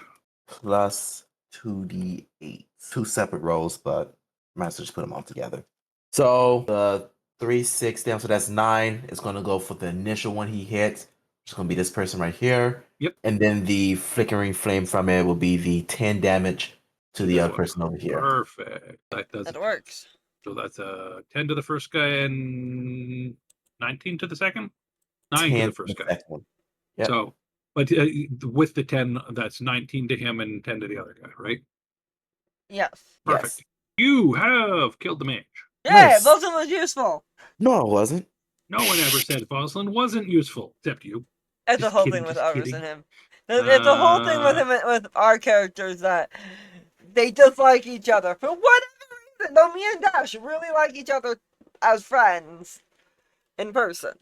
plus 2d8. Two separate rolls, but I might as well just put them all together. So the 3, 6 damage, so that's 9. It's going to go for the initial one he hit. It's going to be this person right here. Yep. And then the flickering flame from it will be the 10 damage to the other person over here. Perfect. That works. So that's 10 to the first guy and 19 to the second? 9 to the first guy. One. Yep. So, but with the 10, that's 19 to him and 10 to the other guy, right? Yes. Perfect. Yes. You have killed the mage. Yeah, Nice. Bolton was useful. No, it wasn't. No one ever said Voslin wasn't useful, except you. It's the Just whole kidding, thing with just Arvis kidding. and him. It's the whole thing with him with our characters that they dislike each other for whatever reason. Though me and Dash really like each other as friends in person.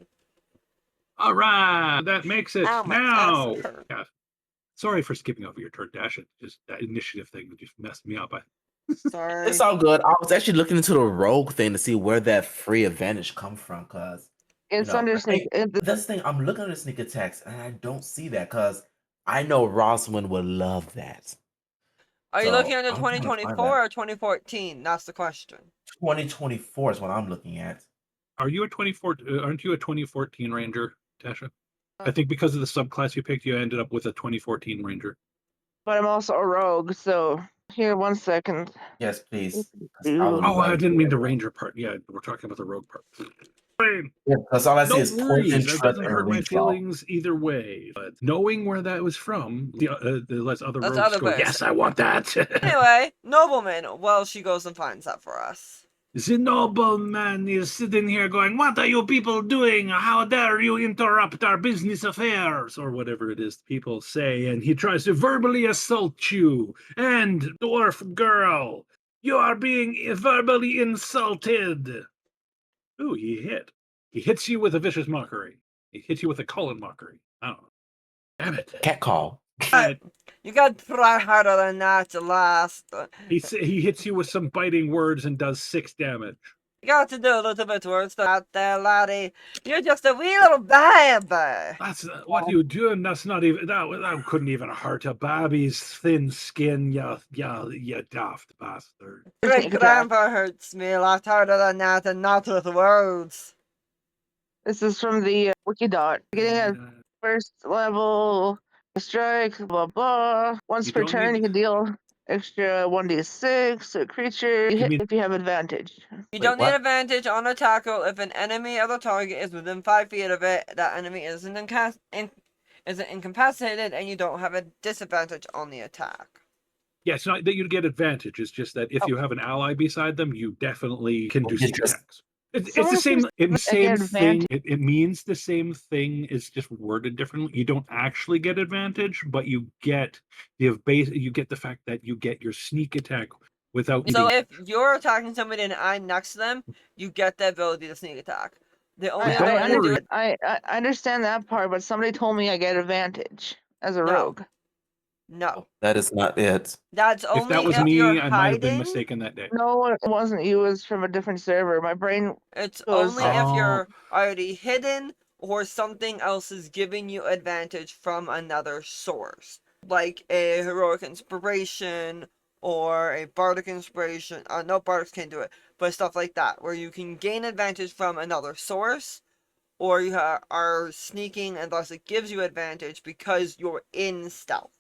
All right, that makes it Ow, my now. ass hurt. Yeah. Sorry for skipping over your turn, Dash. It just that initiative thing that just messed me up. Sorry. It's all good. I was actually looking into the rogue thing to see where that free advantage come from, because It's I under think sneak. that's the thing. I'm looking at the sneak attacks and I don't see that, because I know Roswin would love that. Are you So, looking at the I'm trying to find 2024 or 2014? That's the question. 2024 is what I'm looking at. Are you a 24? Aren't you a 2014 Ranger, Tasha? I think because of the subclass you picked, you ended up with a 2014 Ranger. But I'm also a rogue, so here, 1 second. Yes, please. Oh, I didn't mean the Ranger part. Yeah, we're talking about the rogue part. Yeah, because all I see No is poison, worries. That trip, doesn't and hurt my recall. feelings either way. But knowing where that was from, lets other That's rogues other go, ways. yes, I want that. Anyway, nobleman. Well, she goes and finds that for us. The nobleman is sitting here going, what are you people doing? How dare you interrupt our business affairs? Or whatever it is people say. And he tries to verbally assault you. And, dwarf girl, you are being verbally insulted. Ooh, he hit. He hits you with a vicious mockery. He hits you with a Colin mockery. I don't know. Damn it. Cat call. You got to try harder than that to last. He hits you with some biting words and does 6 damage. You got to do a little bit worse than that there, laddie. You're just a wee little baby. That's what you doing. That's not even that couldn't even hurt a baby's thin skin. You daft bastard. Great grandpa hurts me a lot harder than that, and not with words. This is from the Wikidot. Getting a first level strike, blah blah. Once You per don't turn, need- you can deal extra 1d6 to a creature you hit if you have advantage. You don't need what? advantage on a tackle if an enemy of the target is within 5 feet of it. That enemy isn't incapacitated, and you don't have a disadvantage on the attack. Yeah, it's not that you get advantage. It's just that if you have an ally beside them, you definitely can do sneak attacks. It's the same. It's same thing. It means the same thing. It's just worded differently. You don't actually get advantage, but you get the base. You get the fact that you get your sneak attack without. So if you're attacking somebody and I'm next to them, you get the ability to sneak attack. The only other way to do it. I understand that part, but somebody told me I get advantage as a rogue. No. That is not it. That's If only that was if me, you're I might have been hiding. mistaken that day. No, it wasn't you. It was from a different server. My brain It's goes. only if Oh. you're already hidden or something else is giving you advantage from another source. Like a heroic inspiration or a bardic inspiration. No, bardics can't do it, but stuff like that, where you can gain advantage from another source, or you are sneaking and thus it gives you advantage because you're in stealth.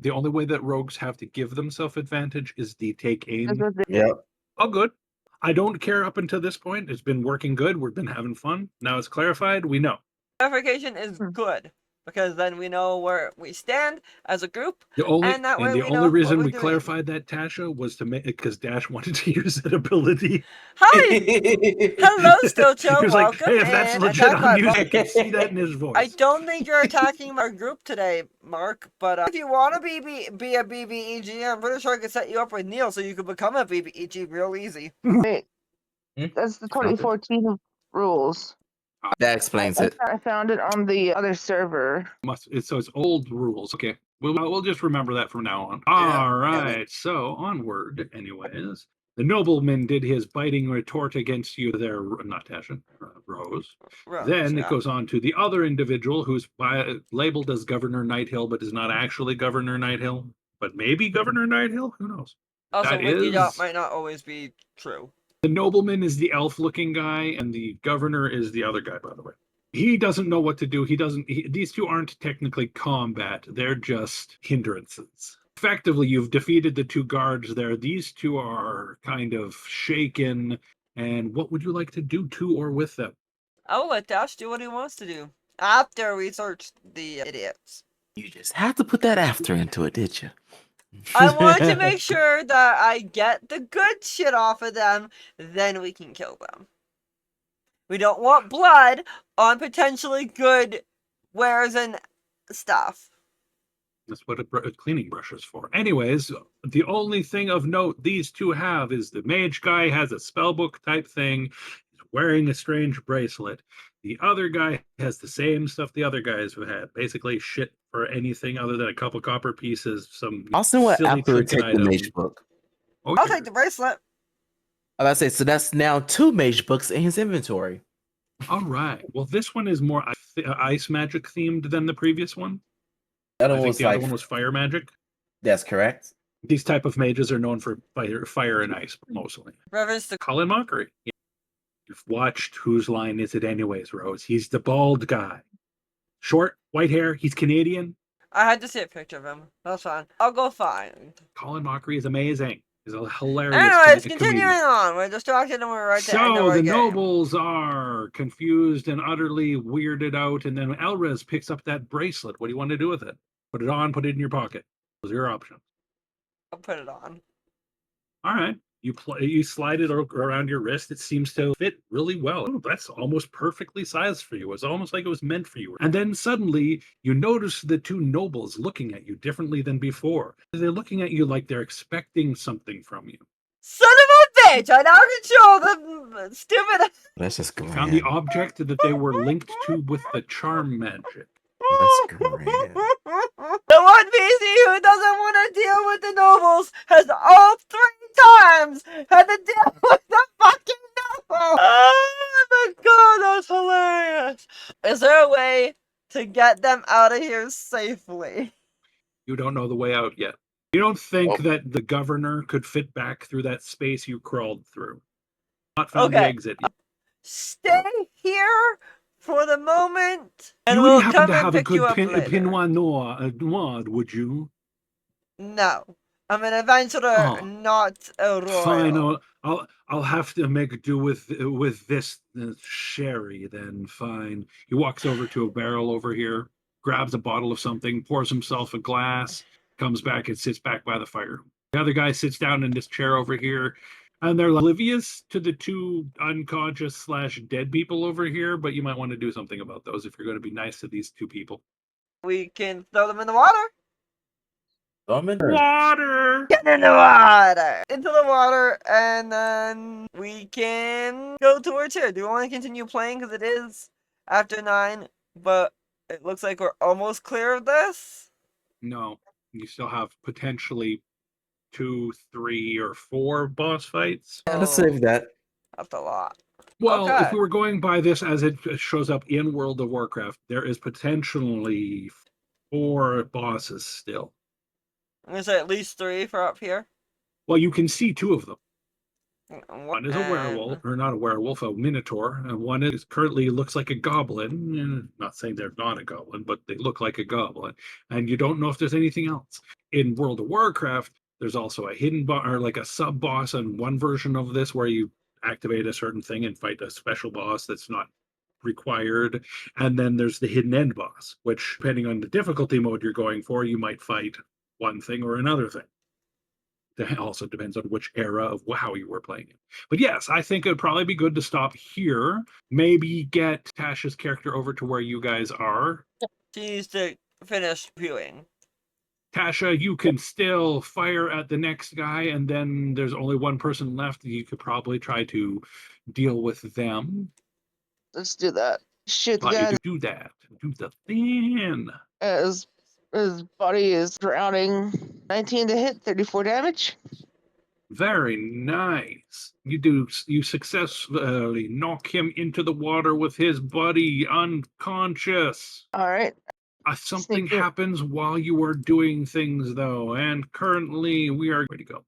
The only way that rogues have to give themselves advantage is the take aim. This was the- Yep. Oh, good. I don't care up until this point. It's been working good. We've been having fun. Now it's clarified. We know. Clarification is good, because then we know where we stand as a group, and that way the we only know reason what we we're doing. clarified that, Tasha, was to make because Dash wanted to use that ability. Hi! Hello, He Stillchill. was like, Welcome "Hey, if that's in. legit Attack my on music, I butt. can see that in his voice." I don't think you're attacking our group today, Mark, but if you want to be a BBEG, I'm pretty sure I could set you up with Neil so you could become a BBEG real easy. Wait, Hmm? that's the Found it. 2014 rules. That explains I, it. I found it on the other server. So it's old rules. Okay, we'll just remember that from now on. Yeah. All right, so onward. Anyways, the nobleman did his biting retort against you there, not Tasha, Rose. Then it goes on to the other individual who's labeled as Governor Nighthill, but is not actually Governor Nighthill, but maybe Governor Nighthill. Who knows? Also, That Wiki Dot is might not always be true. the nobleman is the elf-looking guy, and the governor is the other guy. By the way, he doesn't know what to do. These two aren't technically combat; they're just hindrances. Effectively, you've defeated the two guards there. These two are kind of shaken. And what would you like to do to or with them? I will let Dash do what he wants to do after we search the idiots. You just had to put that after into it, did you? I want to make sure that I get the good shit off of them, then we can kill them. We don't want blood on potentially good wares and stuff. That's what a cleaning brush is for. Anyways, the only thing of note these two have is the mage guy has a spellbook type thing. He's wearing a strange bracelet. The other guy has the same stuff the other guys have had. Basically, shit for anything other than a couple copper pieces, some Also, what silly after we trinket take the item. mage book? Oh, I'll yeah. take the bracelet. I say so. That's now 2 mage books in his inventory. All right. Well, this one is more ice magic themed than the previous one. The other I one think was the other one was fire magic. That's correct. These type of mages are known for fire and ice mostly. Reverence to Colin Mockery. You've watched Whose Line Is It Anyways, Rose? He's the bald guy. Short, white hair. He's Canadian. I had to see a picture of him. That's fine. I'll go find. Colin Mockery is amazing. He's a hilarious Anyways, comedian. continuing on. We're distracted and we're right to end So our the game. nobles are confused and utterly weirded out, and then Elrez picks up that bracelet. What do you want to do with it? Put it on, put it in your pocket. Those are your options. I'll put it on. All right. You slide it around your wrist. It seems to fit really well. Oh, that's almost perfectly sized for you. It's almost like it was meant for you. And then suddenly you notice the two nobles looking at you differently than before. They're looking at you like they're expecting something from you. Son of a bitch! I now control the stupid. That's just You grand. found the object that they were linked to with the charm magic. That's grand. The one PC who doesn't want to deal with the nobles has all 3 times had to deal with the fucking nobles. Oh my god, that's hilarious. Is there a way to get them out of here safely? You don't know the way out yet. You don't think Oh. that the governor could fit back through that space you crawled through. Not found the Okay. exit yet. Stay here for the moment, and You we'll wouldn't happen come to and have a pick you good up later. Pinot Noir, would you? No, I'm an adventurer, Oh. not a royal. Fine, I'll have to make do with this sherry then. Fine. He walks over to a barrel over here, grabs a bottle of something, pours himself a glass, comes back and sits back by the fire. The other guy sits down in this chair over here, and they're oblivious to the two unconscious / dead people over here. But you might want to do something about those if you're going to be nice to these two people. We can throw them in the water. Water. Get in the water! Into the water, and then we can go towards here. Do you want to continue playing? Because it is after 9, but it looks like we're almost clear of this. No, You still have potentially 2, 3, or 4 boss fights. Yeah, let's save that. That's a lot. Well, Okay. if we were going by this as it shows up in World of Warcraft, there is potentially 4 bosses still. Is there at least 3 for up here? Well, you can see 2 of them. One is a And- werewolf, or not a werewolf, a minotaur, and one is currently looks like a goblin. Not saying they're not a goblin, but they look like a goblin. And you don't know if there's anything else. In World of Warcraft, there's also a hidden boss, or like a sub boss on one version of this where you activate a certain thing and fight a special boss that's not required. And then there's the hidden end boss, which, depending on the difficulty mode you're going for, you might fight one thing or another thing. That also depends on which era of WoW you were playing in. But yes, I think it'd probably be good to stop here. Maybe get Tasha's character over to where you guys are. She needs to finish viewing. Tasha, you can still fire at the next guy, and then there's only one person left. You could probably try to deal with them. Let's do that. Shoot the But guy you do that. Do the thing. as his body is drowning. 19 to hit, 34 damage. Very nice. You successfully knock him into the water with his buddy unconscious. All right. Something Sneak it. happens while you are doing things, though, and currently we are ready to go.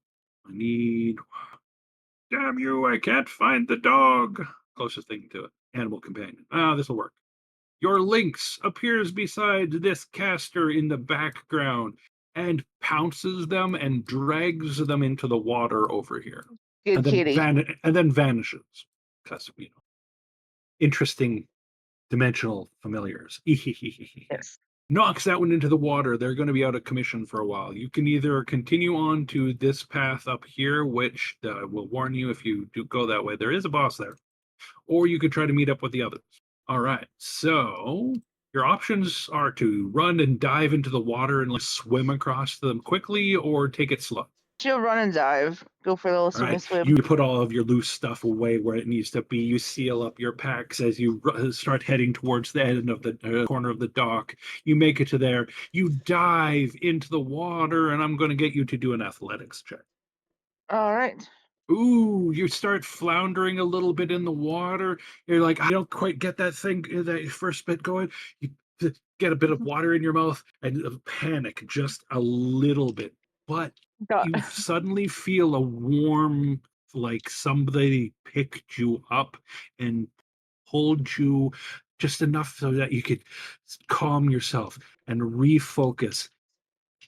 I need. Damn you! I can't find the dog. Closest thing to it. Animal companion. This will work. Your lynx appears beside this caster in the background and pounces them and drags them into the water over here, Good kitty. and then vanishes because interesting dimensional familiars. Yes. Knocks that one into the water. They're going to be out of commission for a while. You can either continue on to this path up here, which will warn you if you do go that way. There is a boss there. Or you could try to meet up with the others. All right. So your options are to run and dive into the water and swim across them quickly, or take it slow. She'll run and dive. Go for the little swim and swim. You put all of your loose stuff away where it needs to be. You seal up your packs as you start heading towards the end of the corner of the dock. You make it to there. You dive into the water, and I'm going to get you to do an athletics check. All right. Ooh, you start floundering a little bit in the water. You're like, I don't quite get that thing, that first bit going. You get a bit of water in your mouth and panic just a little bit. But you suddenly feel a warm, like somebody picked you up and pulled you just enough so that you could calm yourself and refocus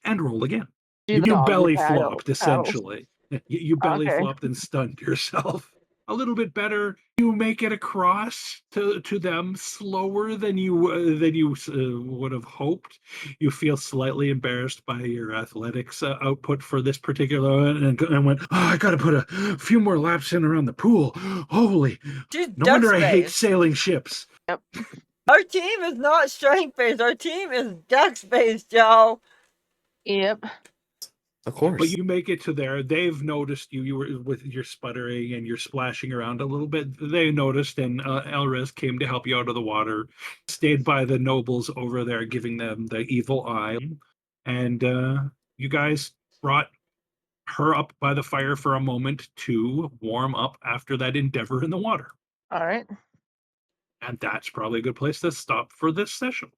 and roll again. You belly flopped, essentially. You belly flopped and stunned yourself. A little bit better. You make it across to them slower than you would have hoped. You feel slightly embarrassed by your athletics output for this particular one, and went, I got to put a few more laps in around the pool. Holy, no wonder I hate sailing ships. Yep. Our team is not strength-based. Our team is dex-based, Joe. Yep. Of course. But you make it to there. They've noticed you. You were with your sputtering and you're splashing around a little bit. They noticed, and Elris came to help you out of the water. Stayed by the nobles over there, giving them the evil eye. And you guys brought her up by the fire for a moment to warm up after that endeavor in the water. All right. And that's probably a good place to stop for this session.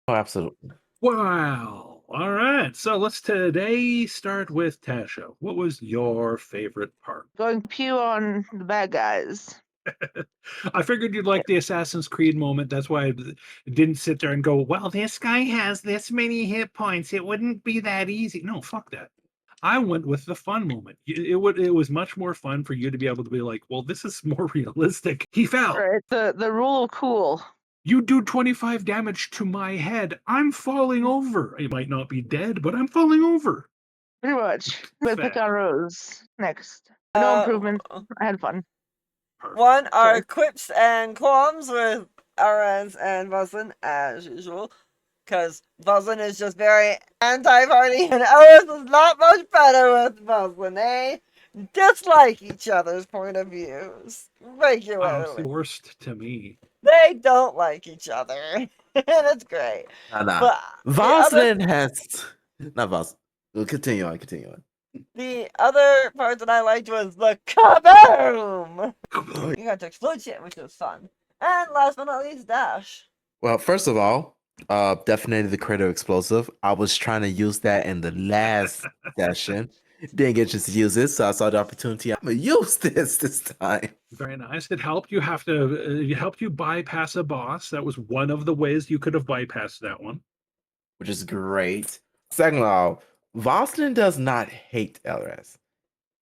Oh, absolutely. Wow. All right. So let's today start with Tasha. What was your favorite part? Going pew on the bad guys. I figured you'd like the Assassin's Creed moment. That's why I didn't sit there and go, well, this guy has this many hit points. It wouldn't be that easy. No, fuck that. I went with the fun moment. It was much more fun for you to be able to be like, well, this is more realistic. He fell. Right. The rule of cool. You do 25 damage to my head. I'm falling over. I might not be dead, but I'm falling over. Pretty much. With pick on Rose next. No improvement. I had fun. Perfect. One, our quips and qualms with Araz and Buzzin, as usual. Because Buzzin is just very anti-party, and Araz is not much better with Buzzin. They dislike each other's point of views regularly. Forced to me. They don't like each other. And it's great. Nah. But Voslin has Not Voss. We'll continue on. Continue on. The other part that I liked was the kaboom! You got to explode shit, which was fun. And last but not least, Dash. Well, first of all, definitely the Crater Explosive. I was trying to use that in the last session. Didn't get a chance to use it, so I saw the opportunity. I'm gonna use this time. Very nice. It helped you have to. It helped you bypass a boss. That was one of the ways you could have bypassed that one. Which is great. Second of all, Voslin does not hate LRS.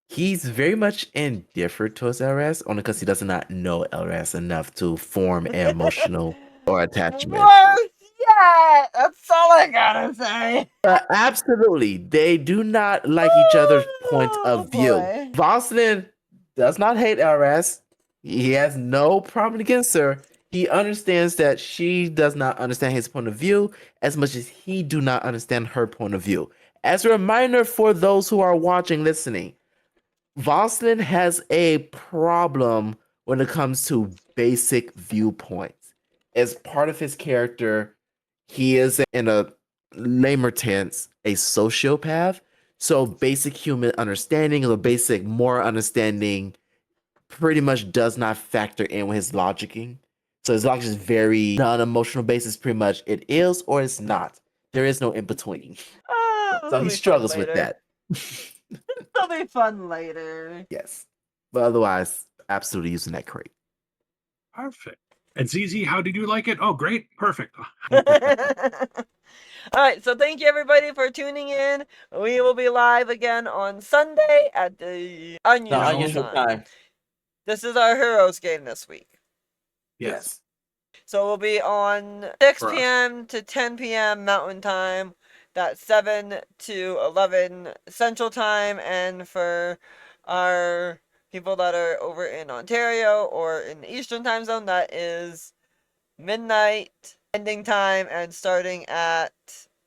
He's very much indifferent towards LRS only because he does not know LRS enough to form an emotional or attachment. Worse yet! That's all I gotta say. Absolutely, they do not like each other's point Oh, of view. boy. Voslin does not hate LRS. He has no problem against her. He understands that she does not understand his point of view as much as he do not understand her point of view. As a reminder for those who are watching, listening, Voslin has a problem when it comes to basic viewpoints. As part of his character, he is, in a lamer tense, a sociopath. So basic human understanding or basic moral understanding pretty much does not factor in with his logicking. So his logic is very non-emotional basis, pretty much it is or it's not. There is no in between. So he struggles with that. It'll be fun later. Yes. But otherwise, absolutely using that crate. Perfect. And ZZ, how did you like it? Oh, great. Perfect. Alright, so thank you everybody for tuning in. We will be live again on Sunday at the unusual time. This is our Heroes game this week. Yes. So we'll be on 6 For us. p.m. to 10 p.m. Mountain Time. That's 7 to 11 Central Time. And for our people that are over in Ontario or in the Eastern Time Zone, that is midnight ending time and starting at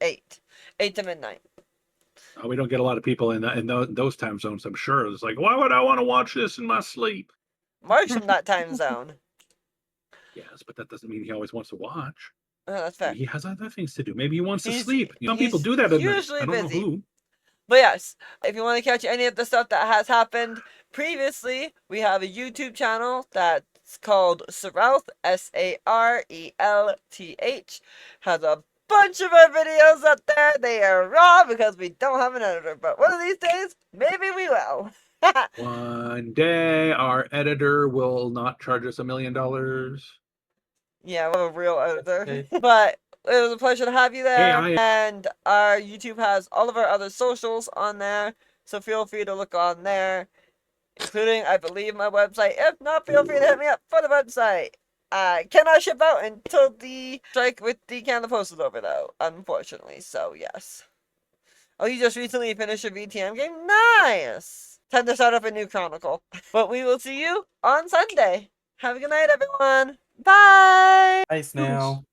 8. 8 to midnight. We don't get a lot of people in those time zones, I'm sure. It's like, why would I want to watch this in my sleep? Mark's from that time zone. Yes, but that doesn't mean he always wants to watch. Oh, that's fair. He has other things to do. Maybe he wants to He's- sleep. Some people he's do that at night. usually I don't busy. know who. But yes, if you want to catch any of the stuff that has happened previously, we have a YouTube channel that's called Sarelth, Sarelth. Has a bunch of our videos up there. They are raw because we don't have an editor, but one of these days, maybe we will. One day, our editor will not charge us $1 million. Yeah, we're a real editor. But it was a pleasure to have you there. And our YouTube has all of our other socials on there. So feel free to look on there. Including, I believe, my website. If not, feel free to hit me up for the website. I cannot ship out until the strike with the Canada Post is over, though. Unfortunately. So, yes. Oh, you just recently finished your VTM game? Nice! Time to start up a new Chronicle. But we will see you on Sunday. Have a good night, everyone. Bye! Nice now.